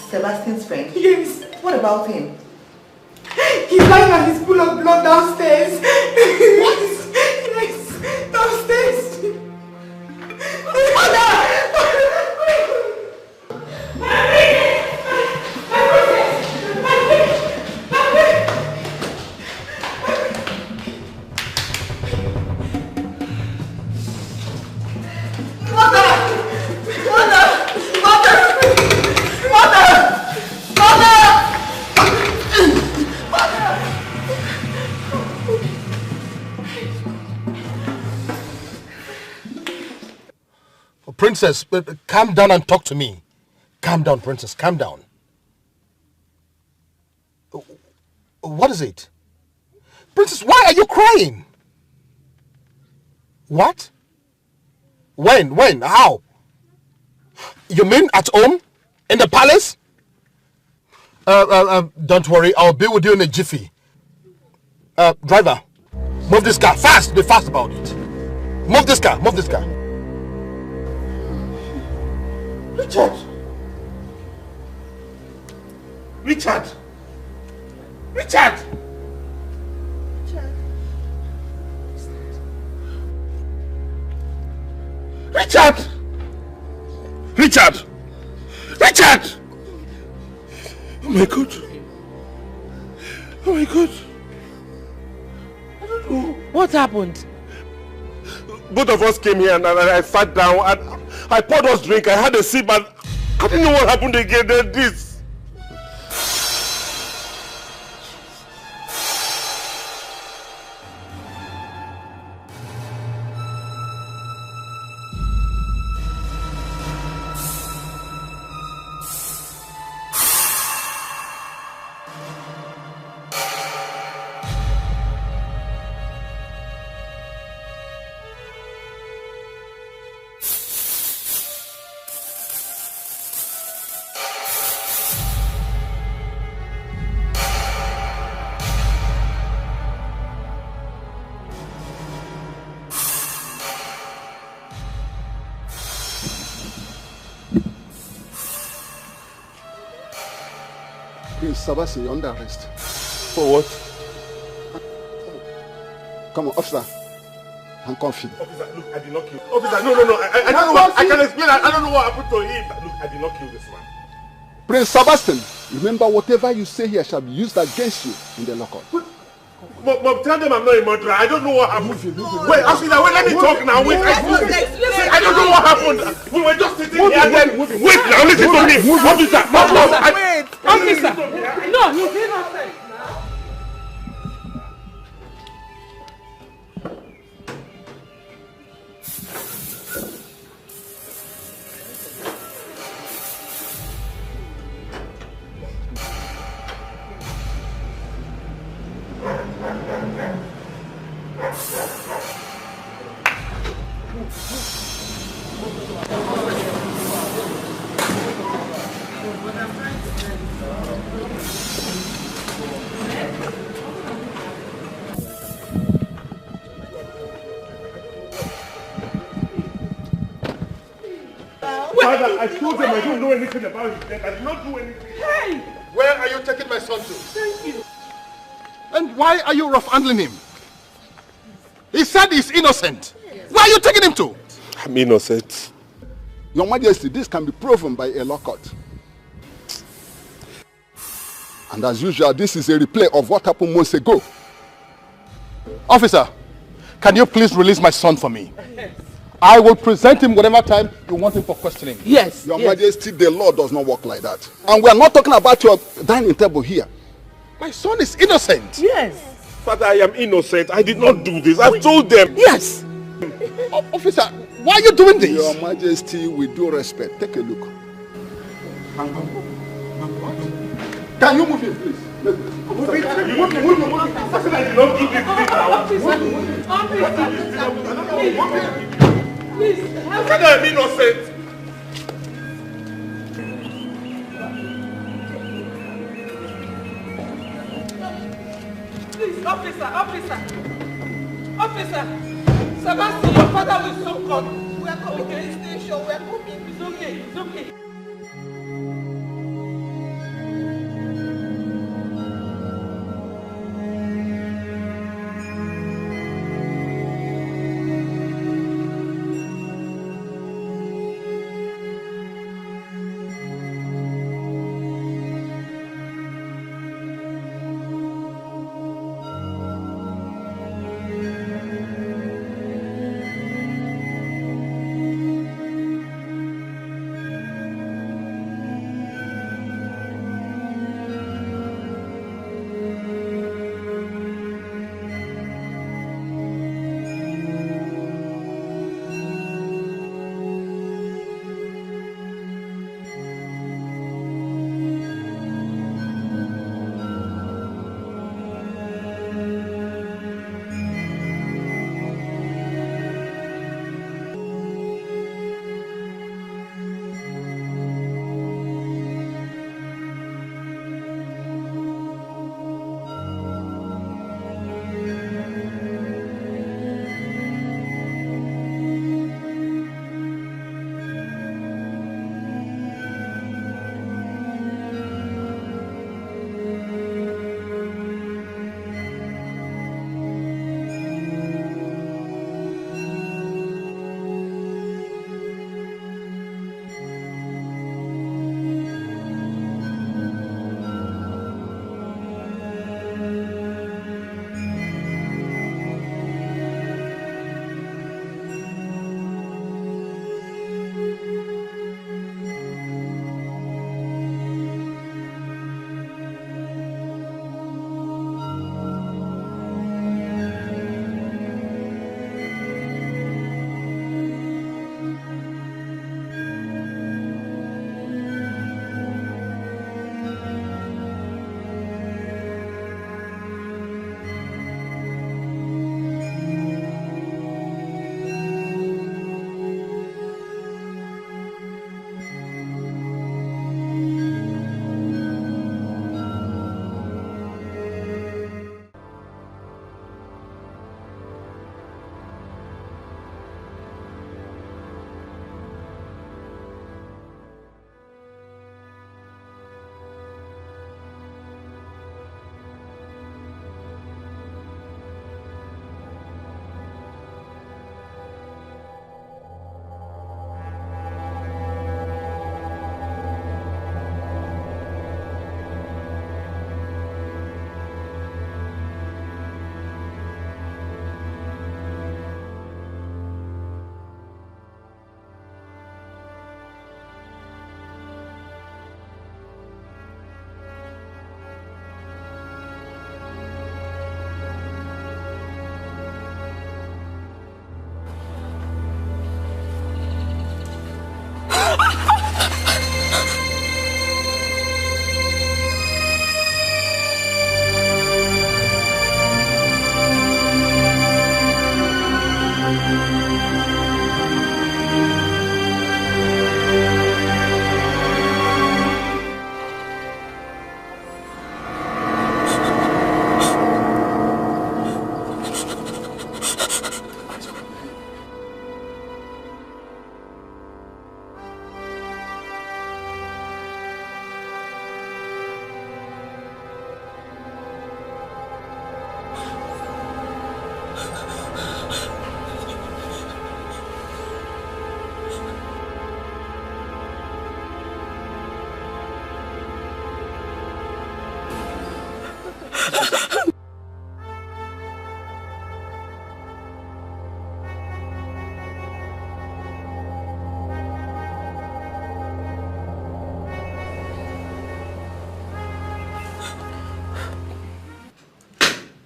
Sebastian's friend? Yes. What about him? He's lying on his pool of blood downstairs. What? Yes, downstairs. Princess, calm down and talk to me. Calm down, Princess, calm down. What is it? Princess, why are you crying? What? When? How? You mean at home? In the palace? Don't worry, I'll be with you in a jiffy. Driver, move this car fast. Be fast about it. Move this car. Richard! Richard! Oh my God! I don't know. What happened? Both of us came here and I sat down and I poured us drink. I had a sip and I didn't know what happened again. Then this. Sabasi, you're under arrest. For what? Come on, officer. Handcuff him. Officer, look, I did not kill. Officer, no. I don't know what, I can explain. I don't know what happened to him. Look, I did not kill this man. Prince Sebastian, remember whatever you say here shall be used against you in the lockup. Mom, tell them I'm not a murderer. I don't know what happened. Wait, officer, let me talk now. Wait, I don't know what happened. We were just sitting here then. Wait now, listen to me. Officer, wait. Officer. No, you did not say. Father, I told them I don't know anything about his death. I did not do anything. Hey! Where are you taking my son to? Thank you. And why are you rough handling him? He said he's innocent. Where are you taking him to? I'm innocent. Your Majesty, this can be proven by a law court. And as usual, this is a replay of what happened months ago. Officer, can you please release my son for me? I will present him whatever time you want him for questioning. Yes. Your Majesty, the law does not work like that. And we are not talking about your dining table here. My son is innocent. Yes. Father, I am innocent. I did not do this. I've told them. Yes. Officer, why are you doing this? Your Majesty, with due respect, take a look. Can you move him, please? Move it. I said I did not do this. Please, I said I am innocent. Please, officer. Sebastian, your father will soon come. We are coming to the station. We are coming. It's okay.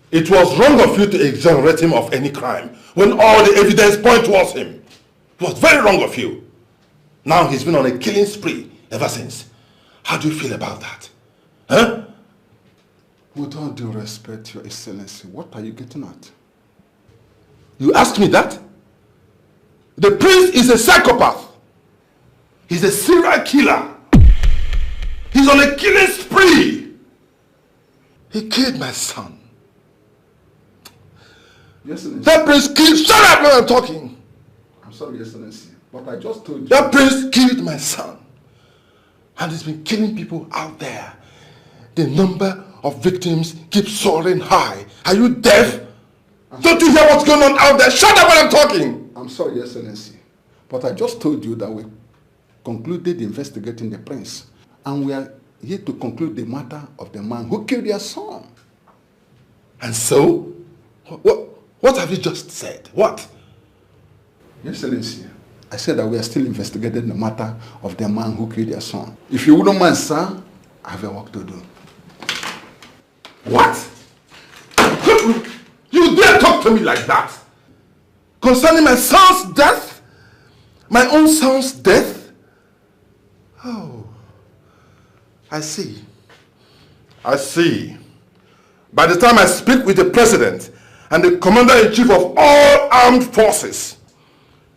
It was wrong of you to exonerate him of any crime when all the evidence points towards him. It was very wrong of you. Now he's been on a killing spree ever since. How do you feel about that? Huh? With all due respect, Your Excellency, what are you getting at? You asked me that? The prince is a psychopath. He's a serial killer. He's on a killing spree. He killed my son. Yes, Excellency. That prince killed... Shut up when I'm talking. I'm sorry, Excellency, but I just told you. That prince killed my son. And he's been killing people out there. The number of victims keeps soaring high. Are you deaf? Don't you hear what's going on out there? Shut up when I'm talking. I'm sorry, Excellency, but I just told you that we concluded investigating the prince. And we are here to conclude the matter of the man who killed your son. And so? What have you just said? What? Excellency, I said that we are still investigating the matter of the man who killed your son. If you wouldn't mind, sir, I have a work to do. What? You dare talk to me like that? Concerning my son's death? My own son's death? Oh, I see. I see. By the time I speak with the president and the commander-in-chief of all armed forces,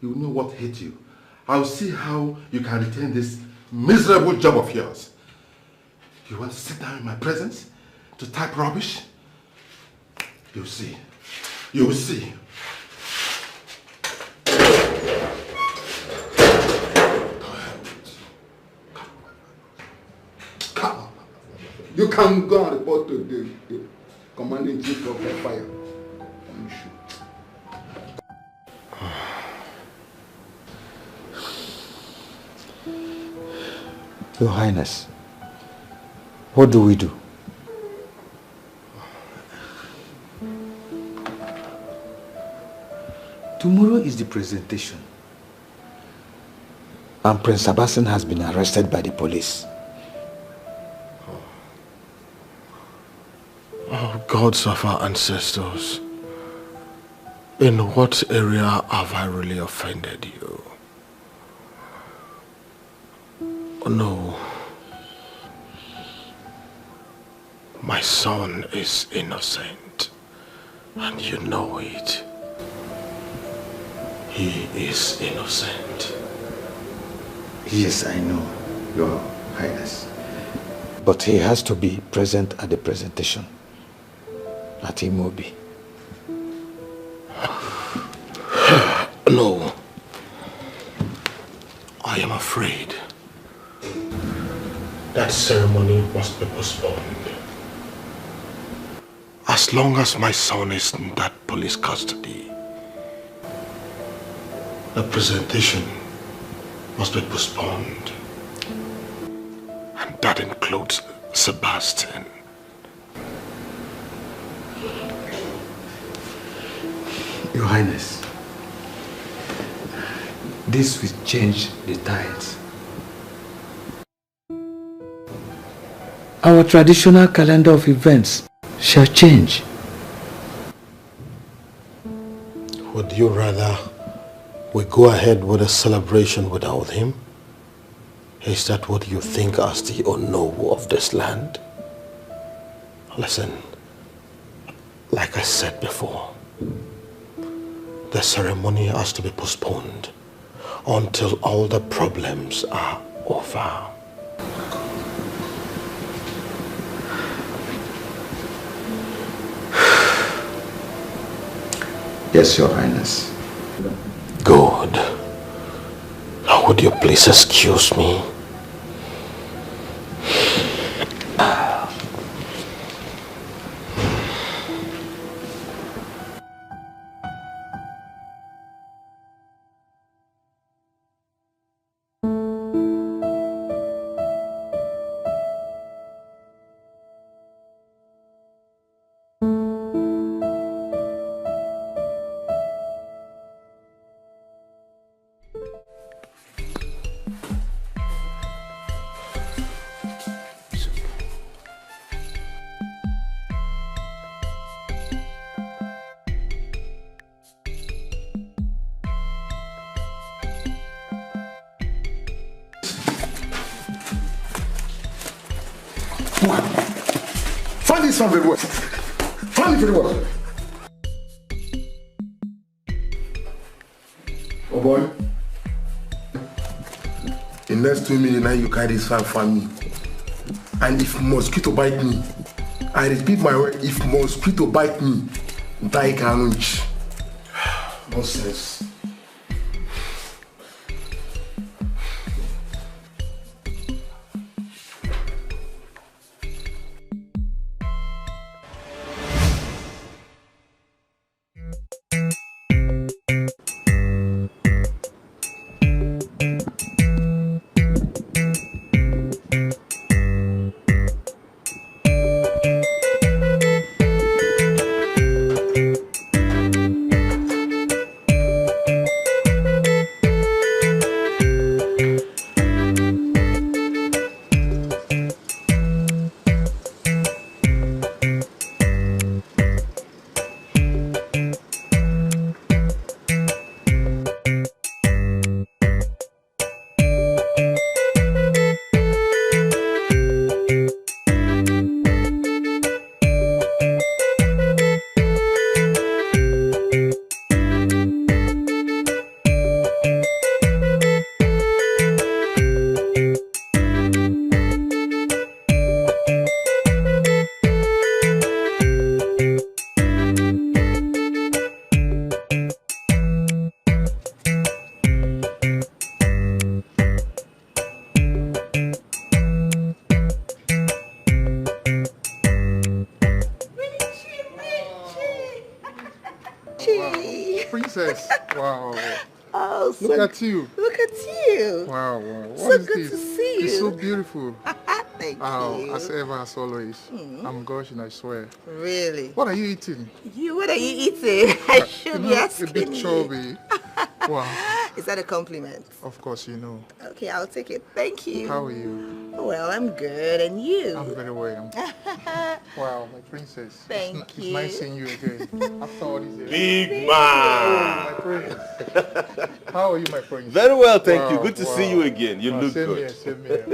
you will know what hit you. I will see how you can retain this miserable job of yours. You want to sit down in my presence to type rubbish? You'll see. You will see. You can go and report to the commander-in-chief of the fire. Your Highness, what do we do? Tomorrow is the presentation. And Prince Sebastian has been arrested by the police. Oh, gods of our ancestors, in what area have I really offended you? No. My son is innocent, and you know it. He is innocent. Yes, I know, Your Highness. But he has to be present at the presentation at Imobi. No. I am afraid that ceremony must be postponed. As long as my son is in that police custody, the presentation must be postponed. And that includes Sebastian. Your Highness, this will change the tides. Our traditional calendar of events shall change. Would you rather we go ahead with a celebration without him? Is that what you think as the Onowu of this land? Listen, like I said before, the ceremony has to be postponed until all the problems are over. Yes, Your Highness. Good. Now would you please excuse me? Find this one very well. Find it very well. Oh boy. In next 2 minutes now you carry this fan for me. And if mosquito bite me, I repeat my word, if mosquito bite me, Dikeh. Nonsense. Princess. Wow. Oh, so look at you. Look at you. Wow, wow. What so is good this? to see you. It's so beautiful. Thank you. As ever, as always. I'm gushing, I swear. Really? What are you eating? What are you eating? I should be asking a bit chubby. Wow. Is that a compliment? Of course, you know. Okay, I'll take it. Thank you. How are you? Well, I'm good. And you? I'm very well. Wow, my princess. Thank you. It's nice seeing you again. After all these years. Big man! Oh, my prince. How are you, my prince? Very well, thank you. Good to see you again. You look same good. Same here.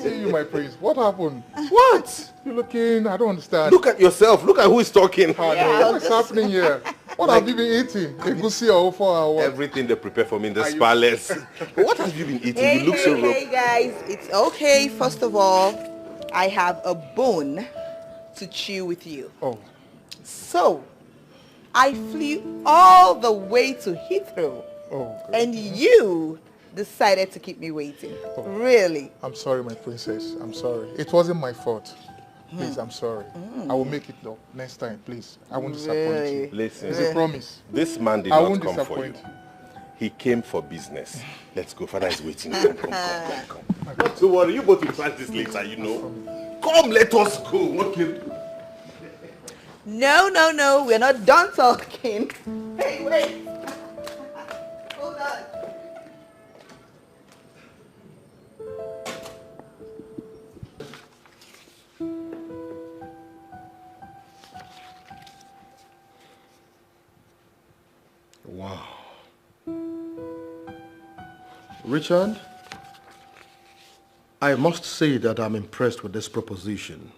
See you, my prince. What happened? What? You're looking, I don't understand. Look at yourself. Look at who is talking. What's happening here? What have you been eating? Egusi or 4 hours? Everything they prepare for me in this palace. What have you been eating? You look so rough. Hey guys, it's okay. First of all, I have a bone to chew with you. Oh. So, I flew all the way to Heathrow. Oh. And you decided to keep me waiting. Oh. Really? I'm sorry, my princess. I'm sorry. It wasn't my fault. Please, I'm sorry. I will make it though. Next time, please. I won't disappoint you. Listen. It's a promise. This man did I not won't come disappoint for you. He came for business. Let's go. Father is waiting. Come. Not to worry. You both will try this later, you know. Come, let us go. Okay. No. We're not done talking. Hey, wait. Hold on. Wow. Richard, I must say that I'm impressed with this proposition.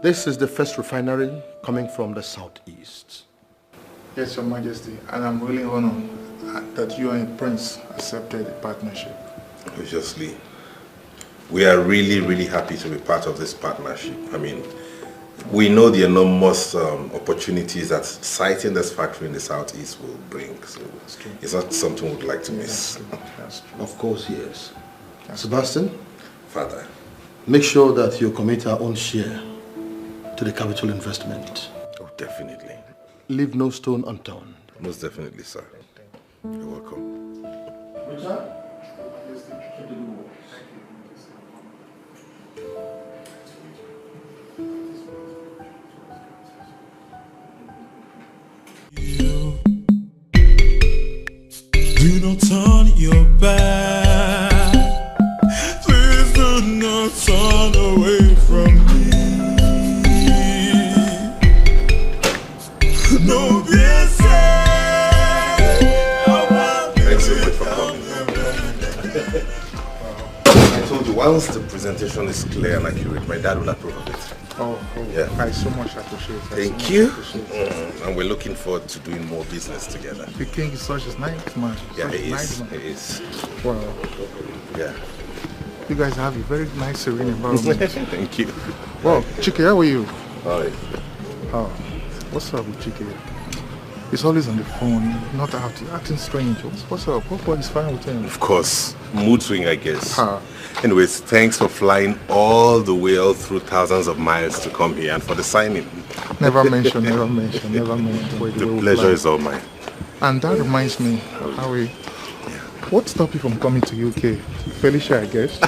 This is the first refinery coming from the southeast. Yes, Your Majesty, and I'm really honored that you and Prince accepted the partnership. Obviously, we are really happy to be part of this partnership. I mean, we know the enormous opportunities that siting this factory in the southeast will bring. So it's not something we'd like to miss. That's true. Of course, yes. Sebastian? Father. Make sure that you commit our own share to the capital investment. Oh, definitely. Leave no stone unturned. Most definitely, sir. You're welcome. Richard? Do not turn your back. Please do not turn away from me. No, Thanks so much for coming. I told you, once the presentation is clear and accurate, my dad will approve of it. Oh, yeah. I so much appreciate it. Thank you. And we're looking forward to doing more business together. The king is such a nice man. Yeah, Such he a nice is. man. He is. Wow. Yeah. You guys have a very nice, serene environment. Thank you. Well, Chike, how are you? Hi. Oh, what's up with Chike? He's always on the phone, not out, acting strange. What's up? What is fine with him? Of course. Mood swing, I guess. Anyways, thanks for flying all the way all through thousands of miles to come here and for the signing. Never mention. The pleasure is all mine. And that reminds me, Howie, what stopped you from coming to UK? Felicia, I guess.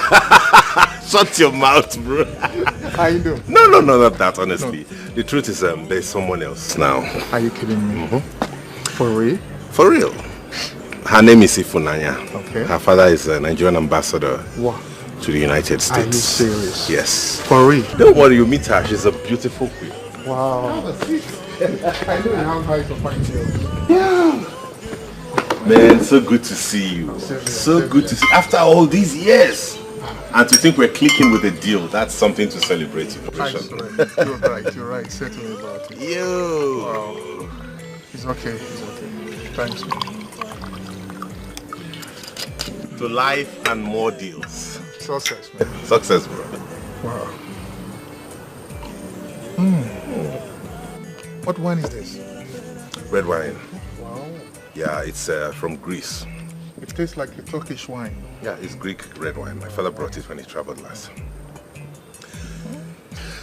Shut your mouth, bro. I know. No, not that, honestly. No. The truth is, there's someone else now. Are you kidding me? For real? For real. Her name is Ifunanya. Okay. Her father is a Nigerian ambassador to the United States. Are you serious? Yes. For real? Don't worry, you meet her. She's a beautiful queen. Wow. I know you have high to find you. Yeah. Man, so good to see you. So good to see you. After all these years. And to think we're clicking with a deal, that's something to celebrate. You're right. Certainly about it. Yo. Wow. It's okay. Thanks. To life and more deals. Success, man. Success, bro. Wow. What wine is this? Red wine. Wow. Yeah, it's from Greece. It tastes like a Turkish wine. Yeah, it's Greek red wine. My father brought it when he traveled last.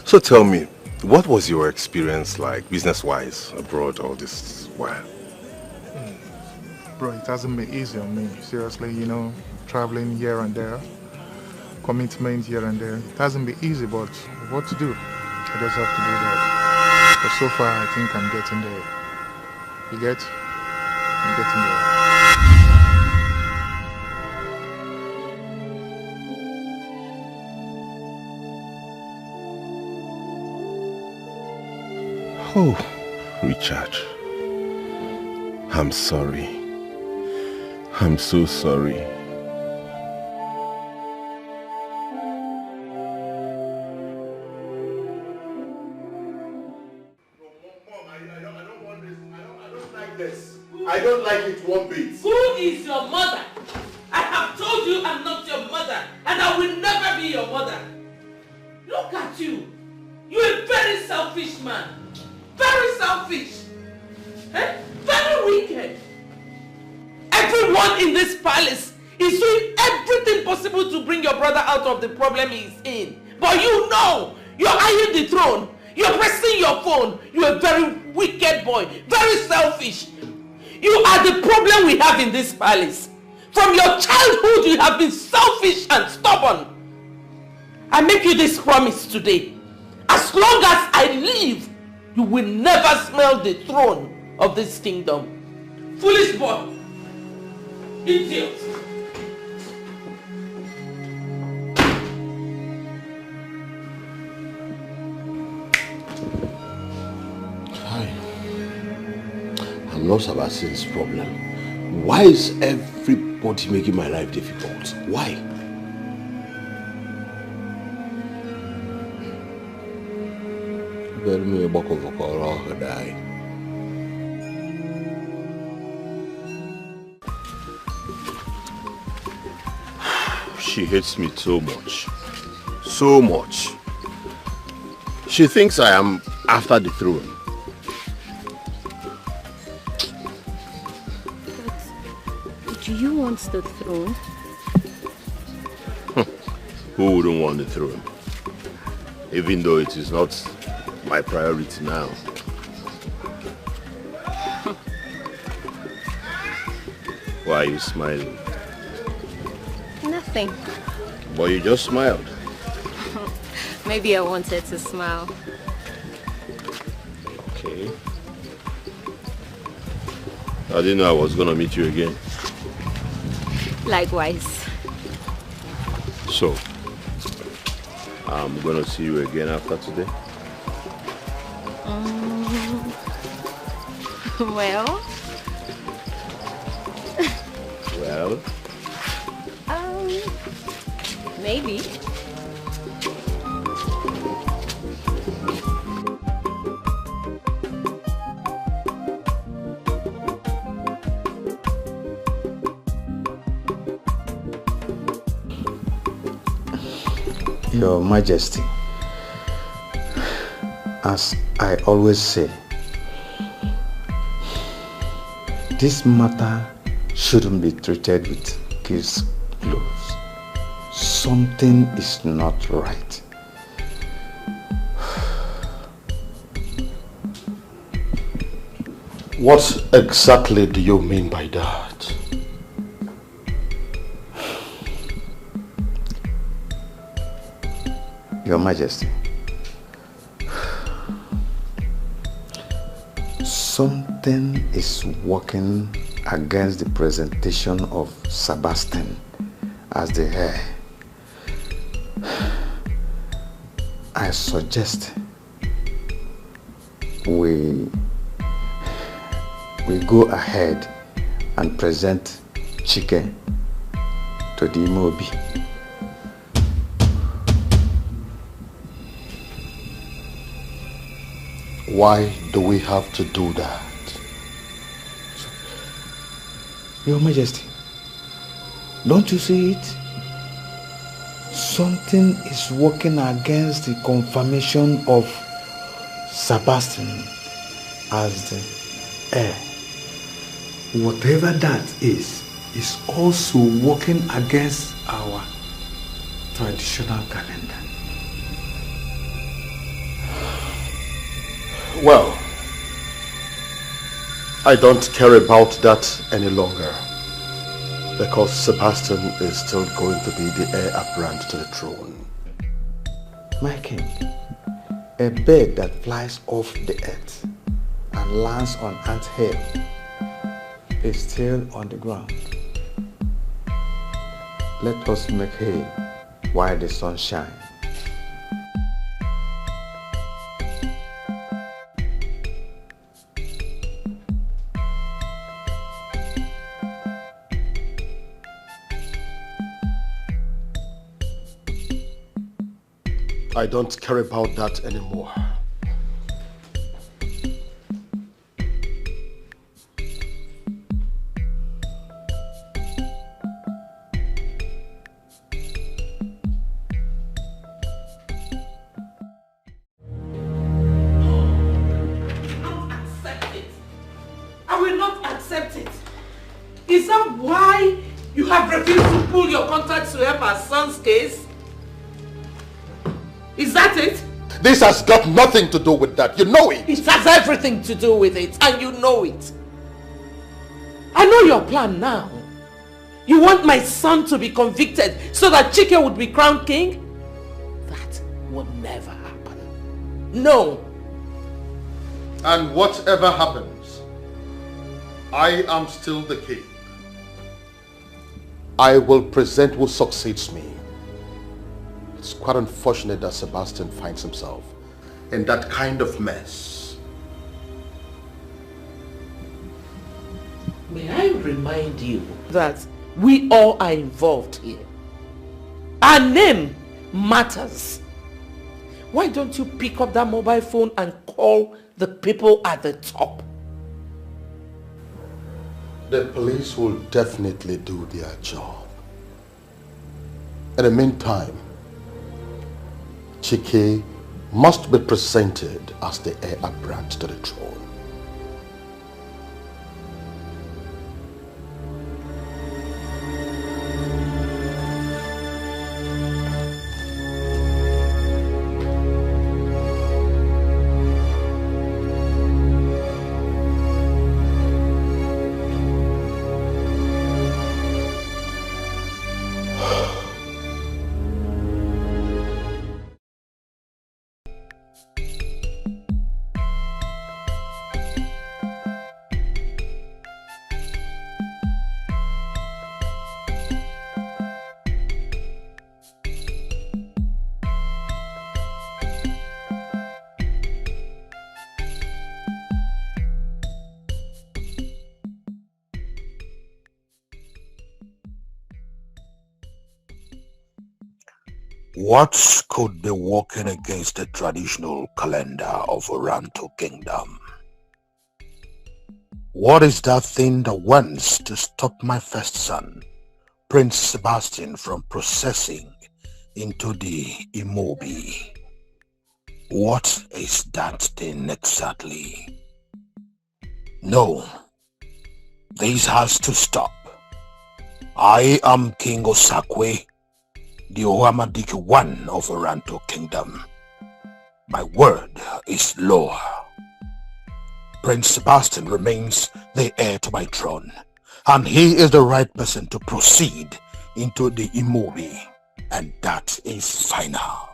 So tell me, what was your experience like, business-wise, abroad all this while? Bro, it hasn't been easy on me. Seriously, traveling here and there, commitment here and there. It hasn't been easy, but what to do? I just have to do that. But so far, I think I'm getting there. You get? I'm getting there. Oh, Richard, I'm sorry. I'm so sorry. I don't like it one bit. Who is your mother? I have told you I'm not your mother, and I will never be your mother. Look at you. You're a very selfish man. Very selfish. Very wicked. Everyone in this palace is doing everything possible to bring your brother out of the problem he's in. But you're eyeing the throne. You're pressing your phone. You're a very wicked boy. Very selfish. You are the problem we have in this palace. From your childhood, you have been selfish and stubborn. I make you this promise today. As long as I live, you will never smell the throne of this kingdom. Foolish boy. Idiot. I'm not Sebastian's problem. Why is everybody making my life difficult? Why? She hates me so much. So much. She thinks I am after the throne. But do you want the throne? Who wouldn't want the throne? Even though it is not my priority now. Why are you smiling? Nothing. But you just smiled. Maybe I wanted to smile. Okay. I didn't know I was gonna meet you again. Likewise. So, I'm gonna see you again after today. Well. Well. Maybe. Your Majesty, as I always say, this matter shouldn't be treated with kid's gloves. Something is not right. What exactly do you mean by that? Your Majesty, something is working against the presentation of Sebastian as the heir. I suggest we go ahead and present Chike to the Imobi. Why do we have to do that? Your Majesty, don't you see it? Something is working against the confirmation of Sebastian as the heir. Whatever that is also working against our traditional calendar. Well, I don't care about that any longer, because Sebastian is still going to be the heir apparent to the throne. My king, a bird that flies off the earth and lands on ant hill is still on the ground. Let us make hay while the sun shines. I don't care about that anymore. I will not accept it. Is that why you have refused to pull your contacts to help our son's case? Is that it? This has got nothing to do with that. You know it. It has everything to do with it, and you know it. I know your plan now. You want my son to be convicted so that Chike would be crowned king? That would never happen. No. And whatever happens, I am still the king. I will present who succeeds me. It's quite unfortunate that Sebastian finds himself in that kind of mess. May I remind you that we all are involved here. Our name matters. Why don't you pick up that mobile phone and call the people at the top? The police will definitely do their job. In the meantime, Chike must be presented as the heir apparent to the throne. What could be working against the traditional calendar of Oranto Kingdom? What is that thing that wants to stop my first son, Prince Sebastian, from processing into the Imobi. What is that thing exactly? No, this has to stop. I am King Osakwe, the Ohamadike one of Oranto Kingdom. My word is law. Prince Sebastian remains the heir to my throne, and he is the right person to proceed into the Imobi, and that is final.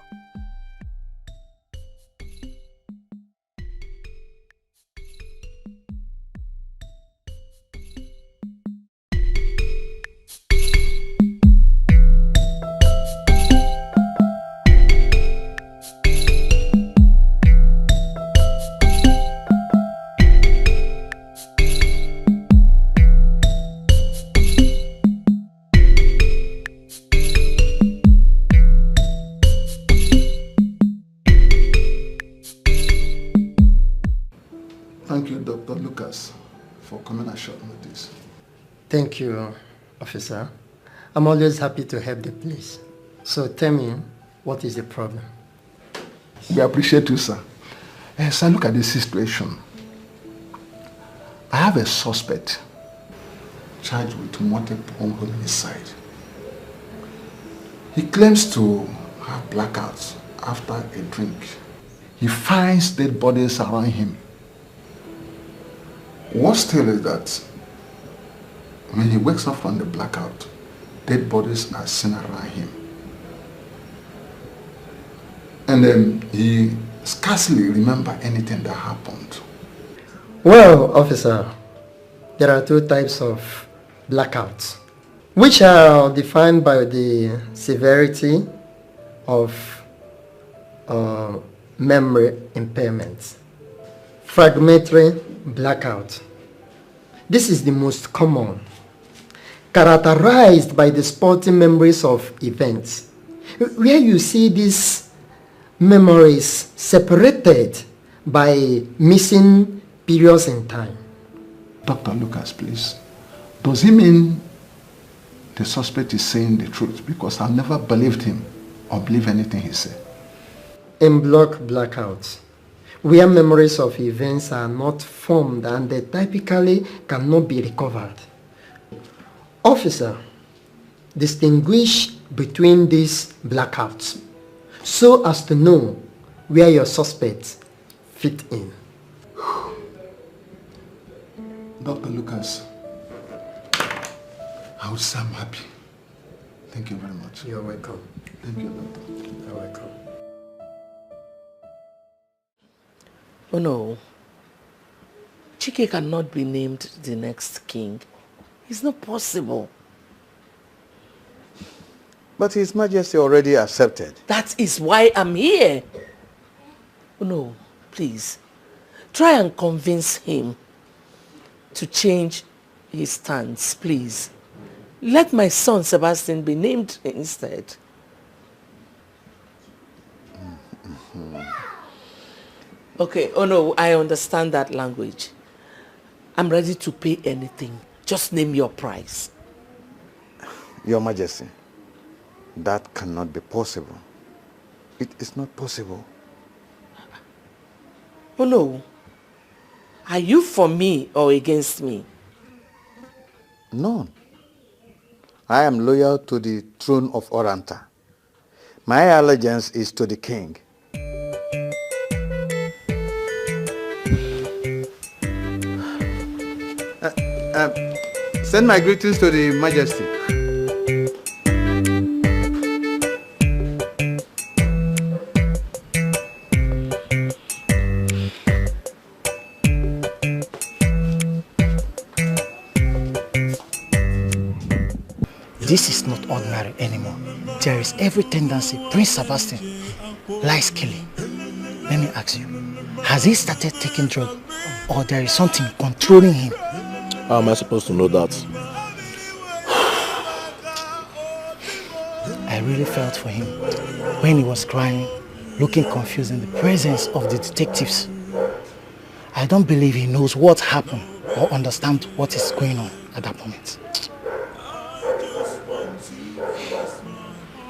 Thank you, Dr. Lucas, for coming at short notice. Thank you, officer. I'm always happy to help the police. So tell me, what is the problem? We appreciate you, sir. Sir, look at this situation. I have a suspect charged with multiple homicide. He claims to have blackouts after a drink. He finds dead bodies around him. Worse still is that when he wakes up from the blackout, dead bodies are seen around him. And then he scarcely remembers anything that happened. Well, officer, there are two types of blackouts, which are defined by the severity of memory impairment. Fragmentary blackout. This is the most common, characterized by the spotty memories of events, where you see these memories separated by missing periods in time. Dr. Lucas, please. Does he mean the suspect is saying the truth? Because I've never believed him or believe anything he said. In block blackouts, where memories of events are not formed and they typically cannot be recovered. Officer, distinguish between these blackouts so as to know where your suspects fit in. Dr. Lucas, I would say I'm happy. Thank you very much. You're welcome. Thank you, Doctor. You're welcome. Oh no, Chike cannot be named the next king. It's not possible. But His Majesty already accepted. That is why I'm here. Oh no, please, try and convince him to change his stance, please. Let my son Sebastian be named instead. Okay, oh no, I understand that language. I'm ready to pay anything. Just name your price. Your Majesty, that cannot be possible. It is not possible. Oh no. Are you for me or against me? None. I am loyal to the throne of Oranta. My allegiance is to the king. Send my greetings to the Majesty. This is not ordinary anymore. There is every tendency Prince Sebastian likes killing. Let me ask you, has he started taking drugs or there is something controlling him? How am I supposed to know that? I really felt for him when he was crying, looking confused in the presence of the detectives. I don't believe he knows what happened or understands what is going on at that moment.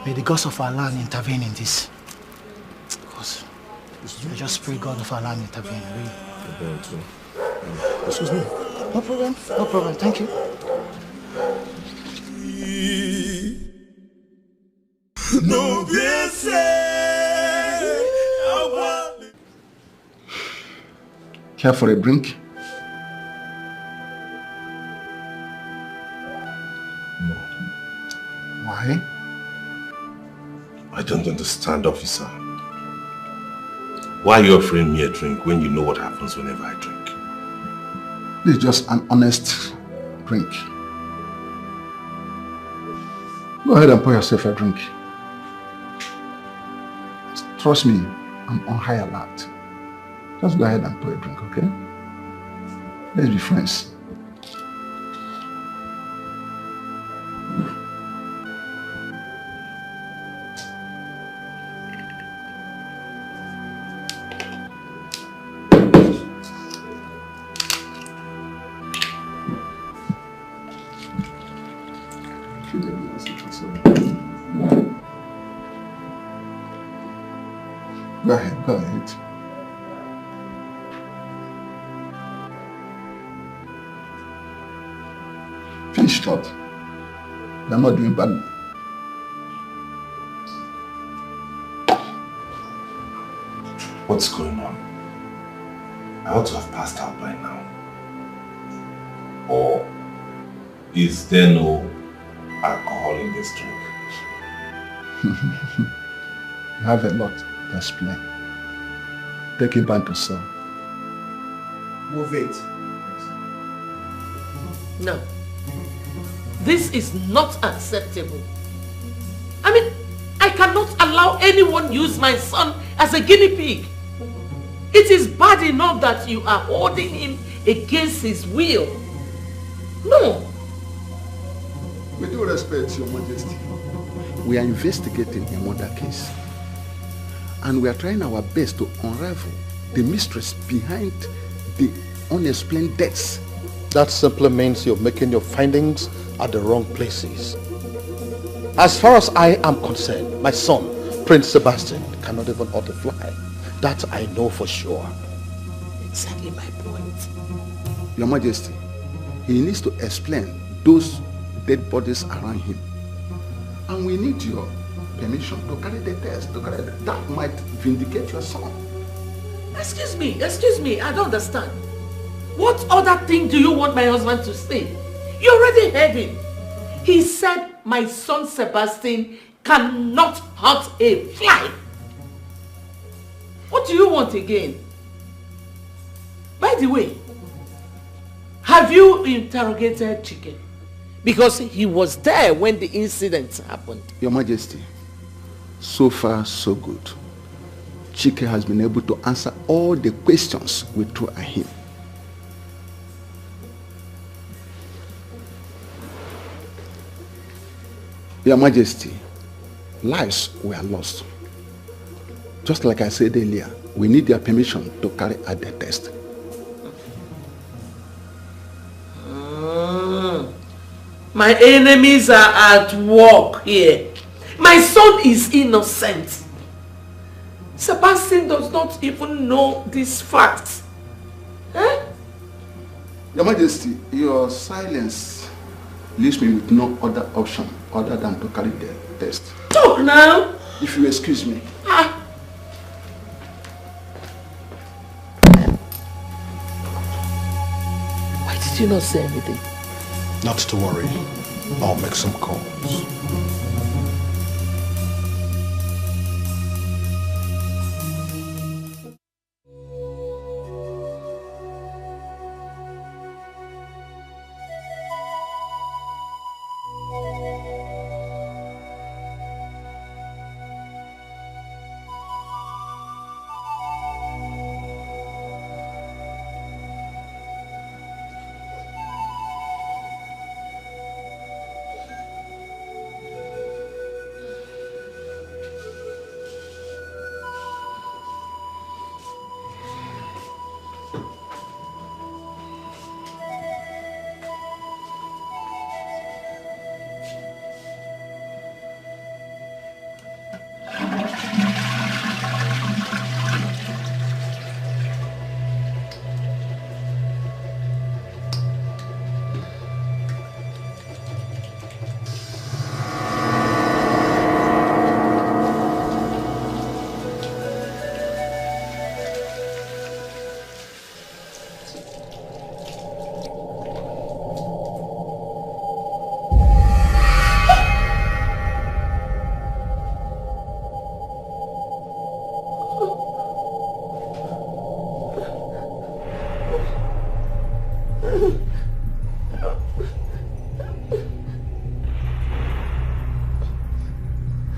May the gods of our land intervene in this. Because I just pray God of our land intervene, really. Excuse me. No problem, no problem, thank you. No, Care for a drink? No. Why? I don't understand, officer. Why are you offering me a drink when you know what happens whenever I drink? This is just an honest drink. Go ahead and pour yourself a drink. Trust me, I'm on high alert. Just go ahead and pour a drink, okay? Let's be friends. Go ahead, go ahead. Finish short. You're not doing badly. What's going on? I ought to have passed out by now. Or is there no alcohol in this drink? You have a lot to explain. Take it back to sir. Move it. No. This is not acceptable. I mean, I cannot allow anyone use my son as a guinea pig. It is bad enough that you are holding him against his will. No. With due respect, Your Majesty, we are investigating a murder case. And we are trying our best to unravel the mysteries behind the unexplained deaths. That simply means you're making your findings at the wrong places. As far as I am concerned, my son, Prince Sebastian, cannot even hurt a fly. That I know for sure. Exactly my point. Your Majesty, he needs to explain those dead bodies around him. And we need your permission to carry the test, that might vindicate your son. Excuse me, I don't understand. What other thing do you want my husband to say? You already heard him. He said my son Sebastian cannot hurt a fly. What do you want again? By the way, have you interrogated Dikeh? Because he was there when the incident happened. Your Majesty, so far so good. Dikeh has been able to answer all the questions we threw at him. Your Majesty, lives were lost. Just like I said earlier, we need their permission to carry out the test. My enemies are at work here. My son is innocent. Sebastian does not even know this fact. Eh? Your Majesty, your silence leaves me with no other option other than to carry the test. Talk now! If you excuse me. Why did you not say anything? Not to worry. I'll make some calls.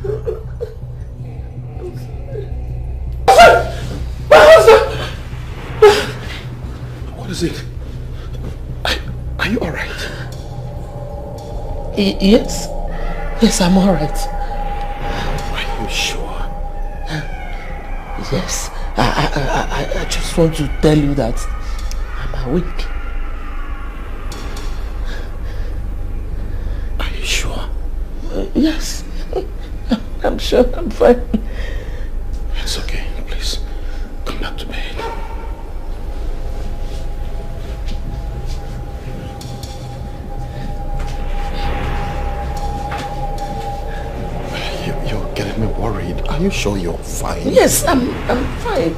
What is it? Are you alright? Yes. Yes, I'm alright. Are you sure? Yes. I just want to tell you that I'm awake. Are you sure? Yes. I'm sure I'm fine. It's okay. Please, come back to bed. You're getting me worried. Are you sure you're fine? Yes, I'm fine.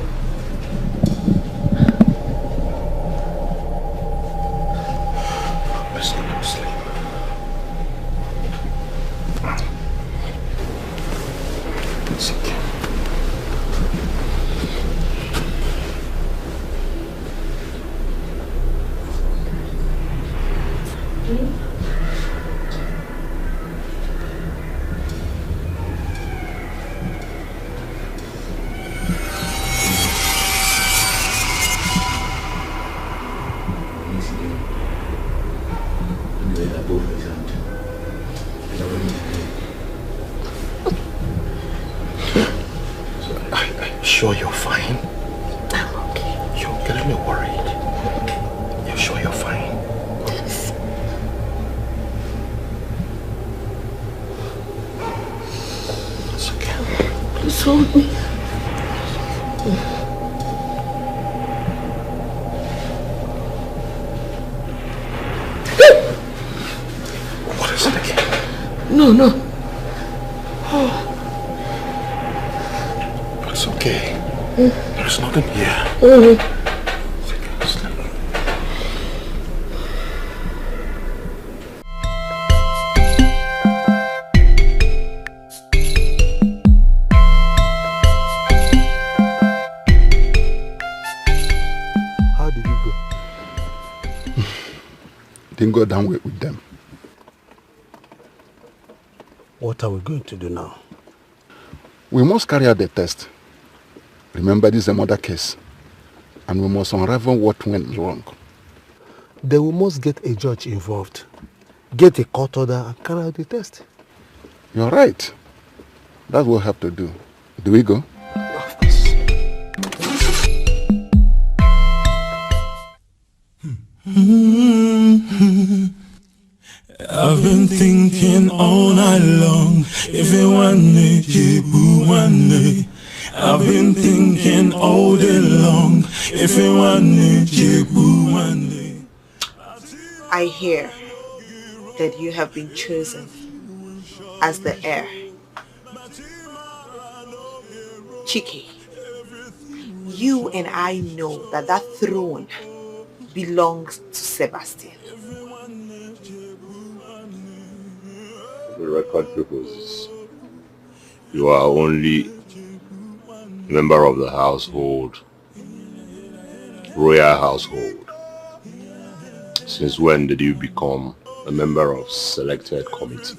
Let's go to sleep. It's okay. Sure you're fine? I'm okay. You're getting me worried. You're sure you're fine? Yes. It's okay. Please hold me. What is it again? No. It's okay. There's nothing here. How did you go? Didn't go down with them. What are we going to do now? We must carry out the test. Remember, this is a murder case. And we must unravel what went wrong. Then we must get a judge involved. Get a court order and carry out the test. You're right. That will have to do. Do we go? Of course. I've been thinking all night long. If you want it, you want it. I've been thinking all day long. If you want it, you want it. I hear that you have been chosen as the heir. Chike, you and I know that that throne belongs to Sebastian. The record purposes, you are only member of the household, royal household. Since when did you become a member of selected committee?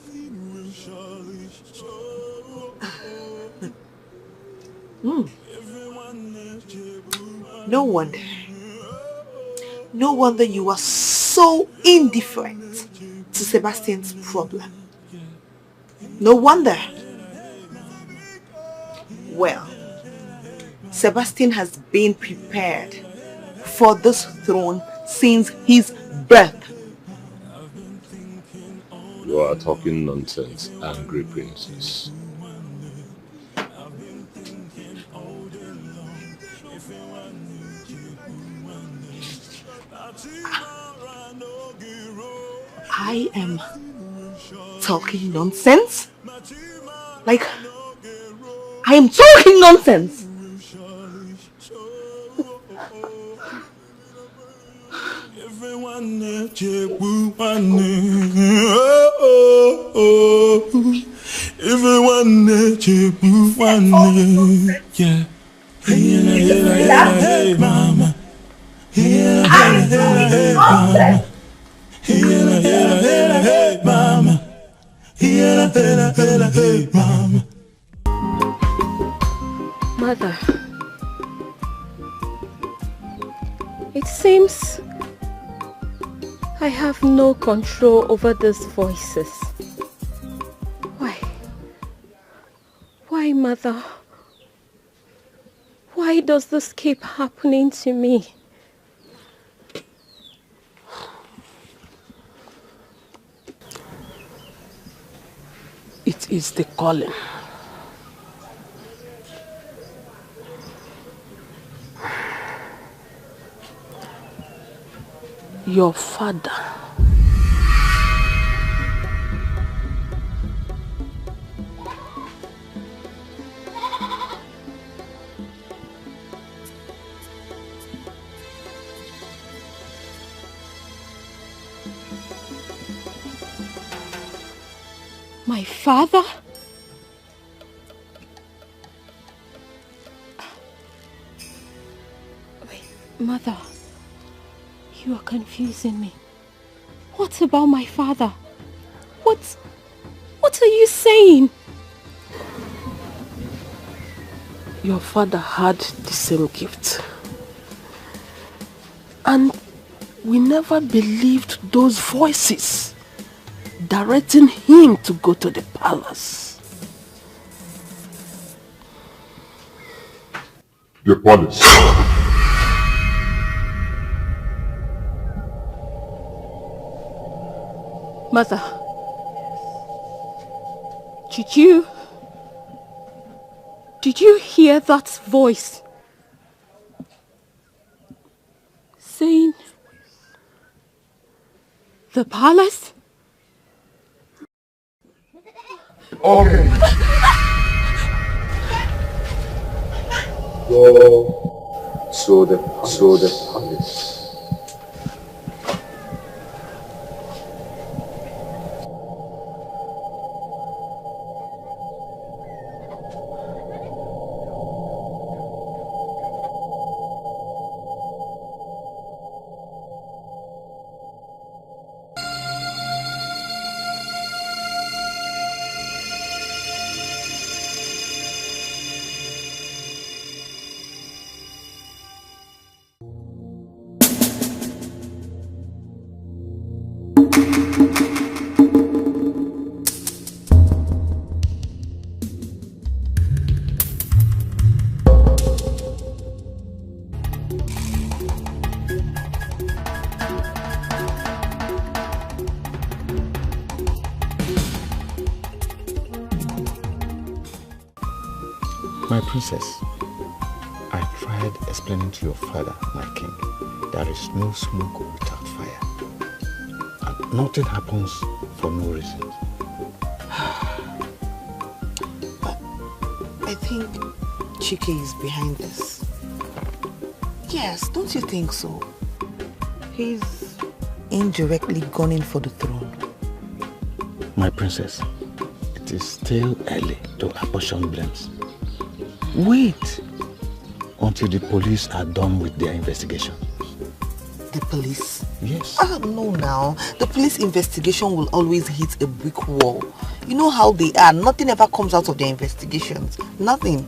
No wonder. No wonder you are so indifferent to Sebastian's problem. No wonder. Well, Sebastian has been prepared for this throne since his birth. You are talking nonsense, angry princess. I am talking nonsense? Like, I am talking nonsense? Everyone yeah. Hey mama. Hey mama. Hey mama. Hey mama. Mother, it seems I have no control over these voices. Why? Why, Mother? Why does this keep happening to me? It is the calling. Your father. My father? Wait, Mother, you are confusing me. What about my father? What are you saying? Your father had the same gift. And we never believed those voices directing him to go to the palace. The palace. Mother, did you hear that voice saying the palace? Okay. Go to the palace. My princess, I tried explaining to your father, my king, there is no smoke without fire. And nothing happens for no reason. But I think Chike is behind this. Yes, don't you think so? He's indirectly gunning for the throne. My princess, it is still early to apportion blames. Wait until the police are done with their investigation. The police? Yes. No now. The police investigation will always hit a brick wall. You know how they are. Nothing ever comes out of their investigations. Nothing.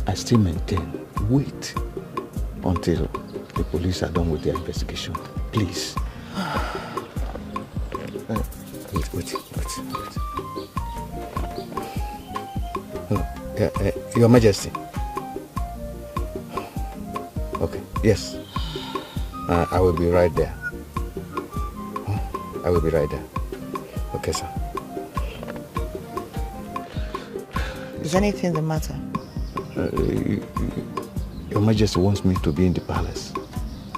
I still maintain, wait until the police are done with their investigation. Please. Wait. Your Majesty. Okay, yes. I will be right there. I will be right there. Okay, sir. Is anything the matter? Your Majesty wants me to be in the palace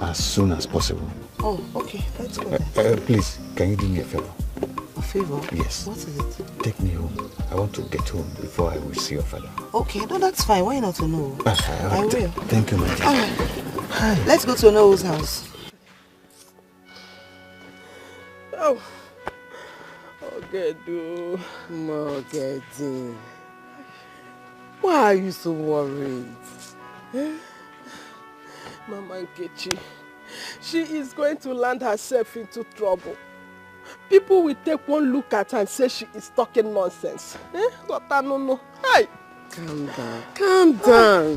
as soon as possible. Oh, okay. That's good. Please, can you do me a favor? A favor? Yes. What is it? Take me home. I want to get home before I will see your father. Okay, no, that's fine. Why not to know? I will. Thank you, my dear. All right. Hi. Let's go to Ono's house. Oh. Ogedu. Mogedi. Why are you so worried? Mama Nkechi, she is going to land herself into trouble. People will take one look at her and say she is talking nonsense. Hi. Calm down. Calm down.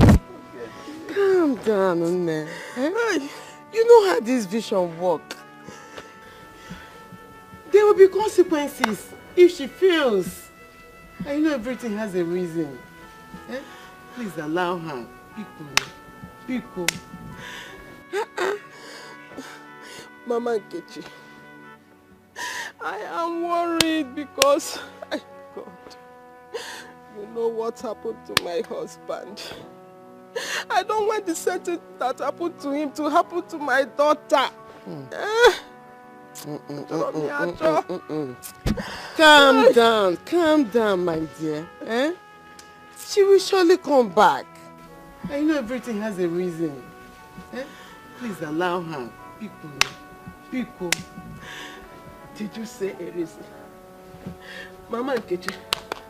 Calm down, Nne. You know how this vision works. There will be consequences if she fails. I know everything has a reason. Please allow her. Pico. Mama Nkechi, I am worried because, God, you know what happened to my husband. I don't want the same thing that happened to him to happen to my daughter. Calm down, my dear. She will surely come back. I know everything has a reason. Please allow her. Pico. Did you say a reason? Mama Nkechi,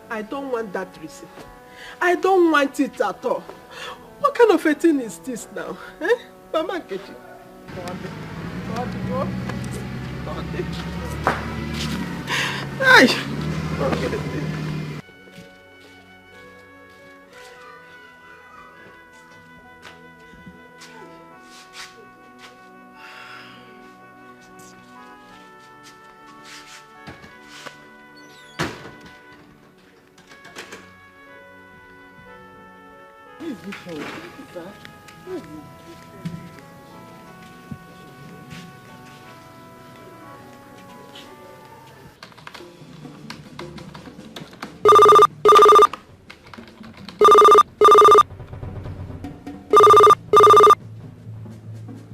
I don't want that reason. I don't want it at all. What kind of a thing is this now? Mama Nkechi.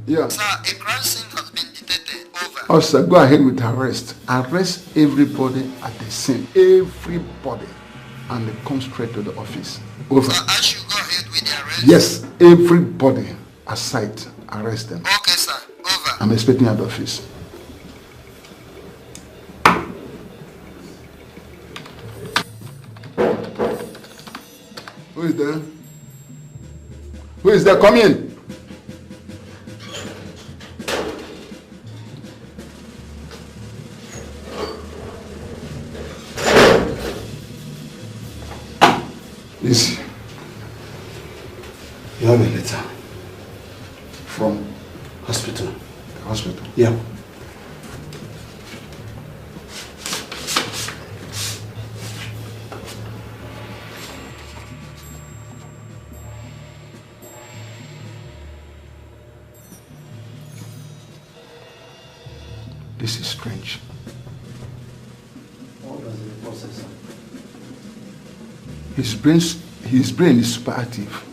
Yeah. Sir, a crime scene has been detected. Over. Officer, go ahead with arrest. Arrest everybody at the scene. Everybody. And come straight to the office. Over. Sir, I should go ahead with the arrest? Yes, everybody aside. Arrest them. Okay, sir. Over. I'm expecting at the office. Who is there? Who is there? Come in. Easy. You have a letter. From? Hospital. The hospital? Yeah. This is strange. What was the process? His brain is super active.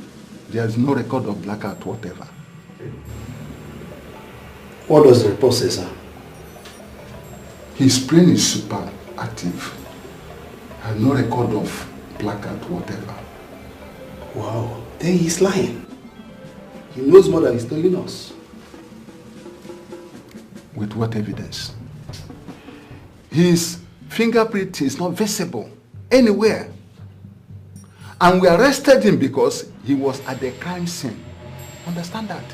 There is no record of blackout, whatever. What does the report say, sir? His brain is super active. Has no record of blackout, whatever. Wow. Then he's lying. He knows more than he's telling us. With what evidence? His fingerprint is not visible anywhere. And we arrested him because he was at the crime scene. Understand that?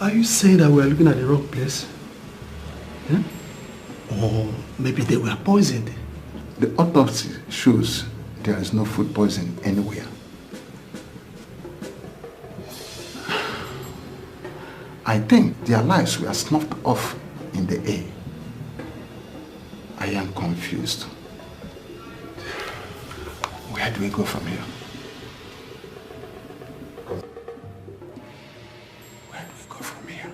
Are you saying that we are looking at the wrong place? Yeah? Or maybe they were poisoned? The autopsy shows there is no food poisoning anywhere. I think their lives were snuffed off in the air. I am confused. Where do we go from here? Where do we go from here?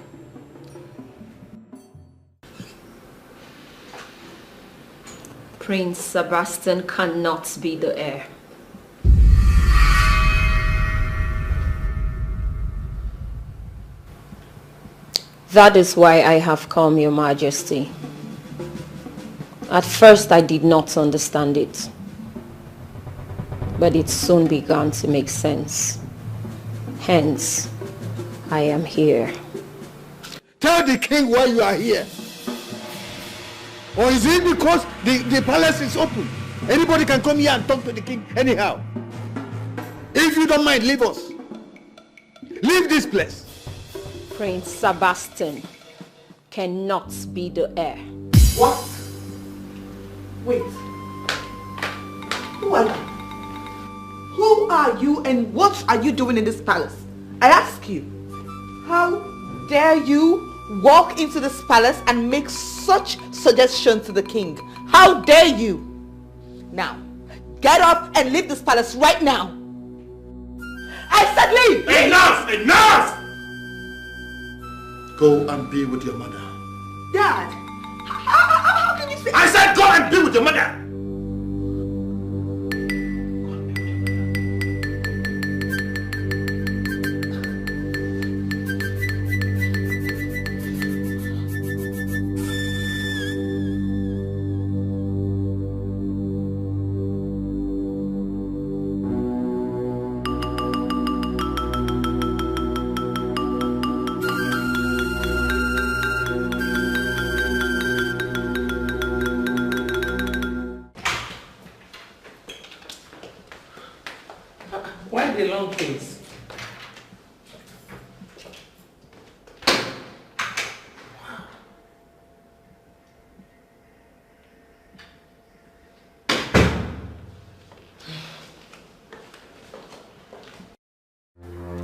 Prince Sebastian cannot be the heir. That is why I have come, Your Majesty. At first I did not understand it, but it soon began to make sense. Hence, I am here. Tell the king why you are here. Or is it because the palace is open? Anybody can come here and talk to the king anyhow. If you don't mind, leave us. Leave this place. Prince Sebastian cannot be the heir. What? Wait. Who are you? Who are you and what are you doing in this palace? I ask you. How dare you walk into this palace and make such suggestions to the king? How dare you? Now, get up and leave this palace right now. I said leave! Enough! Enough! Go and be with your mother. Dad, how can you say... I said go and be with your mother! Why the long face?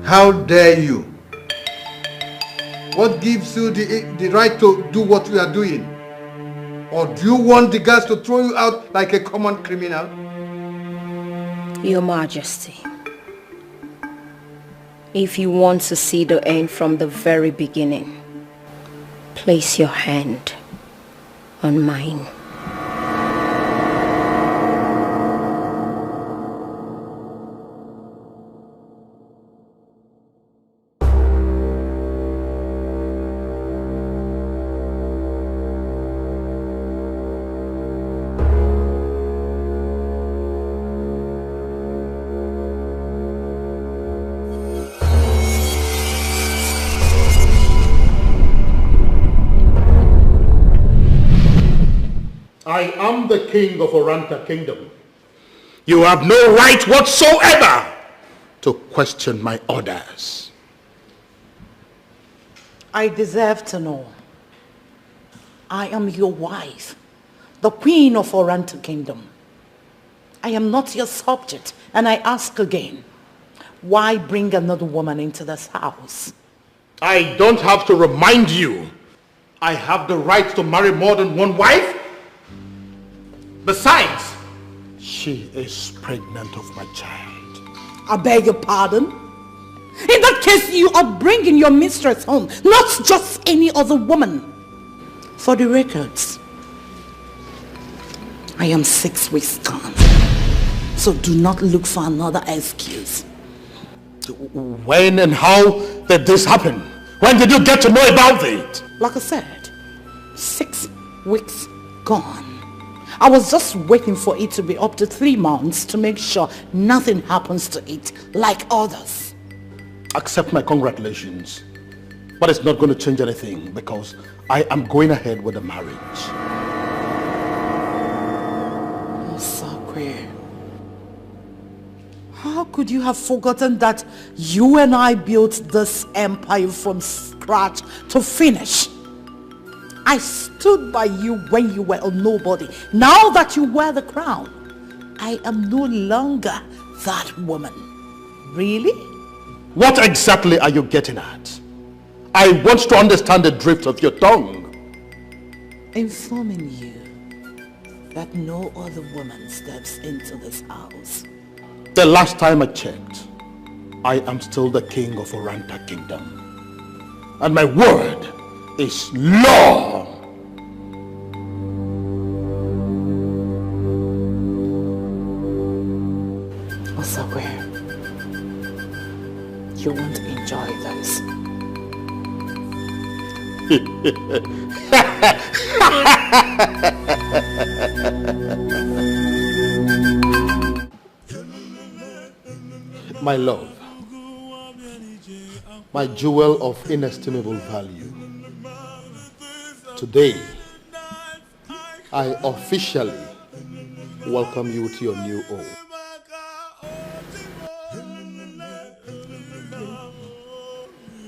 How dare you? What gives you the right to do what we are doing? Or do you want the guards to throw you out like a common criminal? Your Majesty, if you want to see the end from the very beginning, place your hand on mine. I am the king of Oranta Kingdom. You have no right whatsoever to question my orders. I deserve to know. I am your wife, the queen of Oranta Kingdom. I am not your subject, and I ask again, why bring another woman into this house? I don't have to remind you. I have the right to marry more than one wife. Besides, she is pregnant of my child. I beg your pardon? In that case, you are bringing your mistress home, not just any other woman. For the records, I am 6 weeks gone, so do not look for another excuse. When and how did this happen? When did you get to know about it? Like I said, 6 weeks gone. I was just waiting for it to be up to 3 months to make sure nothing happens to it like others. Accept my congratulations. But it's not going to change anything because I am going ahead with the marriage. Oh, Sakwe. How could you have forgotten that you and I built this empire from scratch to finish? I stood by you when you were a nobody. Now that you wear the crown, I am no longer that woman. Really? What exactly are you getting at? I want to understand the drift of your tongue. Informing you that no other woman steps into this house. The last time I checked, I am still the king of Oranta Kingdom. And my word is law. Osakwe, you won't enjoy this. My love, my jewel of inestimable value. Today, I officially welcome you to your new home.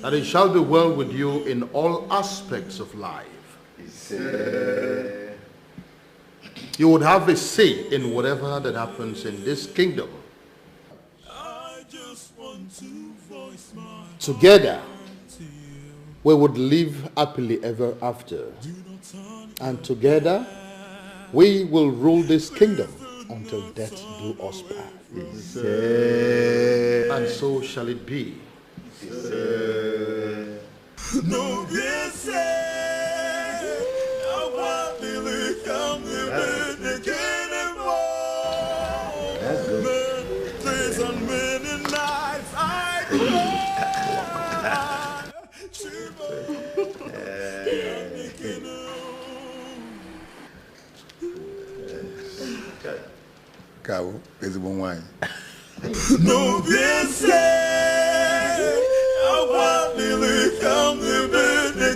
That it shall be well with you in all aspects of life. You would have a say in whatever that happens in this kingdom. Together, we would live happily ever after. And together, we will rule this kingdom until death do us part. And so shall it be. No, That's good. Days and many nights I Cabo, ezigbo nwanyị. No, yes, I want to come to the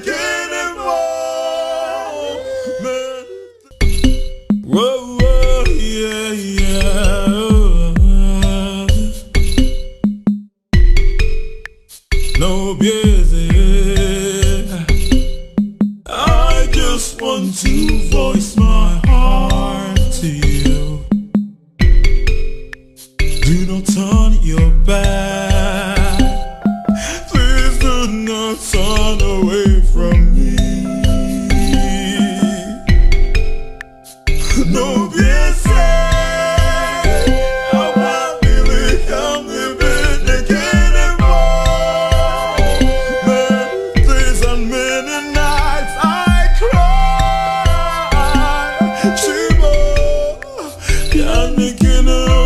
whoa, whoa, yeah, yeah. No, yes, I just want to voice my heart to you. Do not turn your back. Please do not turn away from me. No, yes, I want to come living again anymore. Many days and many nights I cry. Chibo, can't make it know.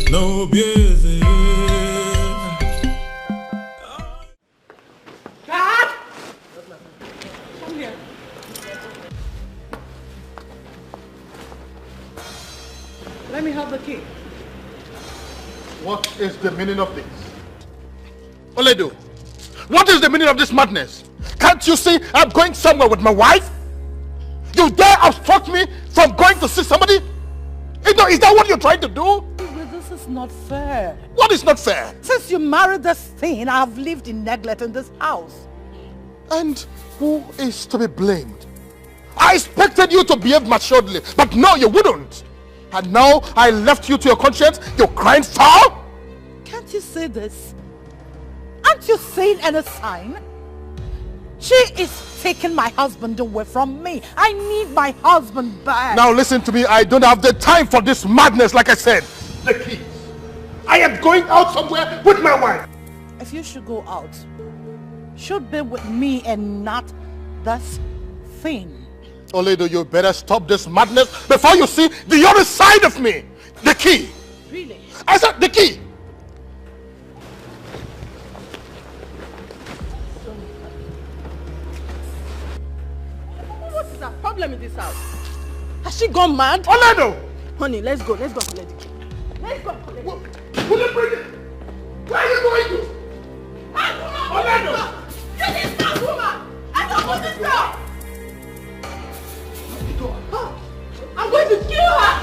No busy. Dad! Come here. Let me have the key. What is the meaning of this? Oledo, what is the meaning of this madness? Can't you see I'm going somewhere with my wife? You dare obstruct me from going to see somebody? Is that what you're trying to do? This is not fair. What is not fair? Since you married this thing, I have lived in neglect in this house. And who is to be blamed? I expected you to behave maturely, but no, you wouldn't. And now I left you to your conscience, you're crying foul? Can't you say this? Aren't you seeing any sign? She is taking my husband away from me. I need my husband back. Now listen to me, I don't have the time for this madness, like I said. The keys. I am going out somewhere with my wife. If you should go out, should be with me and not this thing. Oledo, you better stop this madness before you see the other side of me. The key. Really? I said the key. What's the problem in this house? Has she gone mad? Oledo! Honey, let's go and collect the key. Let's go and collect the key. Will you bring it? Where are you going to? Orlando! You this bad woman! I don't want this girl! I'm going to kill her!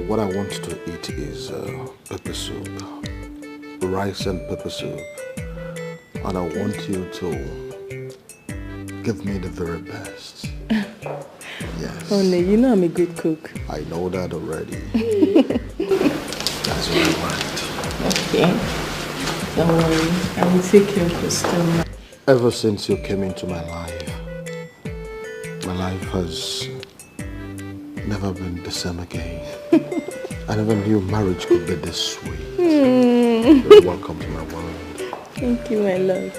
What I want to eat is pepper soup. Rice and pepper soup. And I want you to give me the very best. Yes. Honey, you know I'm a good cook. I know that already. That's what I want. Okay. Don't worry. I will take care of your stomach. Ever since you came into my life has never been the same again. I never knew marriage could be this sweet. You're welcome to my world. Thank you, my love.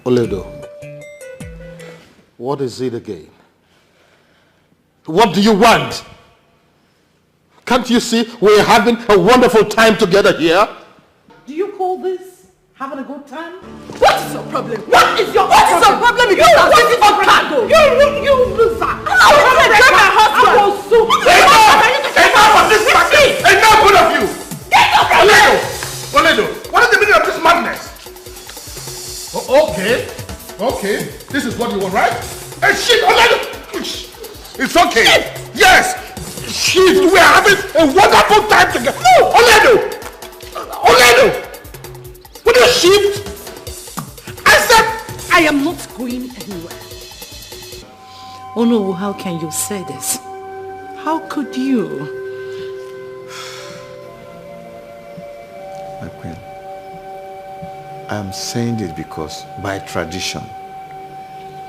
Oledo, what is it again? What do you want? Can't you see we're having a wonderful time together here? Do you call this having a good time? What is your problem? What is your problem? You loser! I will break my husband! I will sue! Enough of this madness! Enough, both of you! Get your problem! Oledo, what is the meaning of this madness? Okay, this is what you want, right? Hey, shit, Oledo! It's okay. Shit. Yes! Shit, we are having a wonderful time together. No! Oledo! Will you shift? I said I am not going anywhere. Oh no, how can you say this? How could you? My queen, I am saying this because by tradition,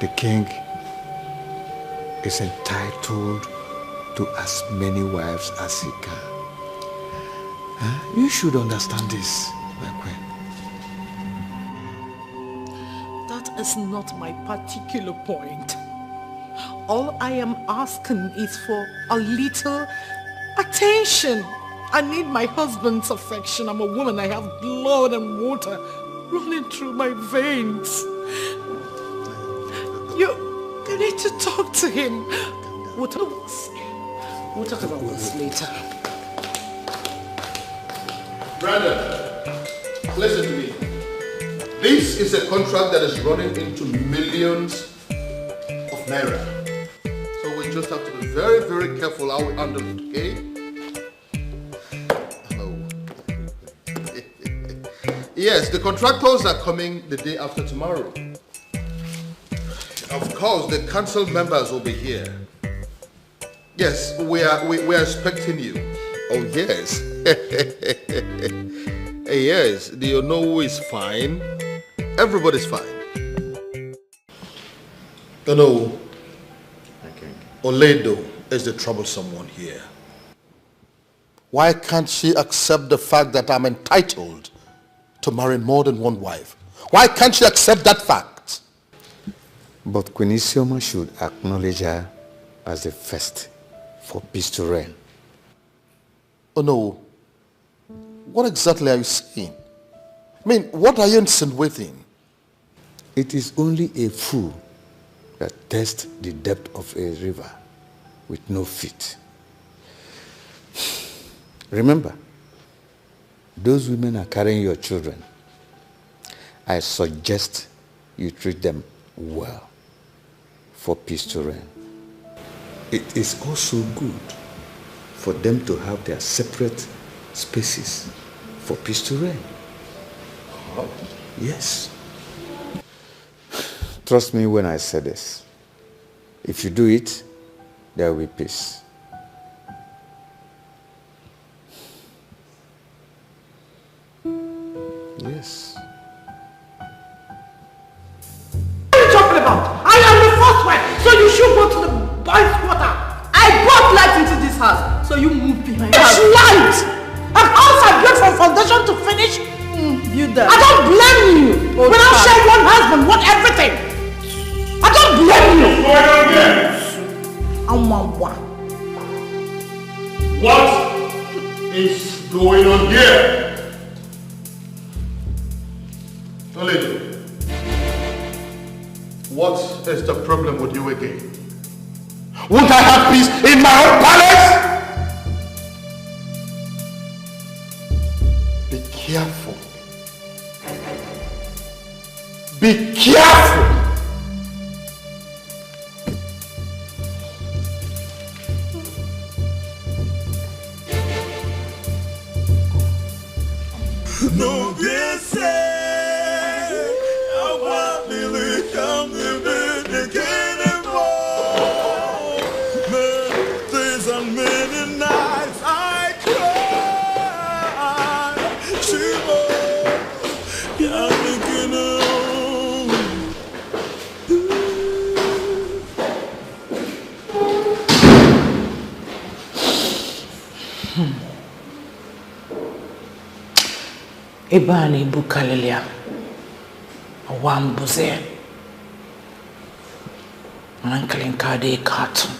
the king is entitled to as many wives as he can. You should understand this, my queen. That is not my particular point. All I am asking is for a little attention. I need my husband's affection. I'm a woman. I have blood and water running through my veins. You need to talk to him. We'll talk about this later. Brother, listen to me. This is a contract that is running into millions of naira. So we just have to be very, very careful how we handle it, okay? Hello. Yes, the contractors are coming the day after tomorrow. Of course, the council members will be here. Yes, we are expecting you. Oh yes. Yes, do you know who is fine? Everybody's fine. No. Oledo is the troublesome one here. Why can't she accept the fact that I'm entitled to marry more than one wife? Why can't she accept that fact? But Queen Isioma should acknowledge her as the first for peace to reign. Oh no. What exactly are you saying? I mean, what are you insinuating? It is only a fool that tests the depth of a river with no feet. Remember, those women are carrying your children. I suggest you treat them well for peace to reign. It is also good for them to have their separate spaces for peace to reign. Oh. Yes. Trust me when I say this. If you do it, there will be peace. Yes. What are you talking about? I am the first wife, so you should go to the boys' quarter. I brought light into this house, so you move behind. It's light! A house I built from foundation to finish. Build that. I don't blame you. When I share one husband, want everything. I don't blame you. What is going on here? Oledo, what is the problem with you again? Won't I have peace in my own palace? Be careful. Be careful. No, this I want to come to the anymore. Many days and many nights I cry. Shiver, can't begin Ibani Bukalilia, a Wambuze, an uncle in Kade Carton,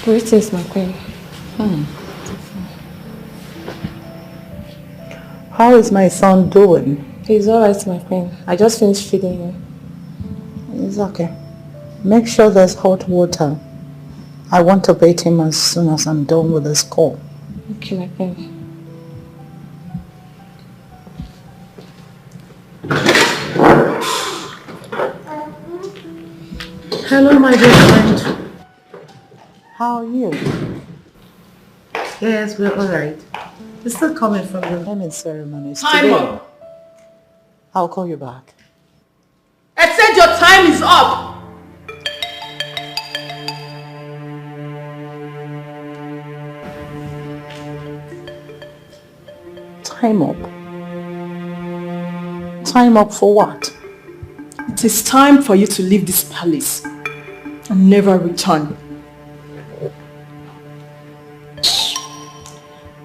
Greetings, my queen. How is my son doing? He's alright, my queen. I just finished feeding him. It's okay. Make sure there's hot water. I want to bathe him as soon as I'm done with this call. Okay, my queen. Hello, my dear friend. How are you? Yes, we're alright. We're still coming from the naming ceremonies Time today. up. I'll call you back. I said your time is up. Time up. Time up for what? It is time for you to leave this palace and never return.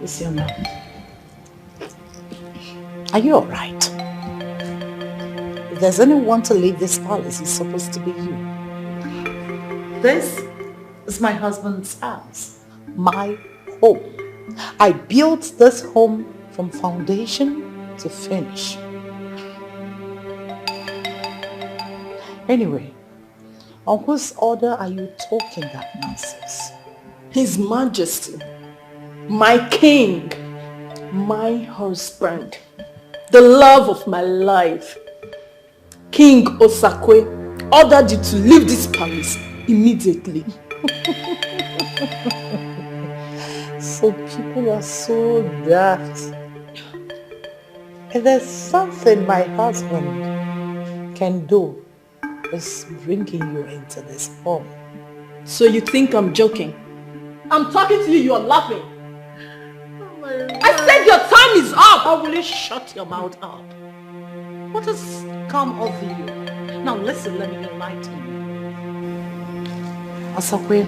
Is your mom? Are you alright? If there's anyone to leave this palace, it's supposed to be you. This is my husband's house. My home. I built this home from foundation to finish. Anyway, on whose order are you talking that nonsense? His Majesty, my king, my husband, the love of my life, King Osakwe, ordered you to leave this palace immediately. So people are so daft. If there's something my husband can do, is bringing you into this home. So you think I'm joking? I'm talking to you, you're laughing. I said your time is up! How will you shut your mouth up? What has come over you? Now listen, let me enlighten you. Asakwe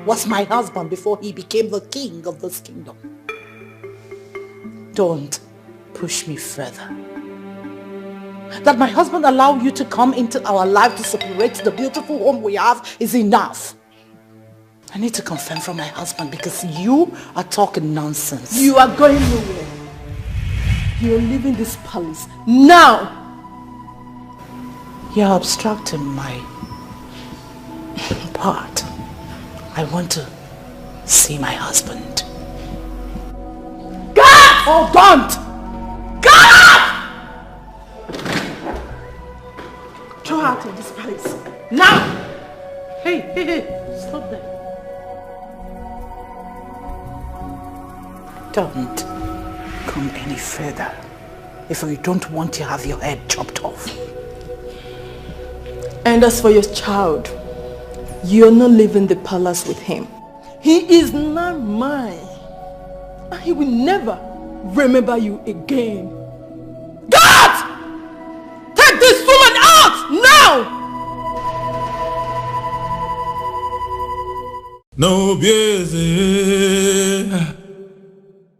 was my husband before he became the king of this kingdom. Don't push me further. That my husband allowed you to come into our life to separate the beautiful home we have is enough. I need to confirm from my husband because you are talking nonsense. You are going nowhere. You're leaving this palace now. You're obstructing my part. I want to see my husband. God! Oh, don't! God! Throw her out of this palace. Now! Hey, stop there. Don't come any further if you don't want to have your head chopped off. And as for your child, you're not leaving the palace with him. He is not mine. And he will never remember you again. God! Take this woman out now! No busy.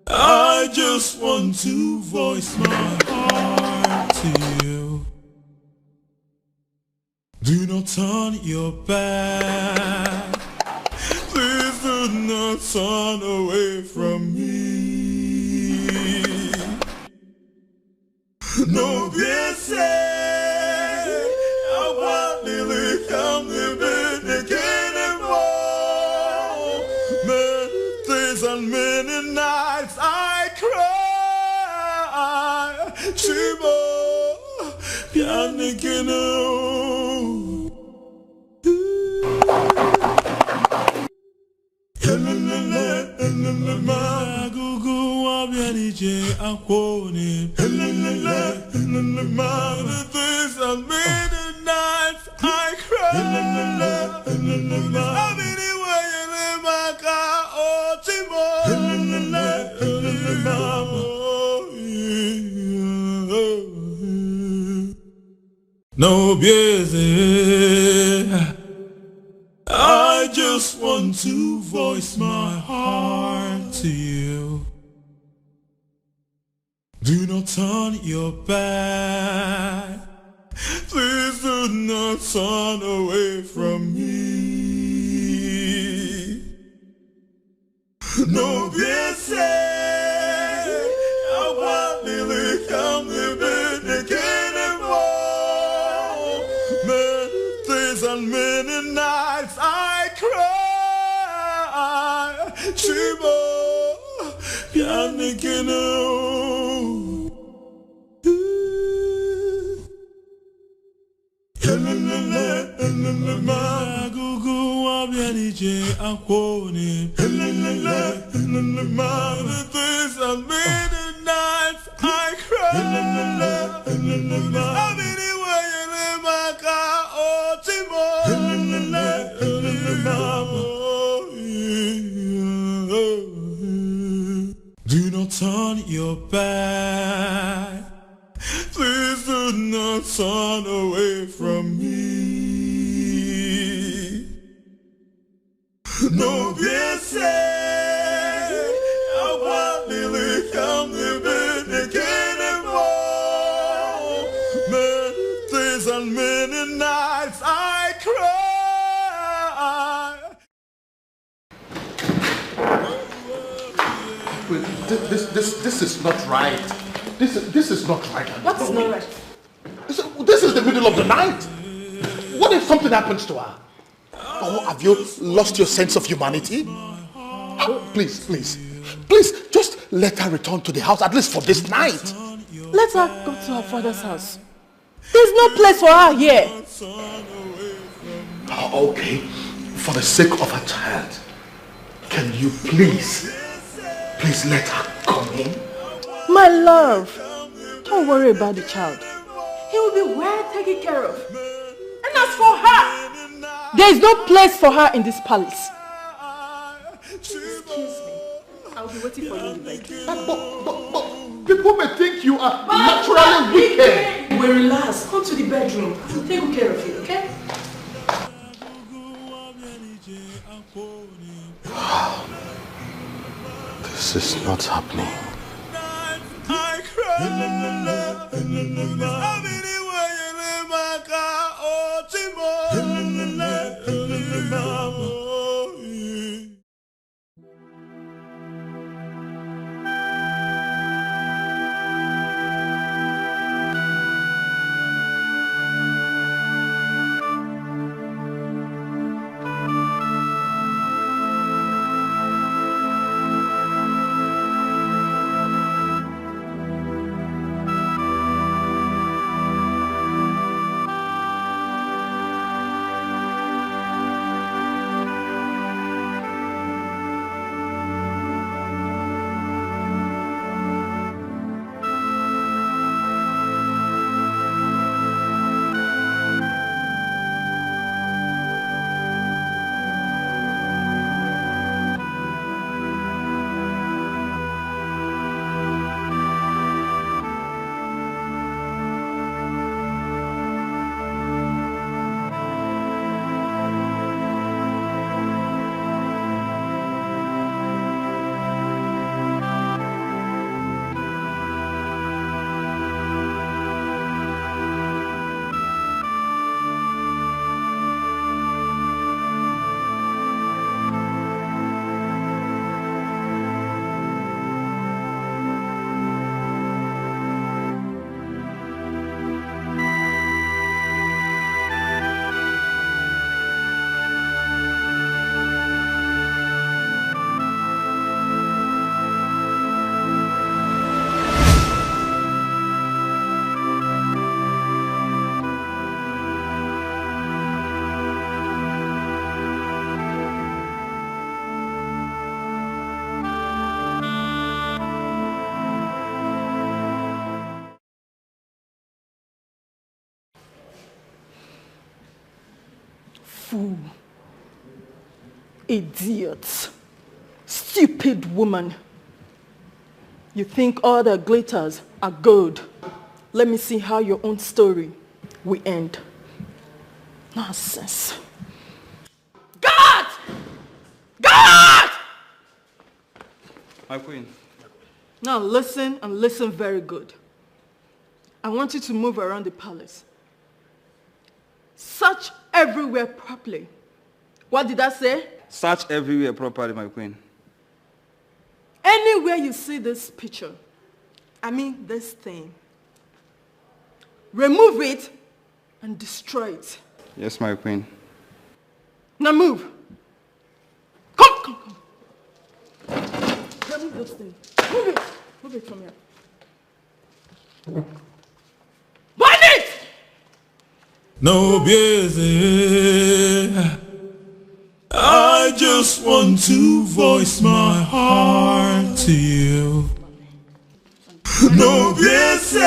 I just want to voice my heart to you. Do not turn your back. Please do not turn away from me. No busy. I want to come to begin more. Many days and many nights I cry. Chibo, Pianikino. No busy. I just want to voice my heart to you. Do not turn your back. Please do not turn away from me. No busy. I want to come to be many days and many nights I cry. Chibo, Yanikino. Magugu wabianije akwone. Many days and many nights I cry. Do not turn your back. Please do not turn away from me. No busy. I want to come to be anymore. Many days and many nights I cry. Wait, this is not right. This is not right. What is not right? This is the middle of the night. What if something happens to her? Oh, have you lost your sense of humanity? Please, just let her return to the house, at least for this night. Let her go to her father's house. There's no place for her here. Oh, okay, for the sake of her child, can you please let her come in? My love, don't worry about the child. He will be well taken care of. And as for her, there is no place for her in this palace. Excuse me. I'll be waiting for you in the bedroom. But people may think you are naturally wicked. Well, relax. Come to the bedroom. I'll take good care of you, okay? This is not happening. I cry. Fool. Idiot. Stupid woman. You think all the glitters are gold. Let me see how your own story we end. Nonsense. God! God! My queen. Now listen, and listen very good. I want you to move around the palace. Search everywhere properly. What did I say? Search everywhere properly, my queen. Anywhere you see this picture, I mean this thing, remove it and destroy it. Yes, my queen. Now move. Come. Remove this thing. Move it. Move it from here. Burn it! No busy. I just want to voice my heart to you. No busy. I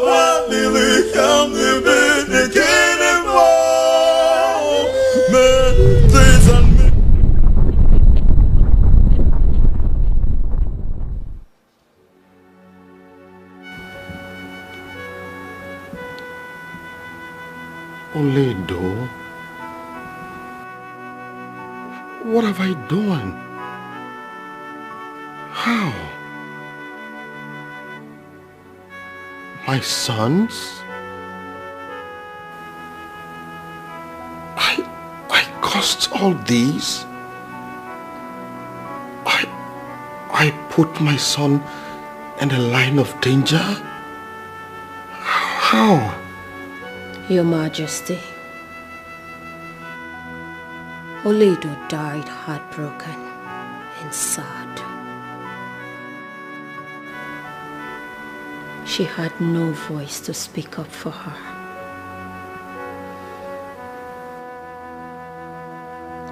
want to come to bed again and more. Man, please and me. Only do. What have I done? How? My sons? I caused all these? I put my son in a line of danger? How? Your Majesty, Oledo died heartbroken and sad. She had no voice to speak up for her.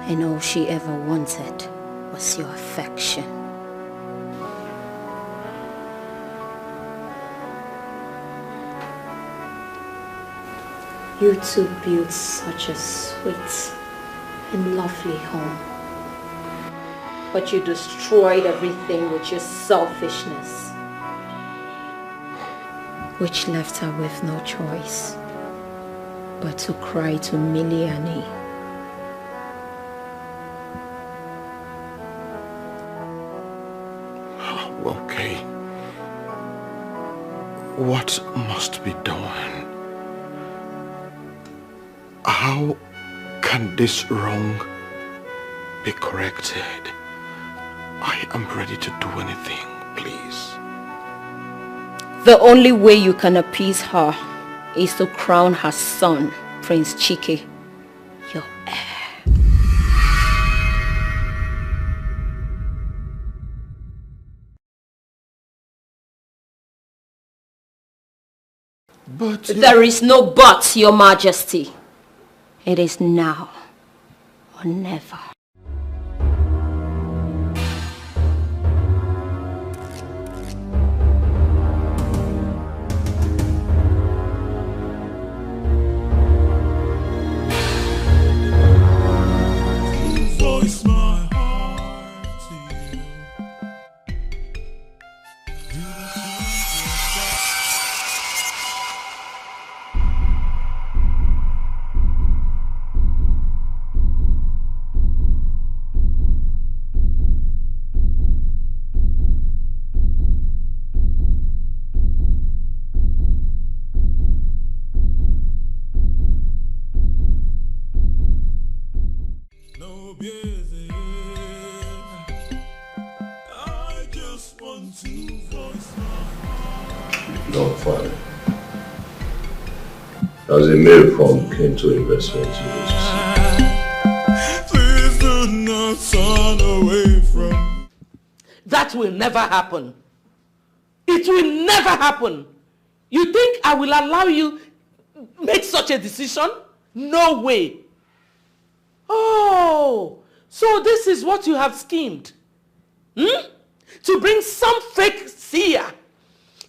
And all she ever wanted was your affection. You two built such a sweet and lovely home. But you destroyed everything with your selfishness, which left her with no choice but to cry to Miliani. Okay. What must be done? How can this wrong be corrected? I am ready to do anything, please. The only way you can appease her is to crown her son, Prince Chike, your heir. But there is no but, Your Majesty. It is now or never. Voice my heart to you. No, Father. As a mere form came to investment Please do not turn away from. That will never happen. It will never happen. You think I will allow you make such a decision? No way. Oh, so this is what you have schemed. To bring some fake seer,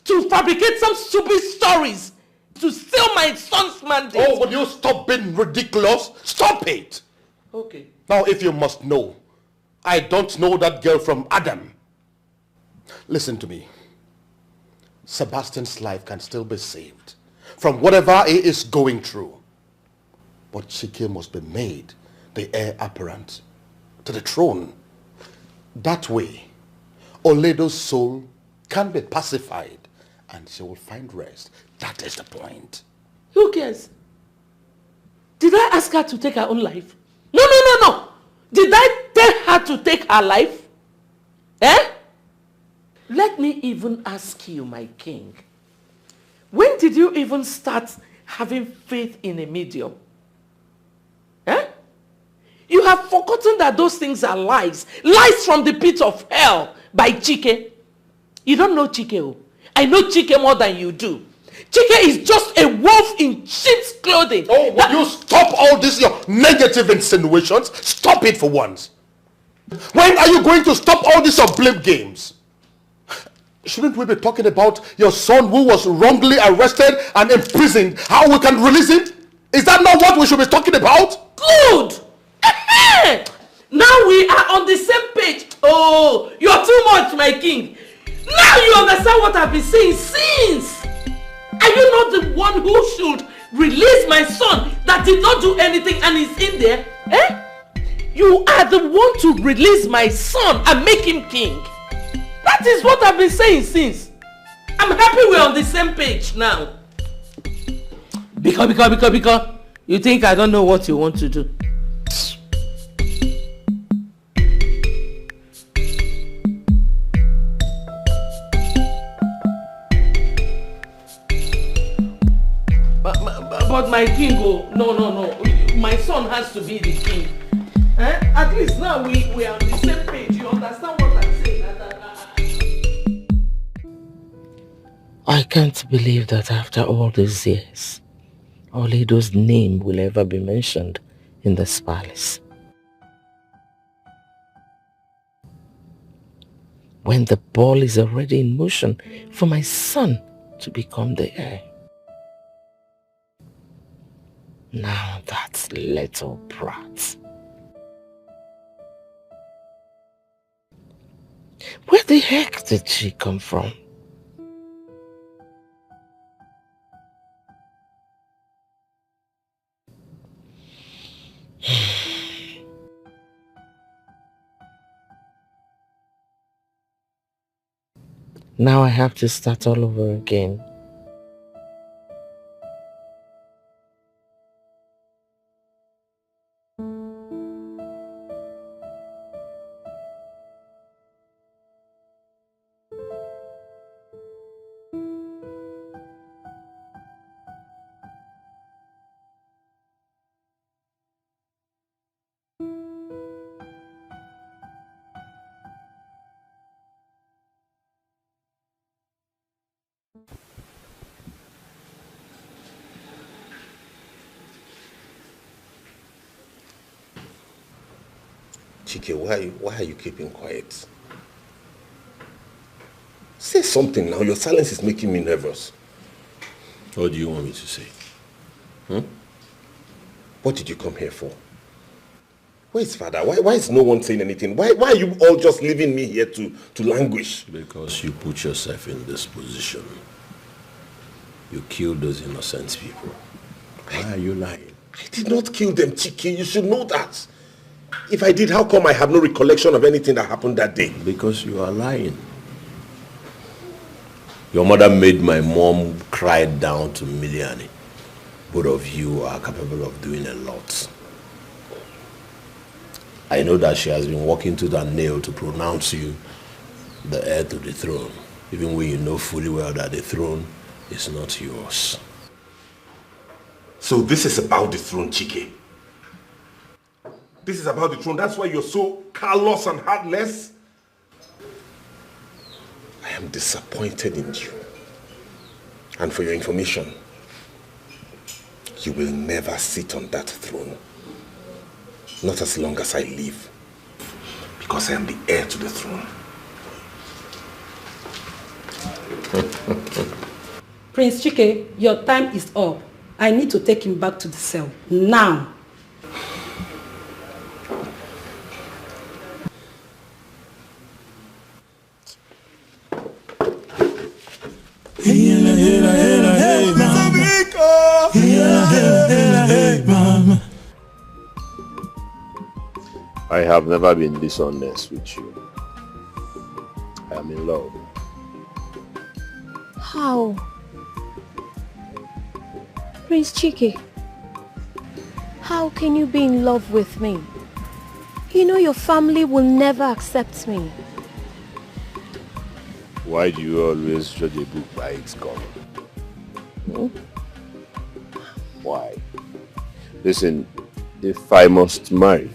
to fabricate some stupid stories, to steal my son's mandate. Oh, will you stop being ridiculous? Stop it! Okay. Now, if you must know, I don't know that girl from Adam. Listen to me. Sebastian's life can still be saved. from whatever he is going through. But Chike must be made the heir apparent to the throne. That way, Oledo's soul can be pacified and she will find rest. That is the point. Who cares? Did I ask her to take her own life? No. Did I tell her to take her life? Eh? Let me even ask you, my king. When did you even start having faith in a medium? Eh? You have forgotten that those things are lies. Lies from the pit of hell by Chike. You don't know Chike. Oh. I know Chike more than you do. Chike is just a wolf in sheep's clothing. Oh, will you stop all this, your negative insinuations? Stop it for once. When are you going to stop all these blame games? Shouldn't we be talking about your son who was wrongly arrested and imprisoned? How we can release him? Is that not what we should be talking about? Good! Now we are on the same page. Oh, you're too much, my king. Now you understand what I've been saying since. Are you not the one who should release my son that did not do anything and is in there? Eh? You are the one to release my son and make him king. That is what I've been saying since. I'm happy we're on the same page now. Because you think I don't know what you want to do. But my king, oh, no. My son has to be the king. Eh? At least now we are on the same page. You understand what I'm saying? I can't believe that after all these years, Oledo's name will ever be mentioned in this palace. When the ball is already in motion for my son to become the heir. Now that little brat. Where the heck did she come from? Now I have to start all over again. Chike, why are you keeping quiet? Say something now. Your silence is making me nervous. What do you want me to say? What did you come here for? Where is father? Why is no one saying anything? Why are you all just leaving me here to languish? Because you put yourself in this position. You killed those innocent people. Why are you lying? I did not kill them, Chike. You should know that. If I did, how come I have no recollection of anything that happened that day? Because you are lying. Your mother made my mom cry down to Miliani. Both of you are capable of doing a lot. I know that she has been working to that nail to pronounce you the heir to the throne, even when you know fully well that the throne is not yours. So this is about the throne, Chike. This is about the throne. That's why you're so callous and heartless. I am disappointed in you. And for your information, you will never sit on that throne. Not as long as I live. Because I am the heir to the throne. Prince Chike, your time is up. I need to take him back to the cell. Now. Hey, I have never been dishonest with you. I am in love. How? Prince Chike, how can you be in love with me? You know your family will never accept me. Why do you always judge a book by its cover? Hmm? Why? Listen, if I must marry,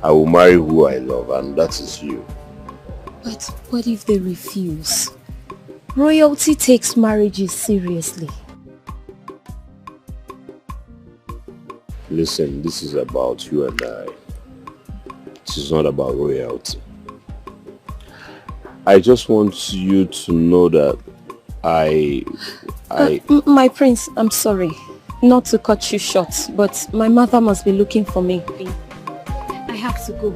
I will marry who I love, and that is you. But what if they refuse? Royalty takes marriages seriously. Listen, this is about you and I. This is not about royalty. I just want you to know that my prince, I'm sorry. Not to cut you short, but my mother must be looking for me. I have to go.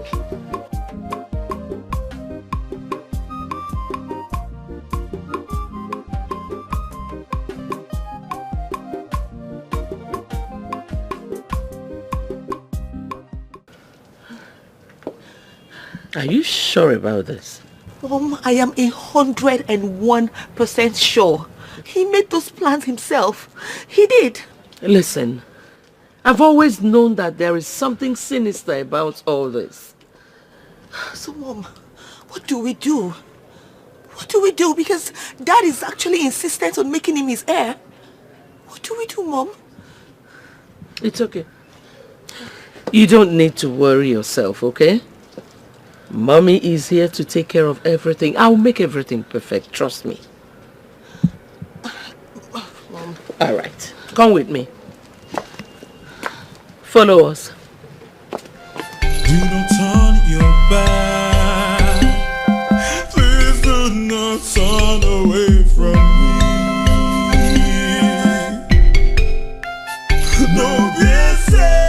Are you sure about this? I am 101% sure. He made those plans himself. He did. Listen, I've always known that there is something sinister about all this. So, Mom, what do we do? What do we do? Because Dad is actually insistent on making him his heir. What do we do, Mom? It's okay. You don't need to worry yourself, okay? Mommy is here to take care of everything. I'll make everything perfect, trust me. Mom. All right, come with me. Follow us. Do not turn your back. Please do not turn away from me. No, be safe.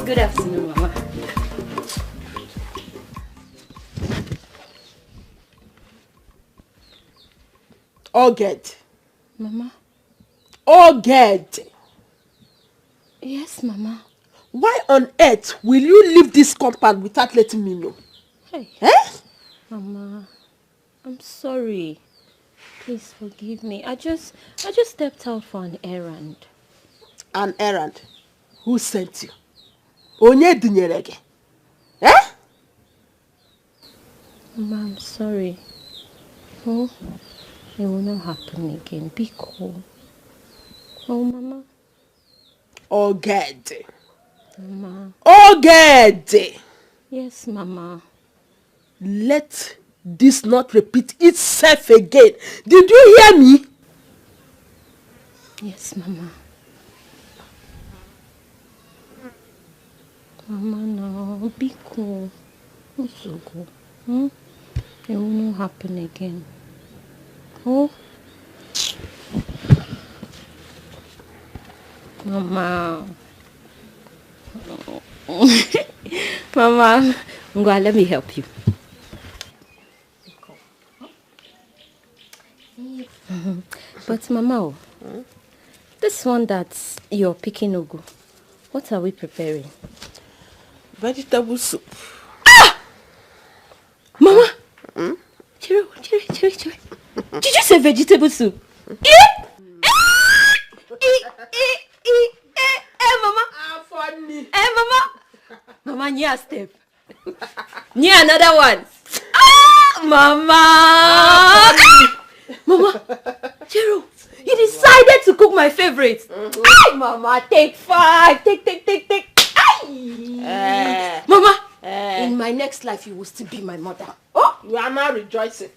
Good afternoon, Mama. Oged. Mama? Oged. Yes, Mama. Why on earth will you leave this compound without letting me know? Hey. Eh? Mama, I'm sorry. Please forgive me. I just stepped out for an errand. An errand? Who sent you? Onye dinyere gị? Eh? Mama, I'm sorry. Oh, it will not happen again. Be cool. Oh, Mama. Oged. Mama. Oged! Yes, Mama. Let this not repeat itself again. Did you hear me? Yes, Mama. Mama, no, be cool. What's so cool? It will not happen again. Oh? Mama. Mama, Ngwa, let me help you. But Mama, this one that you're picking ugu, what are we preparing? Vegetable soup. Ah! Mama! Chiro. Did you say vegetable soup? Mama. Funny. Mama. Mama, near step. Near another one. Ah, Mama. Mama. Chiro, you decided to cook my favorite. Ay, Mama, take 5. Take. Ay. Mama, in my next life, you will still be my mother. Oh, you are now rejoicing.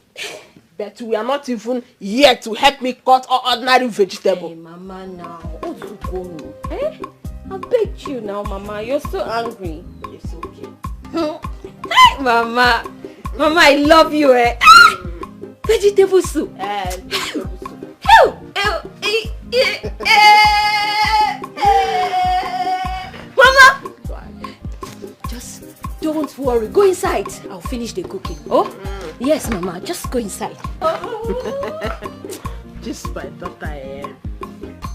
But we are not even here to help me cut ordinary vegetable. Hey, Mama, now. I begged you now, Mama. You're so angry. It's okay. Hey, Mama. Mama, I love you, Vegetable soup. Vegetable soup. Mama! Just don't worry. Go inside. I'll finish the cooking. Oh? Yes, Mama. Just go inside. Just my daughter,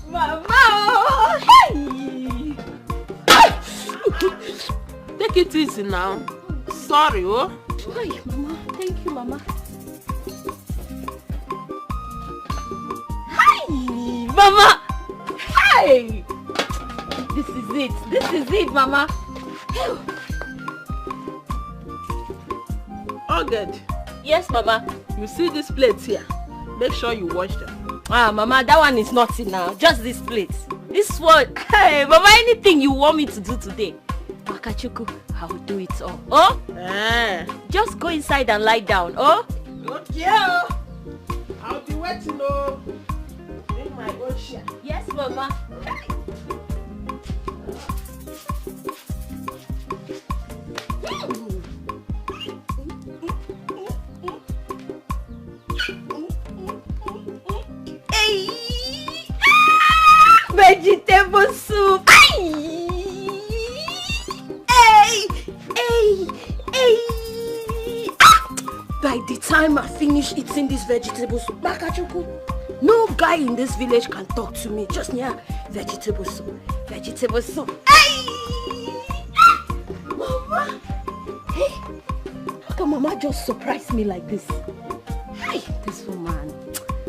Mama! Hey! Take it easy now. Sorry, oh. Hi, Mama. Thank you, Mama. Hi, Mama. Hi. This is it, Mama. Oh, good. Yes, Mama. You see these plates here? Make sure you wash them. Ah, Mama, that one is nothing now. Just this plate. This one. Hey, Mama, anything you want me to do today, Makachuku, I will do it all. Oh? Just go inside and lie down. Oh? Okay. I'll be waiting, oh. In my own share. Yes, Mama. Vegetable soup. By the time I finish eating this vegetable soup, Makachuku, no guy in this village can talk to me. Just near vegetable soup. Vegetable soup. Mama. Hey, how come Mama just surprised me like this? Hey, this woman.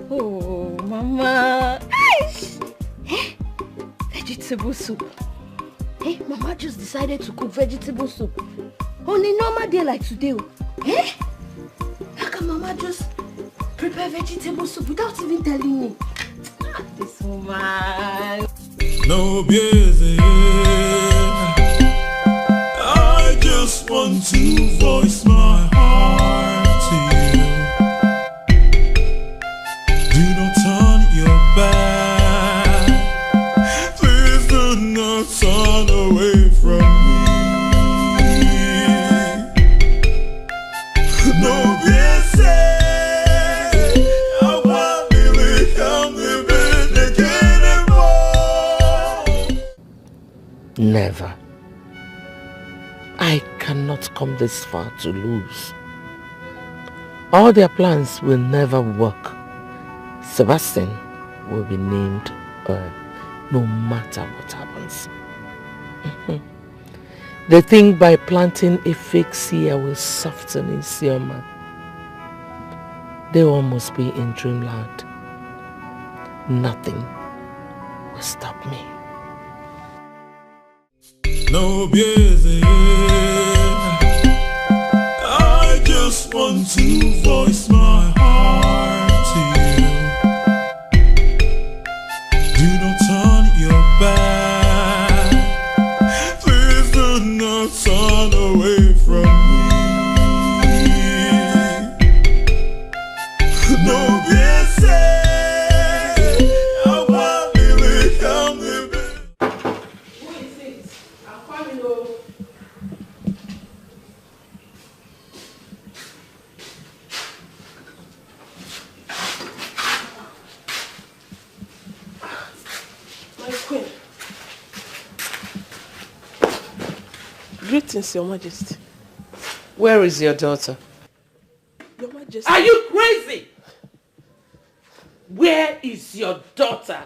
Oh, Mama. Hey, vegetable soup. Hey, Mama just decided to cook vegetable soup on a normal day like today. Hey, how can Mama just prepare vegetable soup without even telling me? This woman. No busy. I just want to voice my heart to you. Do not turn your back. Please do not turn away from me. No busy. I want me to come again anymore. Never. I cannot come this far to lose. All their plans will never work. Sebastian will be named no matter what happens. They think by planting a fake seer will soften Isioma. They all must be in dreamland. Nothing will stop me. No busy. I just want to voice my heart to you. Do not turn your back. Please do not turn away from me. Greetings, Your Majesty. Where is your daughter? Your Majesty. Are you crazy? Where is your daughter?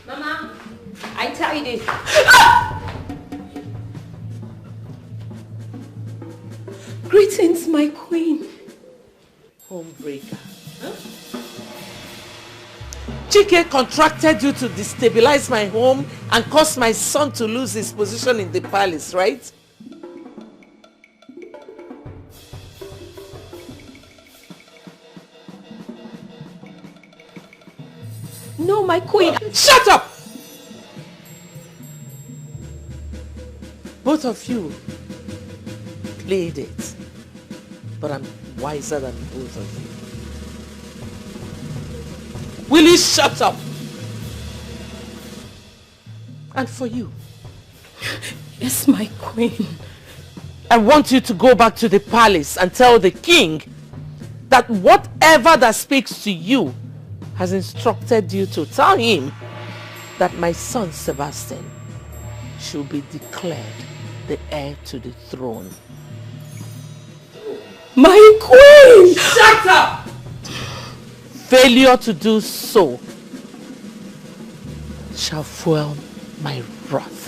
Mama, I tell you this. Greetings, my queen. Homebreaker. Huh? Dikeh contracted you to destabilize my home and cause my son to lose his position in the palace, right? No, my queen. Shut up! Both of you played it, but I'm wiser than both of you. Will you shut up? And for you. Yes, my queen. I want you to go back to the palace and tell the king that whatever that speaks to you has instructed you to tell him that my son Sebastian should be declared the heir to the throne. My queen! Shut up! Failure to do so shall fuel my wrath.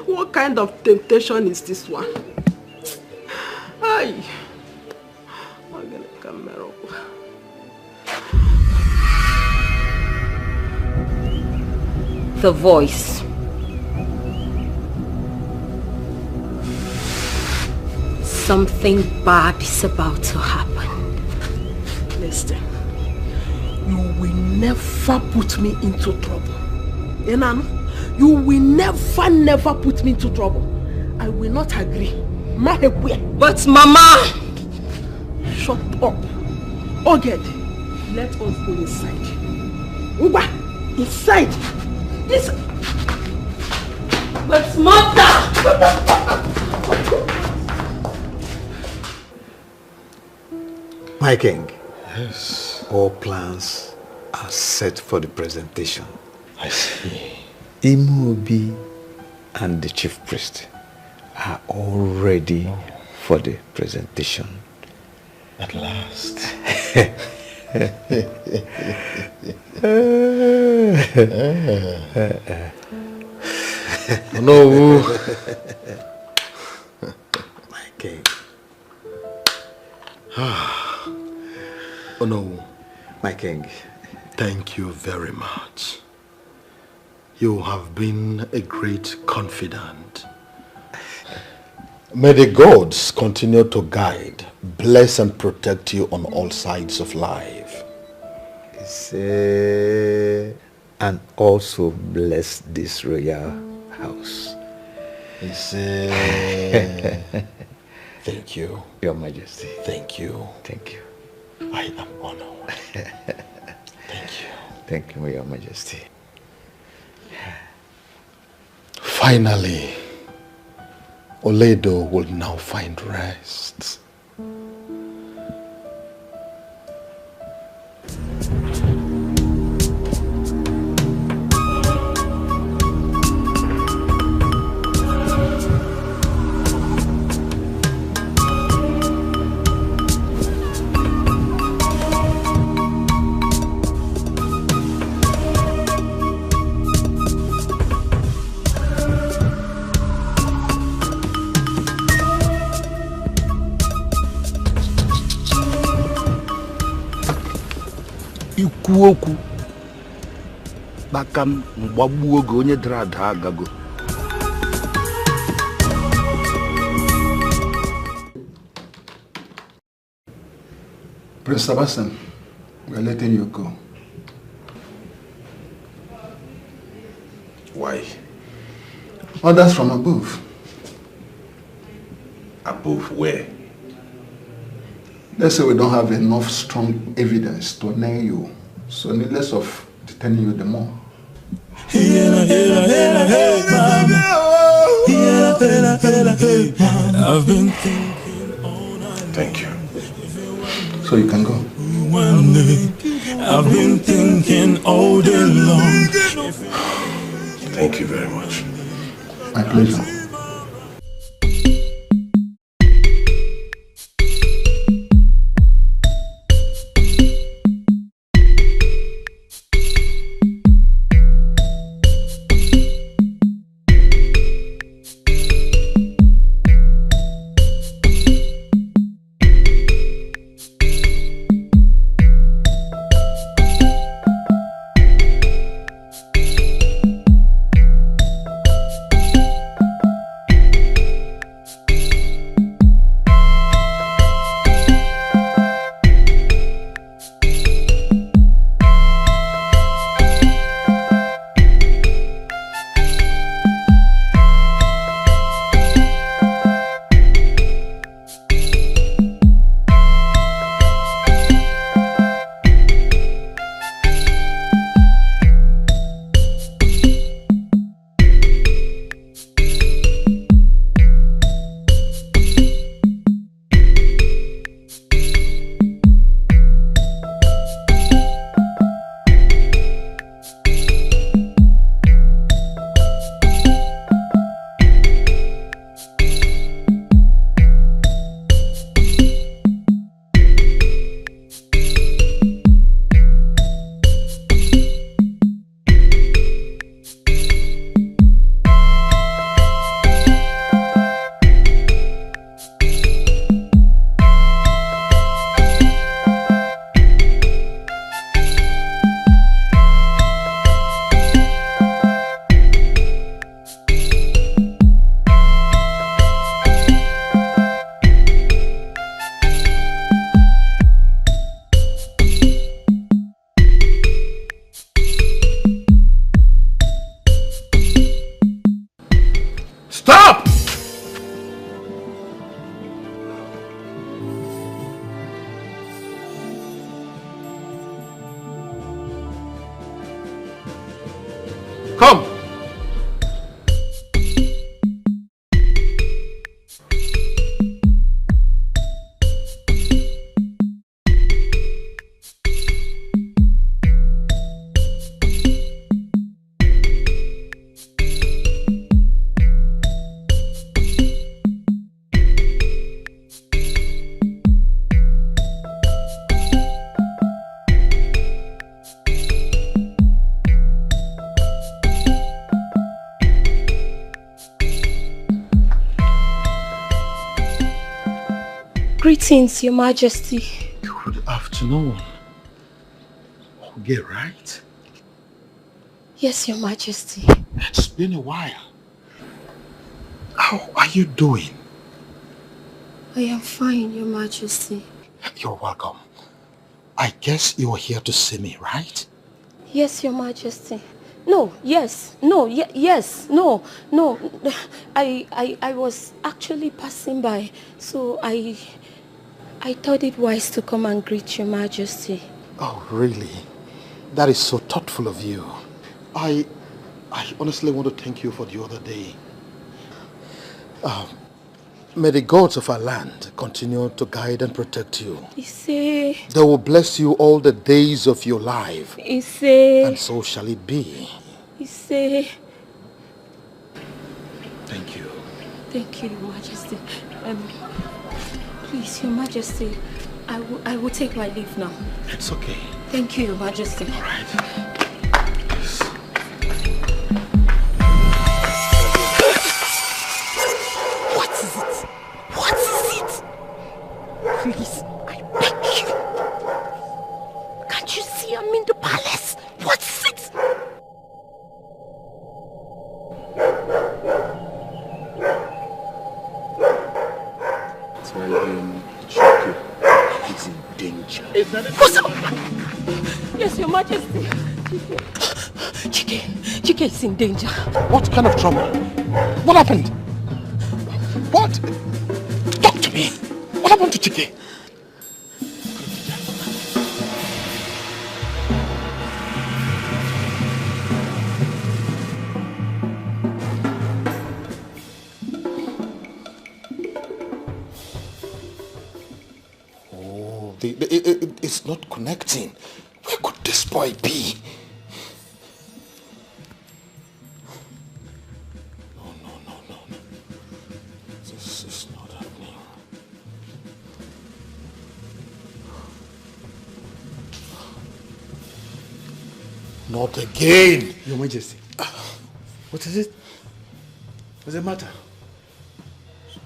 What kind of temptation is this one? Ay. The voice. Something bad is about to happen. Listen, you will never put me into trouble. Enano, you will never put me into trouble. I will not agree. But Mama! Shut up. Oged, let us go inside. Uba, inside. This. But Mother! My king. Yes. All plans are set for the presentation. I see. Imobi and the chief priest are all ready for the presentation. At last. No. My king. Oh no. My king. Thank you very much. You have been a great confidant. May the gods continue to guide, bless and protect you on all sides of life. And also bless this royal house. Thank you. Your Majesty. Thank you. Thank you. I am honored. Thank you. Thank you, Your Majesty. Finally, Oledo will now find rest. bakam mgbagbuo oge onye dara ada agago. Prince Sebastian, we are letting you go. Why? Orders from above. Above where? Let's say we don't have enough strong evidence to nail you, so needless of detaining you the more. I've been thinking all night. Thank you. So you can go. One day, I've been thinking all day long. Thank you very much. My pleasure. Come! Greetings, Your Majesty. Good afternoon. Okay, right? Yes, Your Majesty. It's been a while. How are you doing? I am fine, Your Majesty. You're welcome. I guess you're here to see me, right? Yes, Your Majesty. No, yes, no, yes, no. I was actually passing by, so I thought it wise to come and greet Your Majesty. Oh, really? That is so thoughtful of you. I honestly want to thank you for the other day. May the gods of our land continue to guide and protect you. They will bless you all the days of your life. And so shall it be. Thank you. Thank you, Your Majesty. Please, Your Majesty, I will take my leave now. It's okay. Thank you, Your Majesty. All right. Yes. What is it? What is it? Please, I beg you. Can't you see I'm in the palace? What is it? Yes, Your Majesty. Dikeh is in danger. What kind of trouble? What happened? What? Talk to me. What happened to Dikeh? It's not connecting. Where could this boy be? No. This is not happening. Not again! Your Majesty. What is it? What's the matter?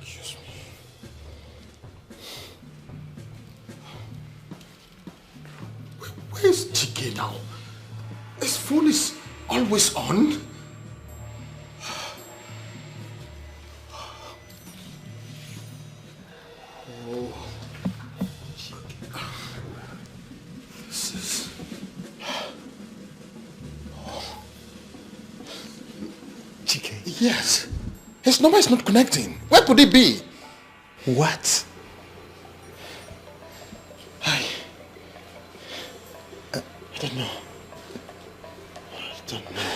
Excuse me. Where is Dikeh now? His phone is always on. Oh, this is... Dikeh? Yes. His number is not connecting. Where could he be? What? I don't know. I don't know.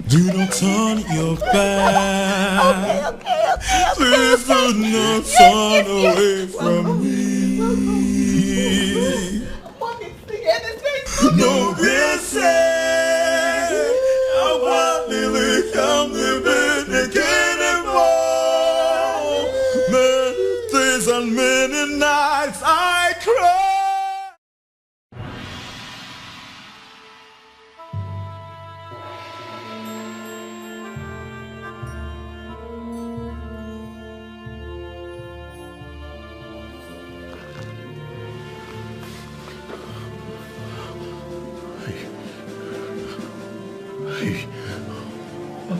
Do not turn your back. Okay. Please do not turn away from me. No, be said. I want to come to bed again and more. Many days and many nights I cry.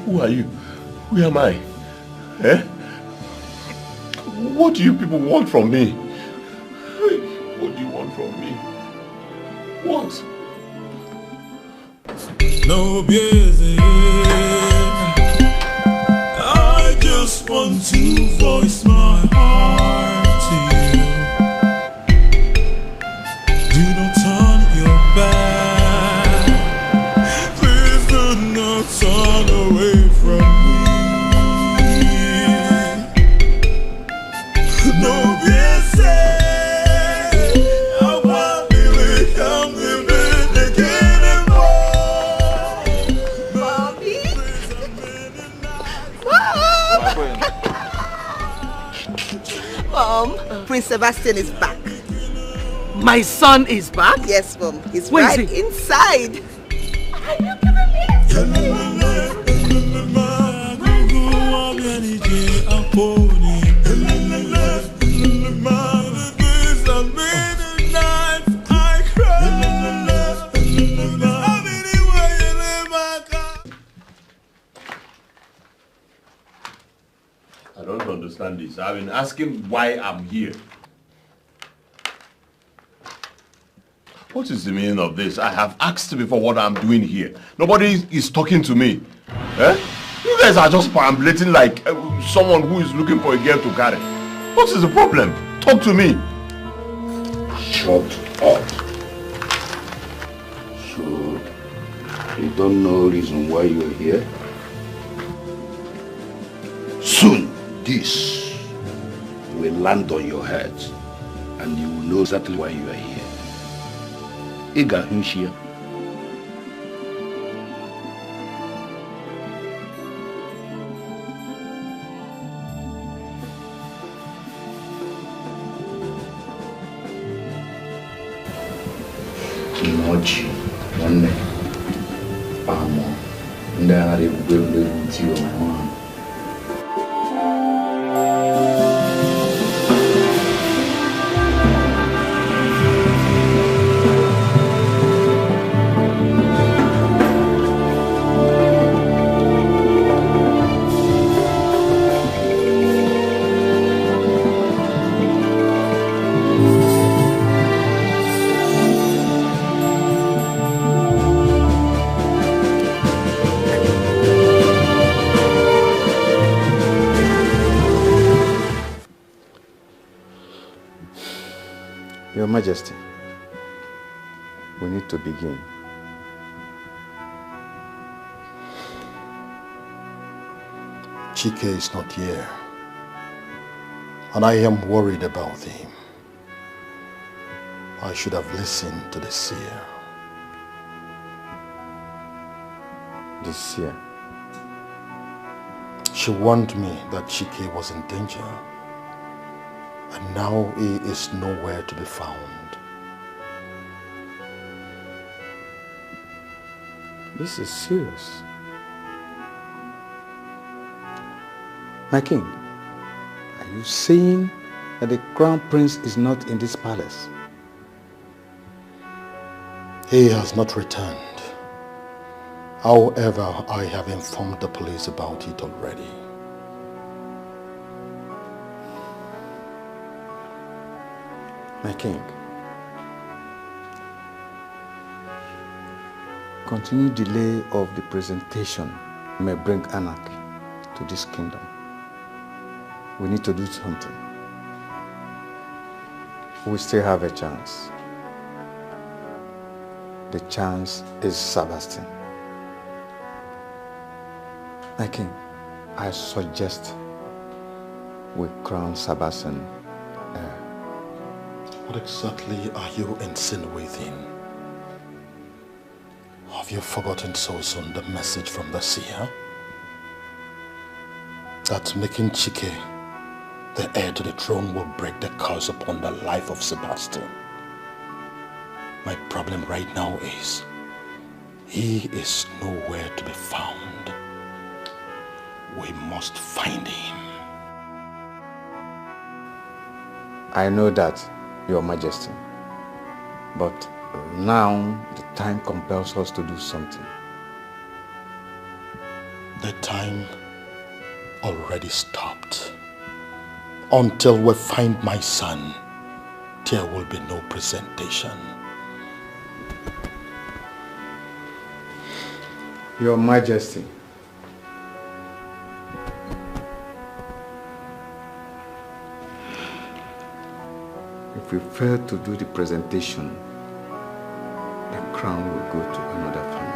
Who are you? Who am I? Eh? What do you people want from me? What do you want from me? What? No busy. I just want to voice my heart to you. Do not turn your back. Please do not turn away from me. No busy. I want to come to bed again and Prince Sebastian is back. My son is back? Yes, Mom. He's Where right is he? inside. I don't understand this. I've been asking why I'm here. What is the meaning of this? I have asked before what I'm doing here. Nobody is talking to me. Eh? You guys are just perambulating like someone who is looking for a girl to carry. What is the problem? Talk to me. Shut up. So, you don't know reason why you're here? Soon, this will land on your head and you will know exactly why you are here. Iga Hunshia. Mochi, one Pamo, and then I will be with you, my mom. Your Majesty, we need to begin. Chike is not here, and I am worried about him. I should have listened to the seer. The seer? She warned me that Chike was in danger. And now he is nowhere to be found. This is serious. My king, are you saying that the crown prince is not in this palace? He has not returned. However, I have informed the police about it already. My king, continued delay of the presentation may bring anarchy to this kingdom. We need to do something. We still have a chance. The chance is Sebastian. My king, I suggest we crown Sebastian. What exactly are you insinuating? Have you forgotten so soon the message from the seer? That making Chike the heir to the throne will break the curse upon the life of Sebastian. My problem right now is he is nowhere to be found. We must find him. I know that, Your Majesty, but now the time compels us to do something. The time already stopped. Until we find my son, there will be no presentation. Your Majesty, if we fail to do the presentation, the crown will go to another family.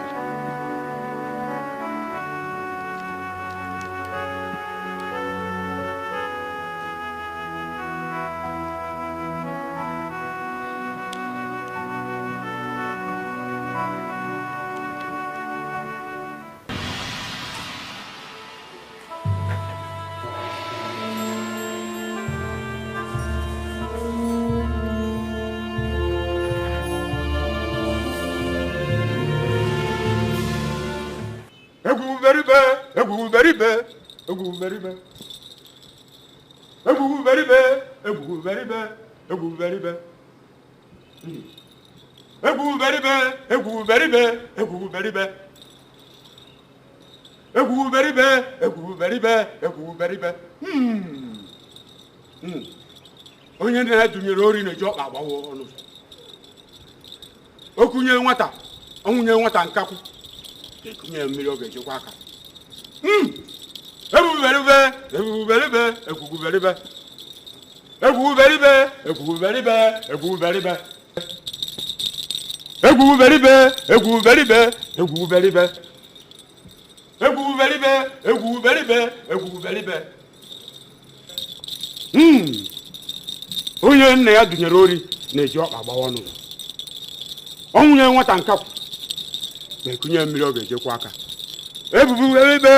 Okunye nwata. Onwunye nwata nkaku. Ekunye mmiri oge jikwa aka. Ebuberibe. Ebuberibe. Onye nne ya dunyere ori na-eji ọkpa agbawa n'ụzọ. Onwunye nwata nkakwu na-ekunye mmiri ọ ga-ejekwa aka. Ebuberibe.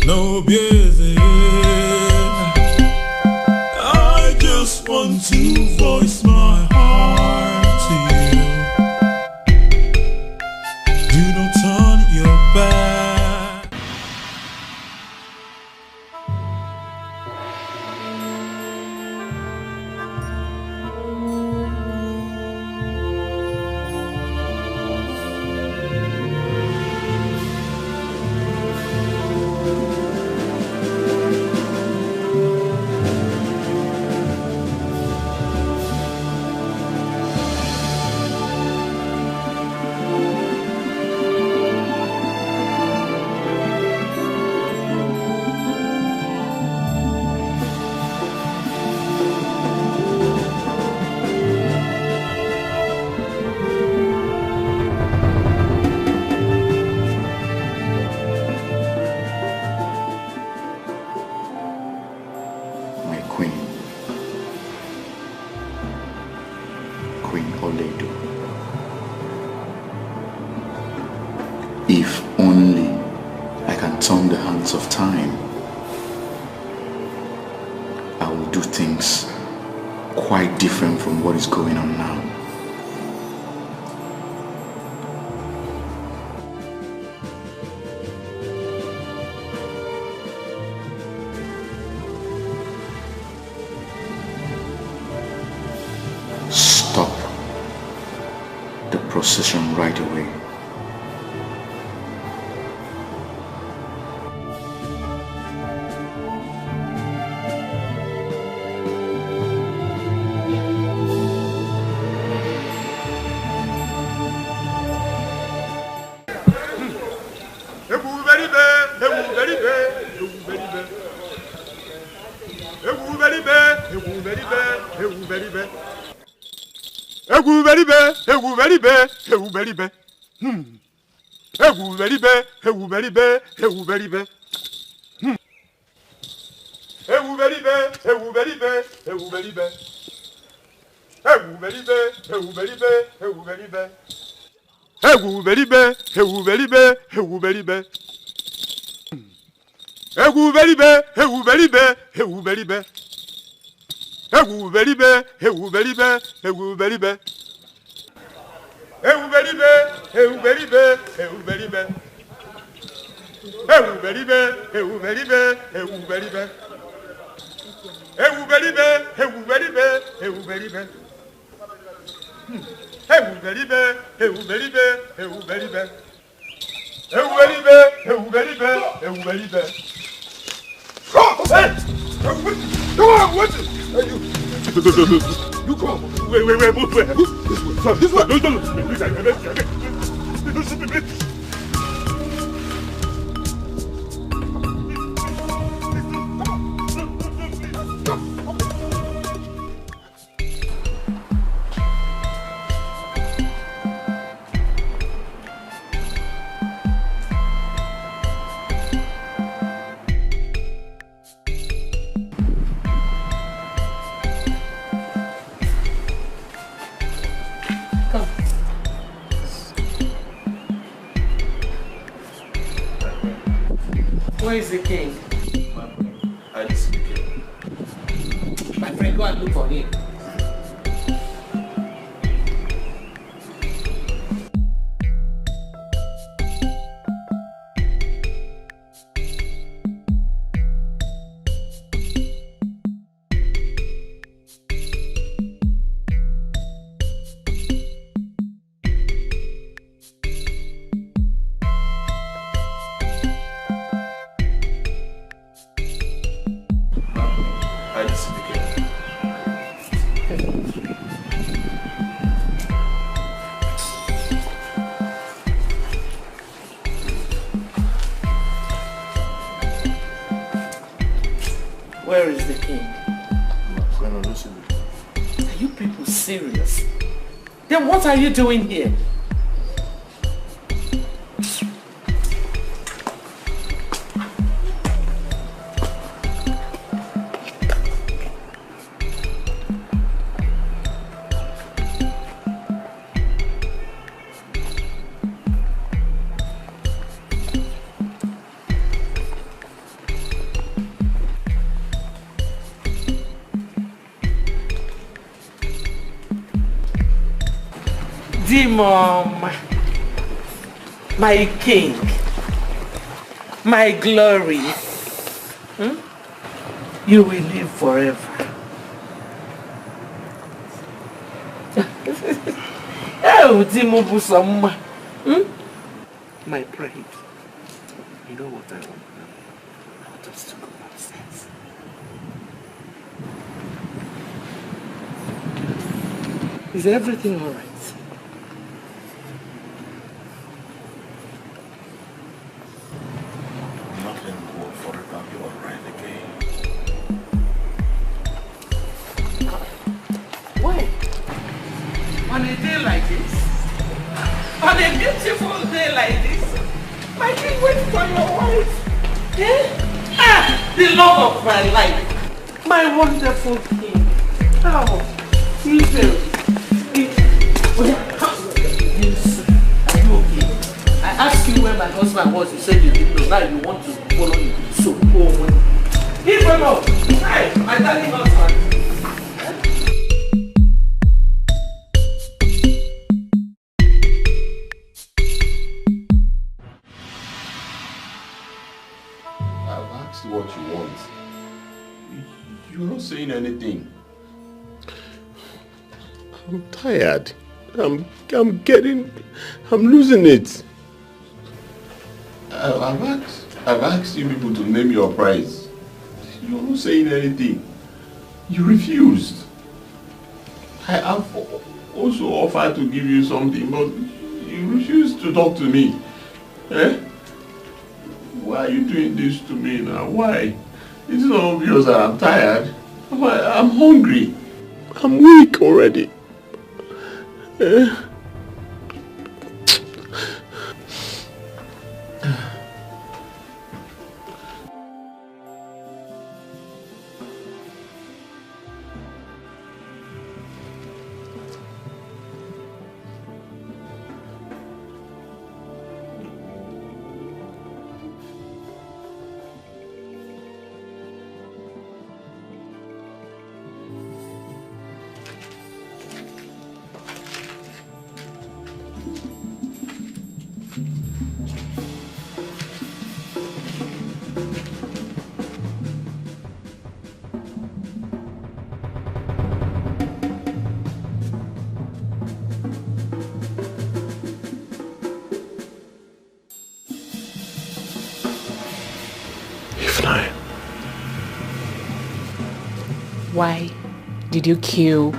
No busy. I just want to voice my heart to you. Do not turn your back. If only I can turn the hands of time, I will do things quite different from what is going on now. Stop the procession right away. You come. Wait, move where? This way. Where is the king? I didn't see the king. My friend, go and look for him. I didn't see the king. Where is the king? Listen. Are you people serious? Then what are you doing here? Demon, my king, my glory, you will live forever. Oh, Dimobusama, my pride. You know what I want now? I want us to go upstairs. Is everything all right? On a day like this, on a beautiful day like this, my king wait for your wife. Eh? Ah, the love of my life, my wonderful king. Oh, you too. Yes, are you okay? I asked you where my husband was. You said you didn't know. Now you want to follow me. So go away. Give him up. Hey, my darling husband. What you want. You're not saying anything. I'm tired. I'm losing it. I've asked you people to name your price. You're not saying anything. You refused. I have also offered to give you something, but you refused to talk to me. Eh? Why are you doing this to me now? Why? It's not obvious that I'm tired. I'm hungry. I'm weak already. Why did you kill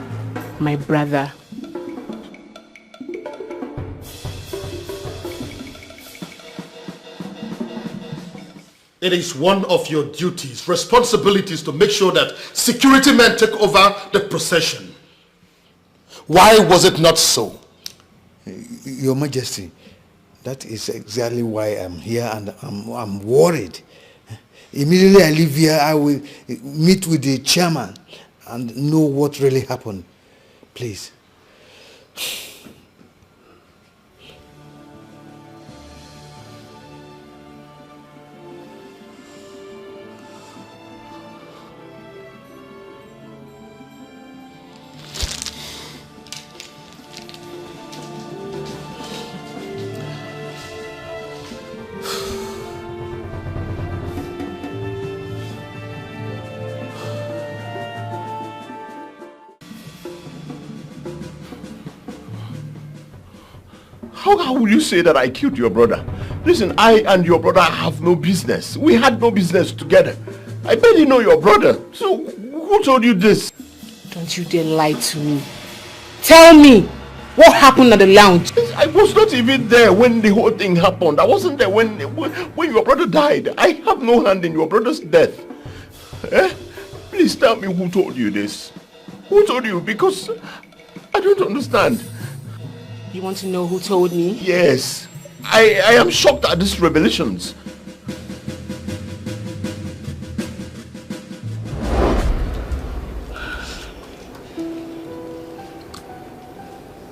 my brother? It is one of your duties, responsibilities to make sure that security men take over the procession. Why was it not so? Your Majesty, that is exactly why I'm here, and I'm worried. Immediately I leave here, I will meet with the chairman and know what really happened. Please. How will you say that I killed your brother? Listen, I and your brother have no business. We had no business together. I barely know your brother. So who told you this? Don't you dare lie to me. Tell me, what happened at the lounge? I was not even there when the whole thing happened. I wasn't there when your brother died. I have no hand in your brother's death. Eh? Please tell me who told you this. Who told you? Because I don't understand. You want to know who told me? Yes. I am shocked at these revelations.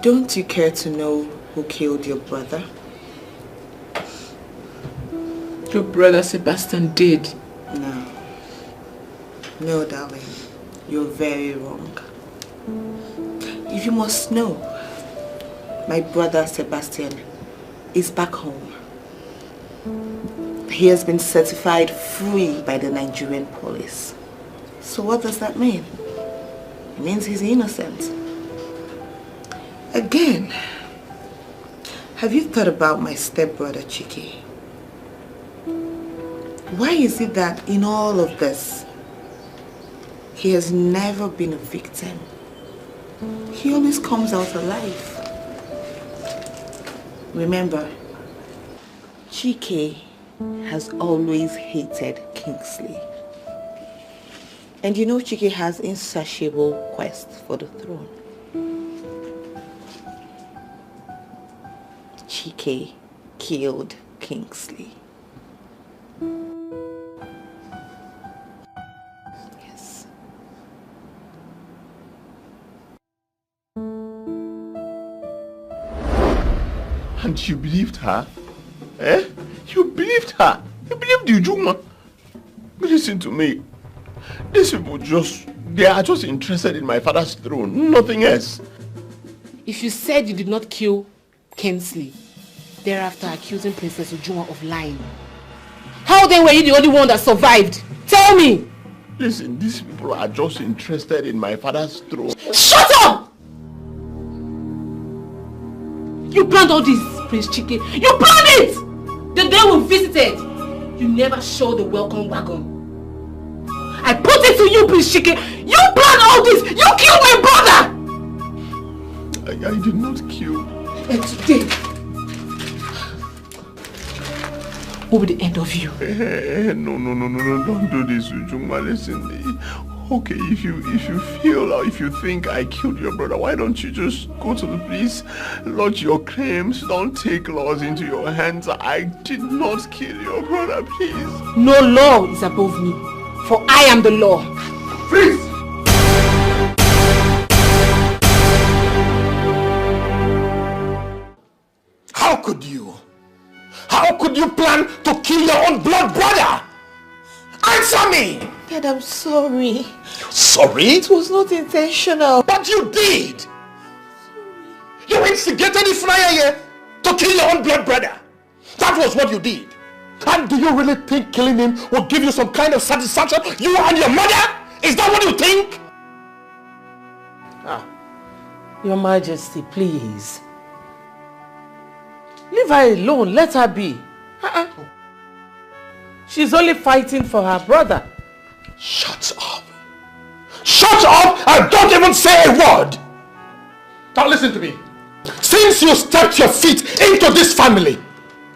Don't you care to know who killed your brother? Your brother Sebastian did. No. No, darling. You're very wrong. If you must know, my brother Sebastian is back home. He has been certified free by the Nigerian police. So what does that mean? It means he's innocent. Again, have you thought about my stepbrother Chike? Why is it that in all of this, he has never been a victim? He always comes out alive. Remember, Chike has always hated Kingsley. And you know Chike has insatiable quest for the throne. Chike killed Kingsley. Yes. And you believed her? Eh? You believed her? You believed Ujuma? Listen to me. These people they are just interested in my father's throne, nothing else. If you said you did not kill Kingsley, thereafter accusing Princess Ujuma of lying, how then were you the only one that survived? Tell me! Listen, these people are just interested in my father's throne. Shut up! You planned all this, Prince Chike. You planned it! The day we visited, you never showed the welcome wagon. I put it to you, Prince Chike. You planned all this! You killed my brother! I did not kill. And today, what will be the end of you? No, don't do this, Ujuma. Listen, okay, if you feel or if you think I killed your brother, why don't you just go to the police, lodge your claims, don't take laws into your hands. I did not kill your brother, please. No law is above me, for I am the law. Please! How could you? How could you plan to kill your own blood brother? Answer me! Dad, I'm sorry. Sorry? It was not intentional. But you did! You instigated Ifnaya to kill your own blood brother. That was what you did. And do you really think killing him will give you some kind of satisfaction? You and your mother? Is that what you think? Your Majesty, please. Leave her alone. Let her be. She's only fighting for her brother. Shut up. Shut up and don't even say a word. Now listen to me. Since you stepped your feet into this family,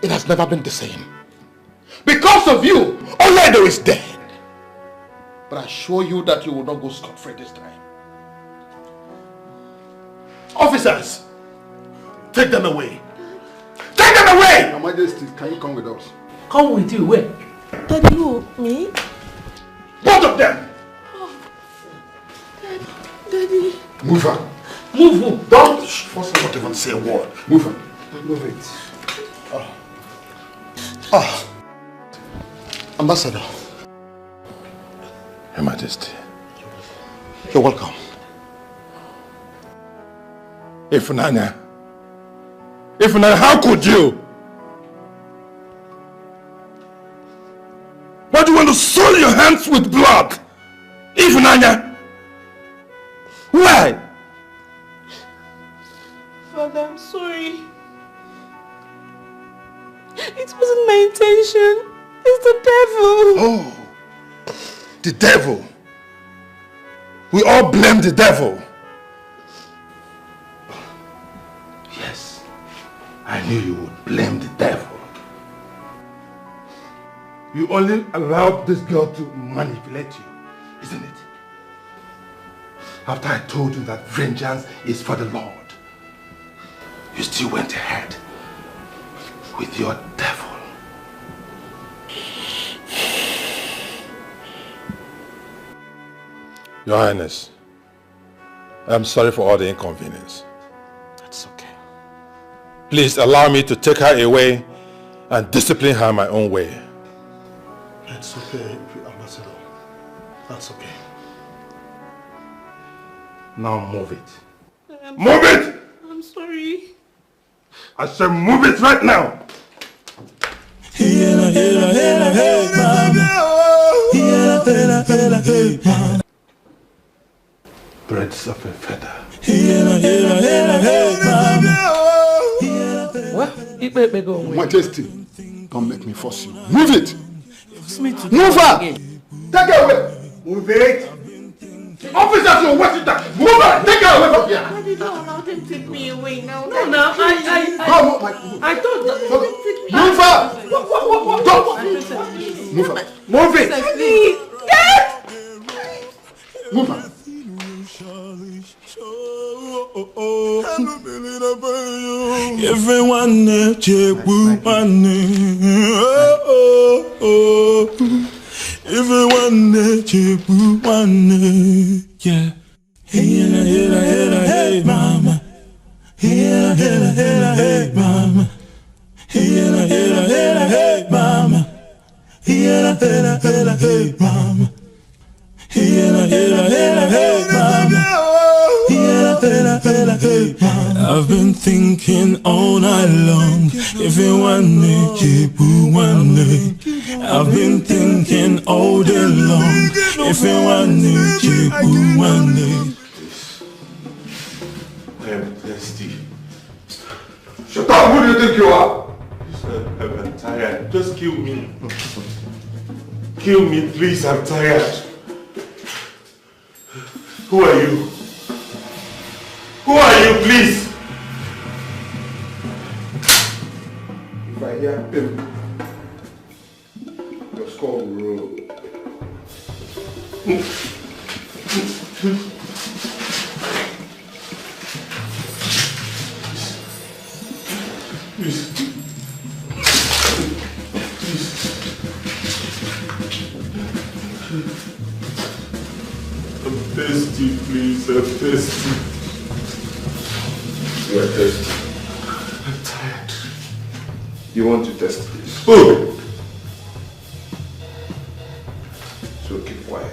it has never been the same. Because of you, Oledo is dead. But I assure you that you will not go scot-free this time. Officers, take them away. Take them away! Your Majesty, can you come with us? Come with you, where? Daddy, who? Me? Both of them! Daddy. Move her. Move who? Don't force her not even say a word. Move her. Move it. Ambassador. Your Majesty. You're welcome. Ifunanya, how could you? Why do you want to soil your hands with blood? Ifunanya? Why? Father, I'm sorry. It wasn't my intention. It's the devil. Oh, the devil. We all blame the devil. Yes, I knew you would blame the devil. You only allowed this girl to manipulate you, isn't it? After I told you that vengeance is for the Lord, you still went ahead with your devil. Your Highness, I'm sorry for all the inconvenience. That's okay. Please allow me to take her away and discipline her my own way. It's okay, Ambassador. That's okay. Now move it. Move it! I'm sorry. I said move it right now! Birds of a feather. What? Majesty, don't make me force you. Move it! Move her! Take her away! Move it! Officers, you're watching that! Move her! Take her away from here! Daddy, don't allow them to take me away now. No, I thought that... Move her! Move it! Move her! Everyone everyone yeah. Hey mama. Hey mama. Hey mama. Hey mama. I've been thinking all night long. If you want me, I've been thinking all day long. If you want me, I am thirsty. Shut up! Who do you think you are? I'm tired. Just kill me. Kill me, please. I'm tired. Who are you? Who are you, please? If I hear him, your skull will roll. Please. I'm thirsty, please. I'm thirsty. You are thirsty. I'm tired. You want to test this? Oh! So keep quiet.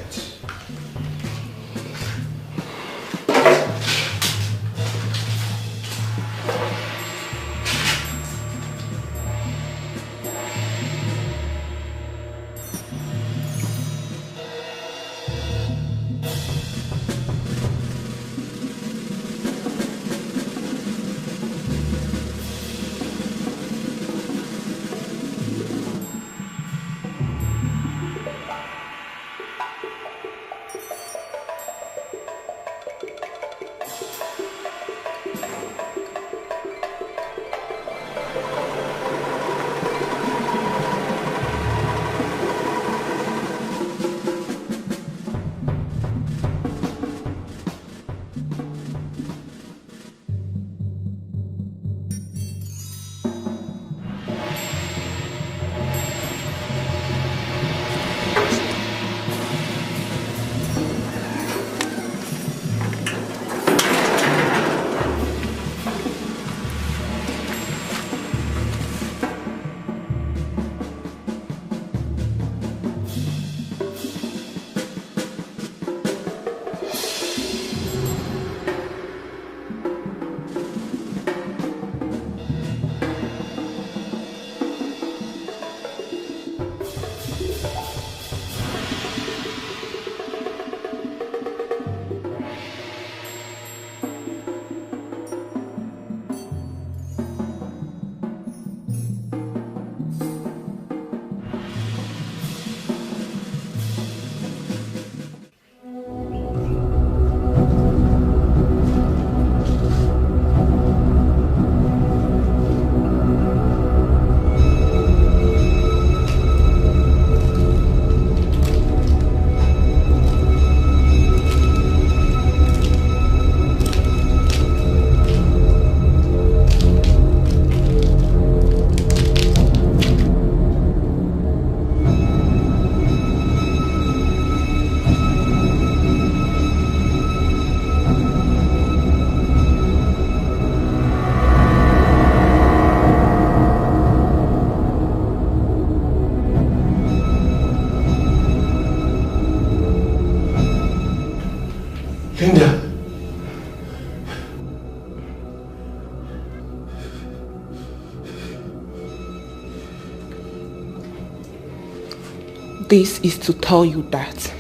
This is to tell you that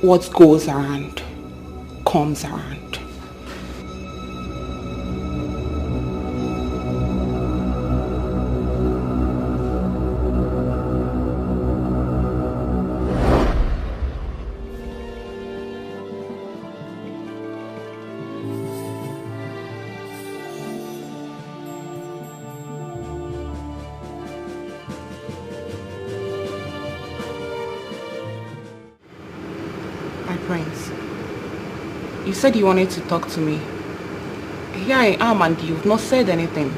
what goes around comes around. You said you wanted to talk to me. Here I am and you've not said anything.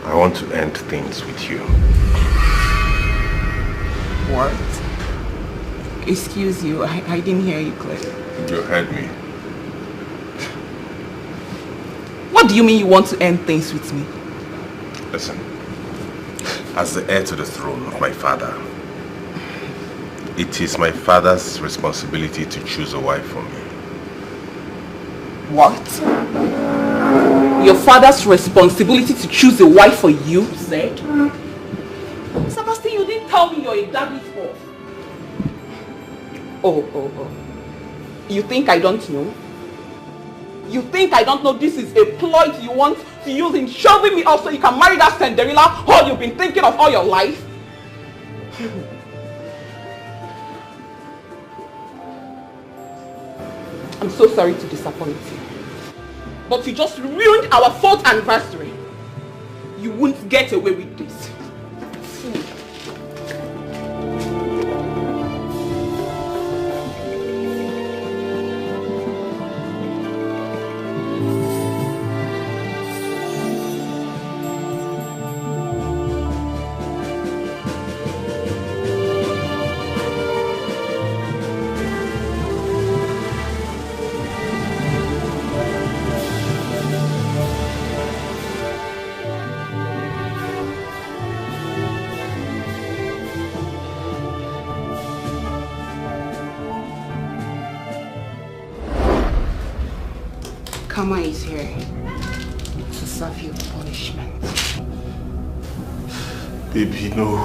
I want to end things with you. What? Excuse you, I didn't hear you clearly. You heard me. What do you mean you want to end things with me? Listen, as the heir to the throne of my father, it is my father's responsibility to choose a wife for me. What? Your father's responsibility to choose a wife for you, you said? Sebastian, you didn't tell me you're a daddy's boy. Oh. You think I don't know? You think I don't know this is a ploy you want to use in shoving me off so you can marry that Cinderella whore you've been thinking of all your life? I'm so sorry to disappoint you. But you just ruined our 4th anniversary. You won't get away with this. Karma is here to serve you punishment. Baby, no.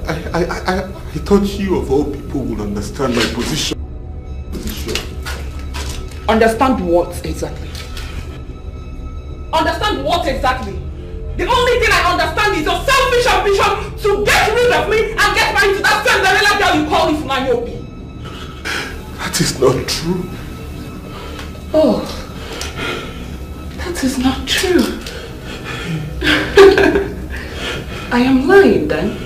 I thought you of all people would understand my position. Understand what exactly? Understand what exactly? The only thing I understand is your selfish ambition to get rid of me and get married to that Cinderella girl you call Ifeanyi. That is not true. Oh, that is not true. I am lying then.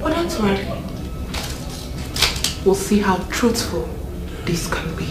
But don't worry. We'll see how truthful this can be.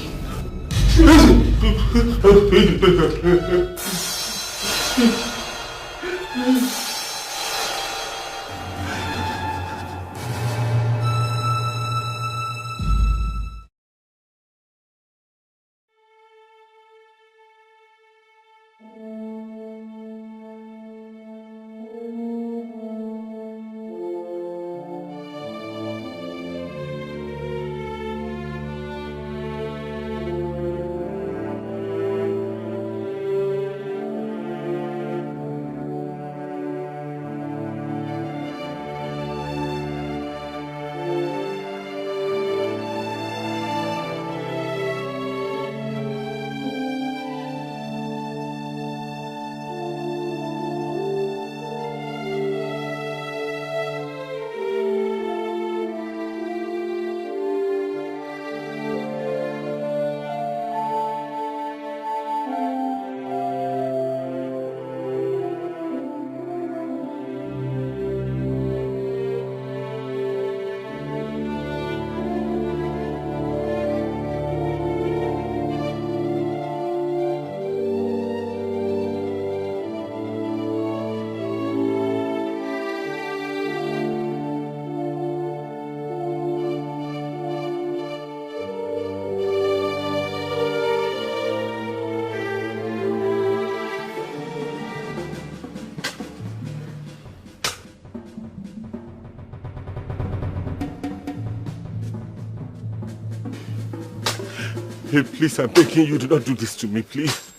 Hey, please, I'm begging you, do not do this to me, please.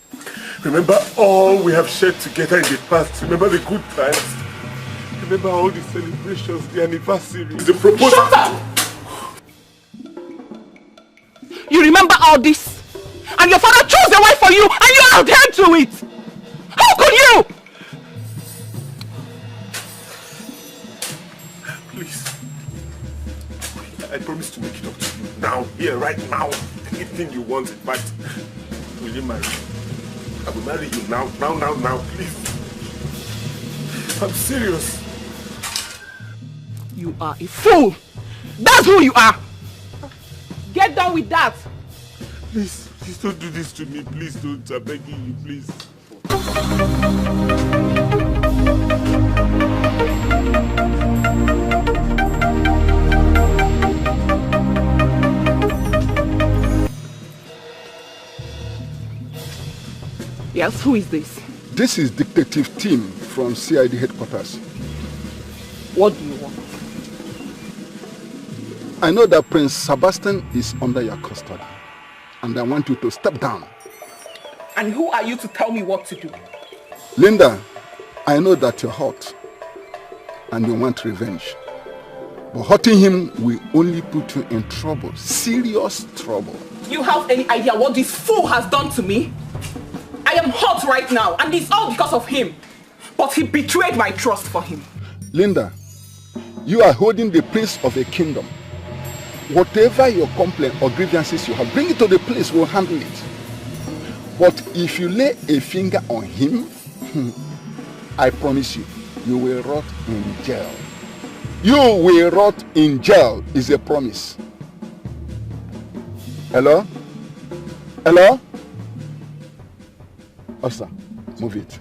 Remember all we have shared together in the past. Remember the good times. Remember all the celebrations, the anniversaries, the proposal. Shut up! You remember all this? And your father chose a wife for you and you adhered to it! How could you? Please. I promise to make it up to you now, here, right now. Anything you want, in fact. Will you marry? I will marry you now, please. I'm serious. You are a fool. That's who you are. Get done with that. Please don't do this to me. Please don't. I'm begging you, please. Yes, who is this? This is Detective Tim from CID headquarters. What do you want? I know that Prince Sebastian is under your custody, and I want you to step down. And who are you to tell me what to do? Linda, I know that you're hot, and you want revenge. But hurting him will only put you in trouble, serious trouble. Do you have any idea what this fool has done to me? I am hot right now, and it's all because of him. But he betrayed my trust for him. Linda, you are holding the prince of a kingdom. Whatever your complaint or grievances you have, bring it to the police, we'll handle it. But if you lay a finger on him, I promise you, you will rot in jail. You will rot in jail is a promise. Hello? Hello? Officer, move it.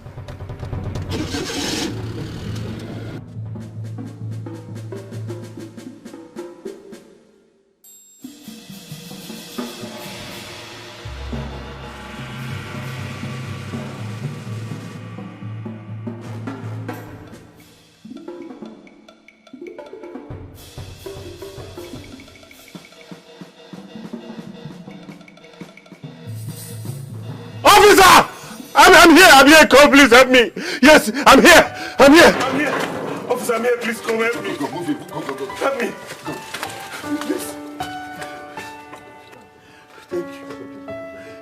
Officer! I'm here, come, please help me. Yes, I'm here. Officer, I'm here, please come help me. Go. Help me. Go. Please.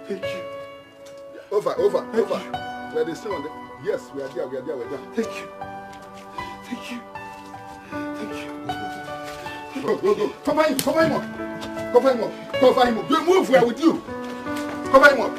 Thank you. Over. We are the same on the... Yes, we are there. Thank you. Go. Cover him up. You move, we are with you. Cover him up.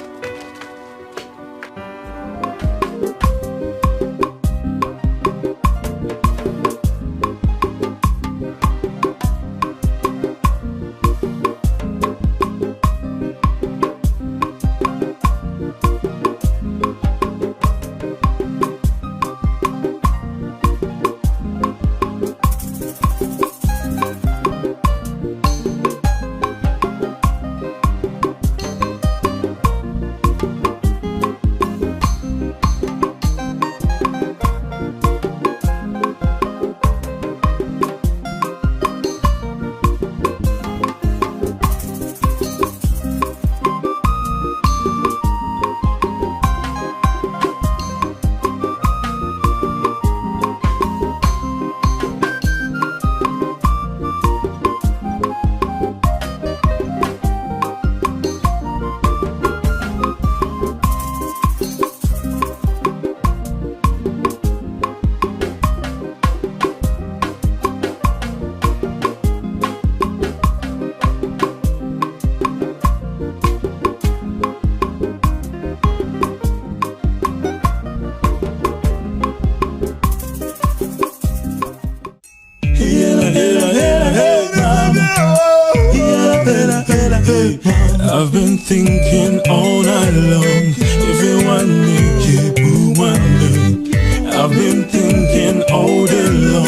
I've been thinking all night long. If you want me, you want me. I've been thinking all day long.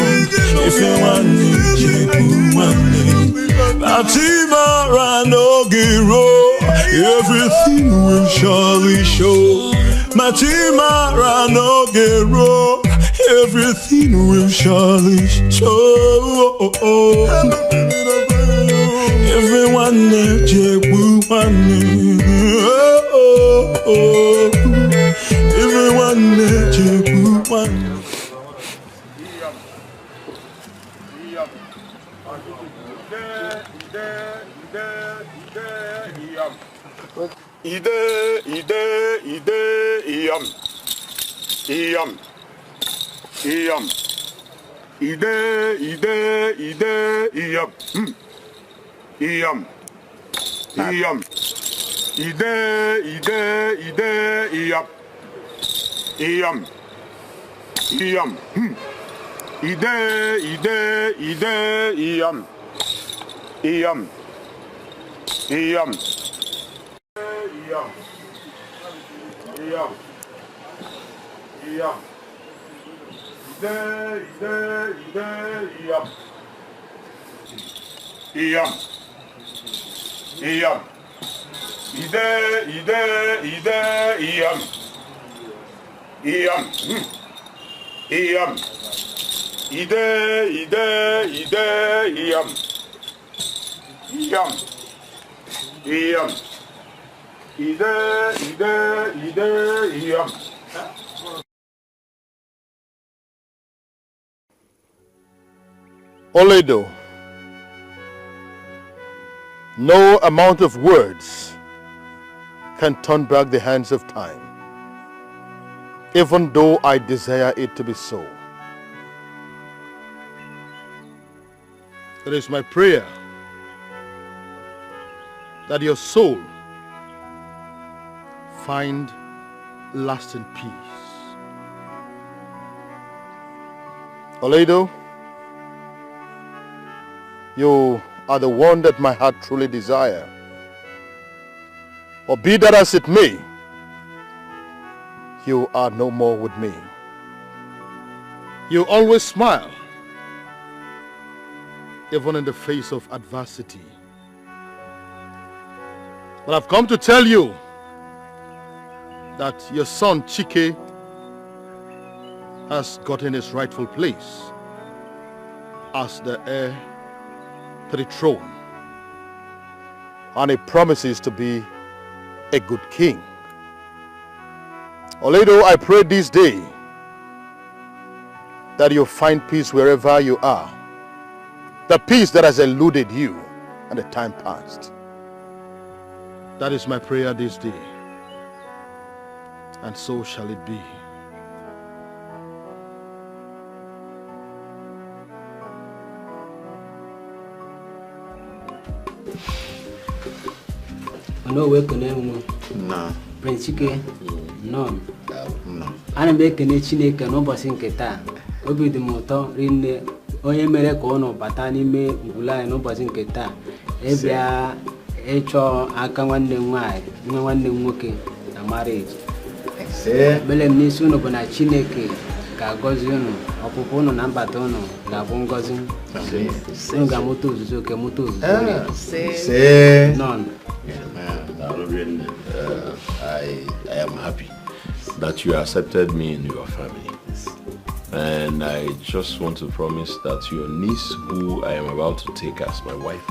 If you want me, you want me. Fatima Rano Giro, everything will surely show. Matima Rano Giro, everything will surely show. Everyone there, Jebu, Oledo, no amount of words can turn back the hands of time, even though I desire it to be so. It is my prayer that your soul find lasting peace. Oledo, you are the one that my heart truly desires. Or be that as it may, you are no more with me. You always smile, even in the face of adversity. But I've come to tell you that your son Chike has gotten his rightful place as the heir to the throne, and he promises to be a good king. Oledo, I pray this day that you find peace wherever you are, the peace that has eluded you in the time past. That is my prayer this day, and so shall it be. No way can anyone. No. Prince Chike. No. No. Ana be kene Chineke no bosi nketa. Obi di moto rinne onye mere ka ono bata n'ime ngula no bosi nketa. Ebia echo aka nwanne nwanne nwoke na marriage. Bele mnisu no bona Chineke ka gozi unu ọpụpụ unu na mbata unu ga-abụ ngozi. Unu ga-amụta ozuzo ke mụta ozuzo. None. I am happy that you accepted me in your family. And I just want to promise that your niece, who I am about to take as my wife,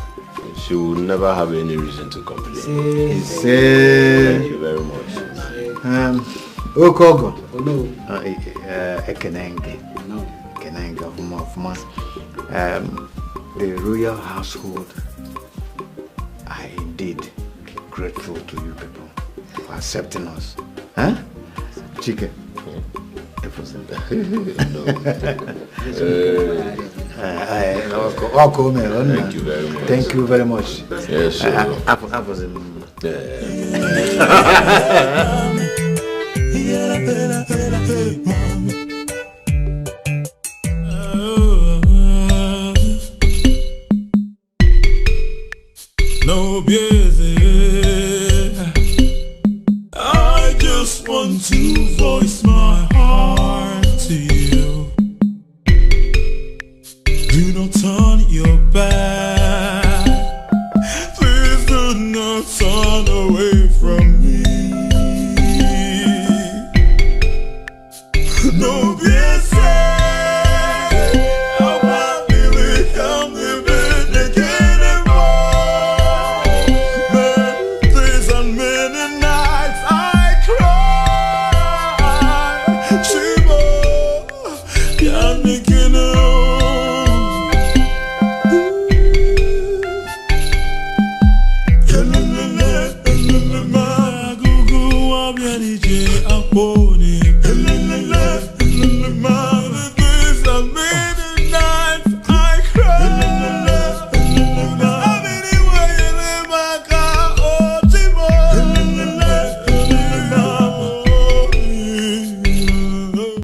she will never have any reason to complain. Thank you very much. Okogo. The royal household, I indeed grateful to you people for accepting us. Huh? Chike. Thank you very much. Thank you very much. Yes, No busy. I just want to voice my heart to you. Do not turn your back. Please do not turn away from me. No busy. Agugu wa bianije akpo.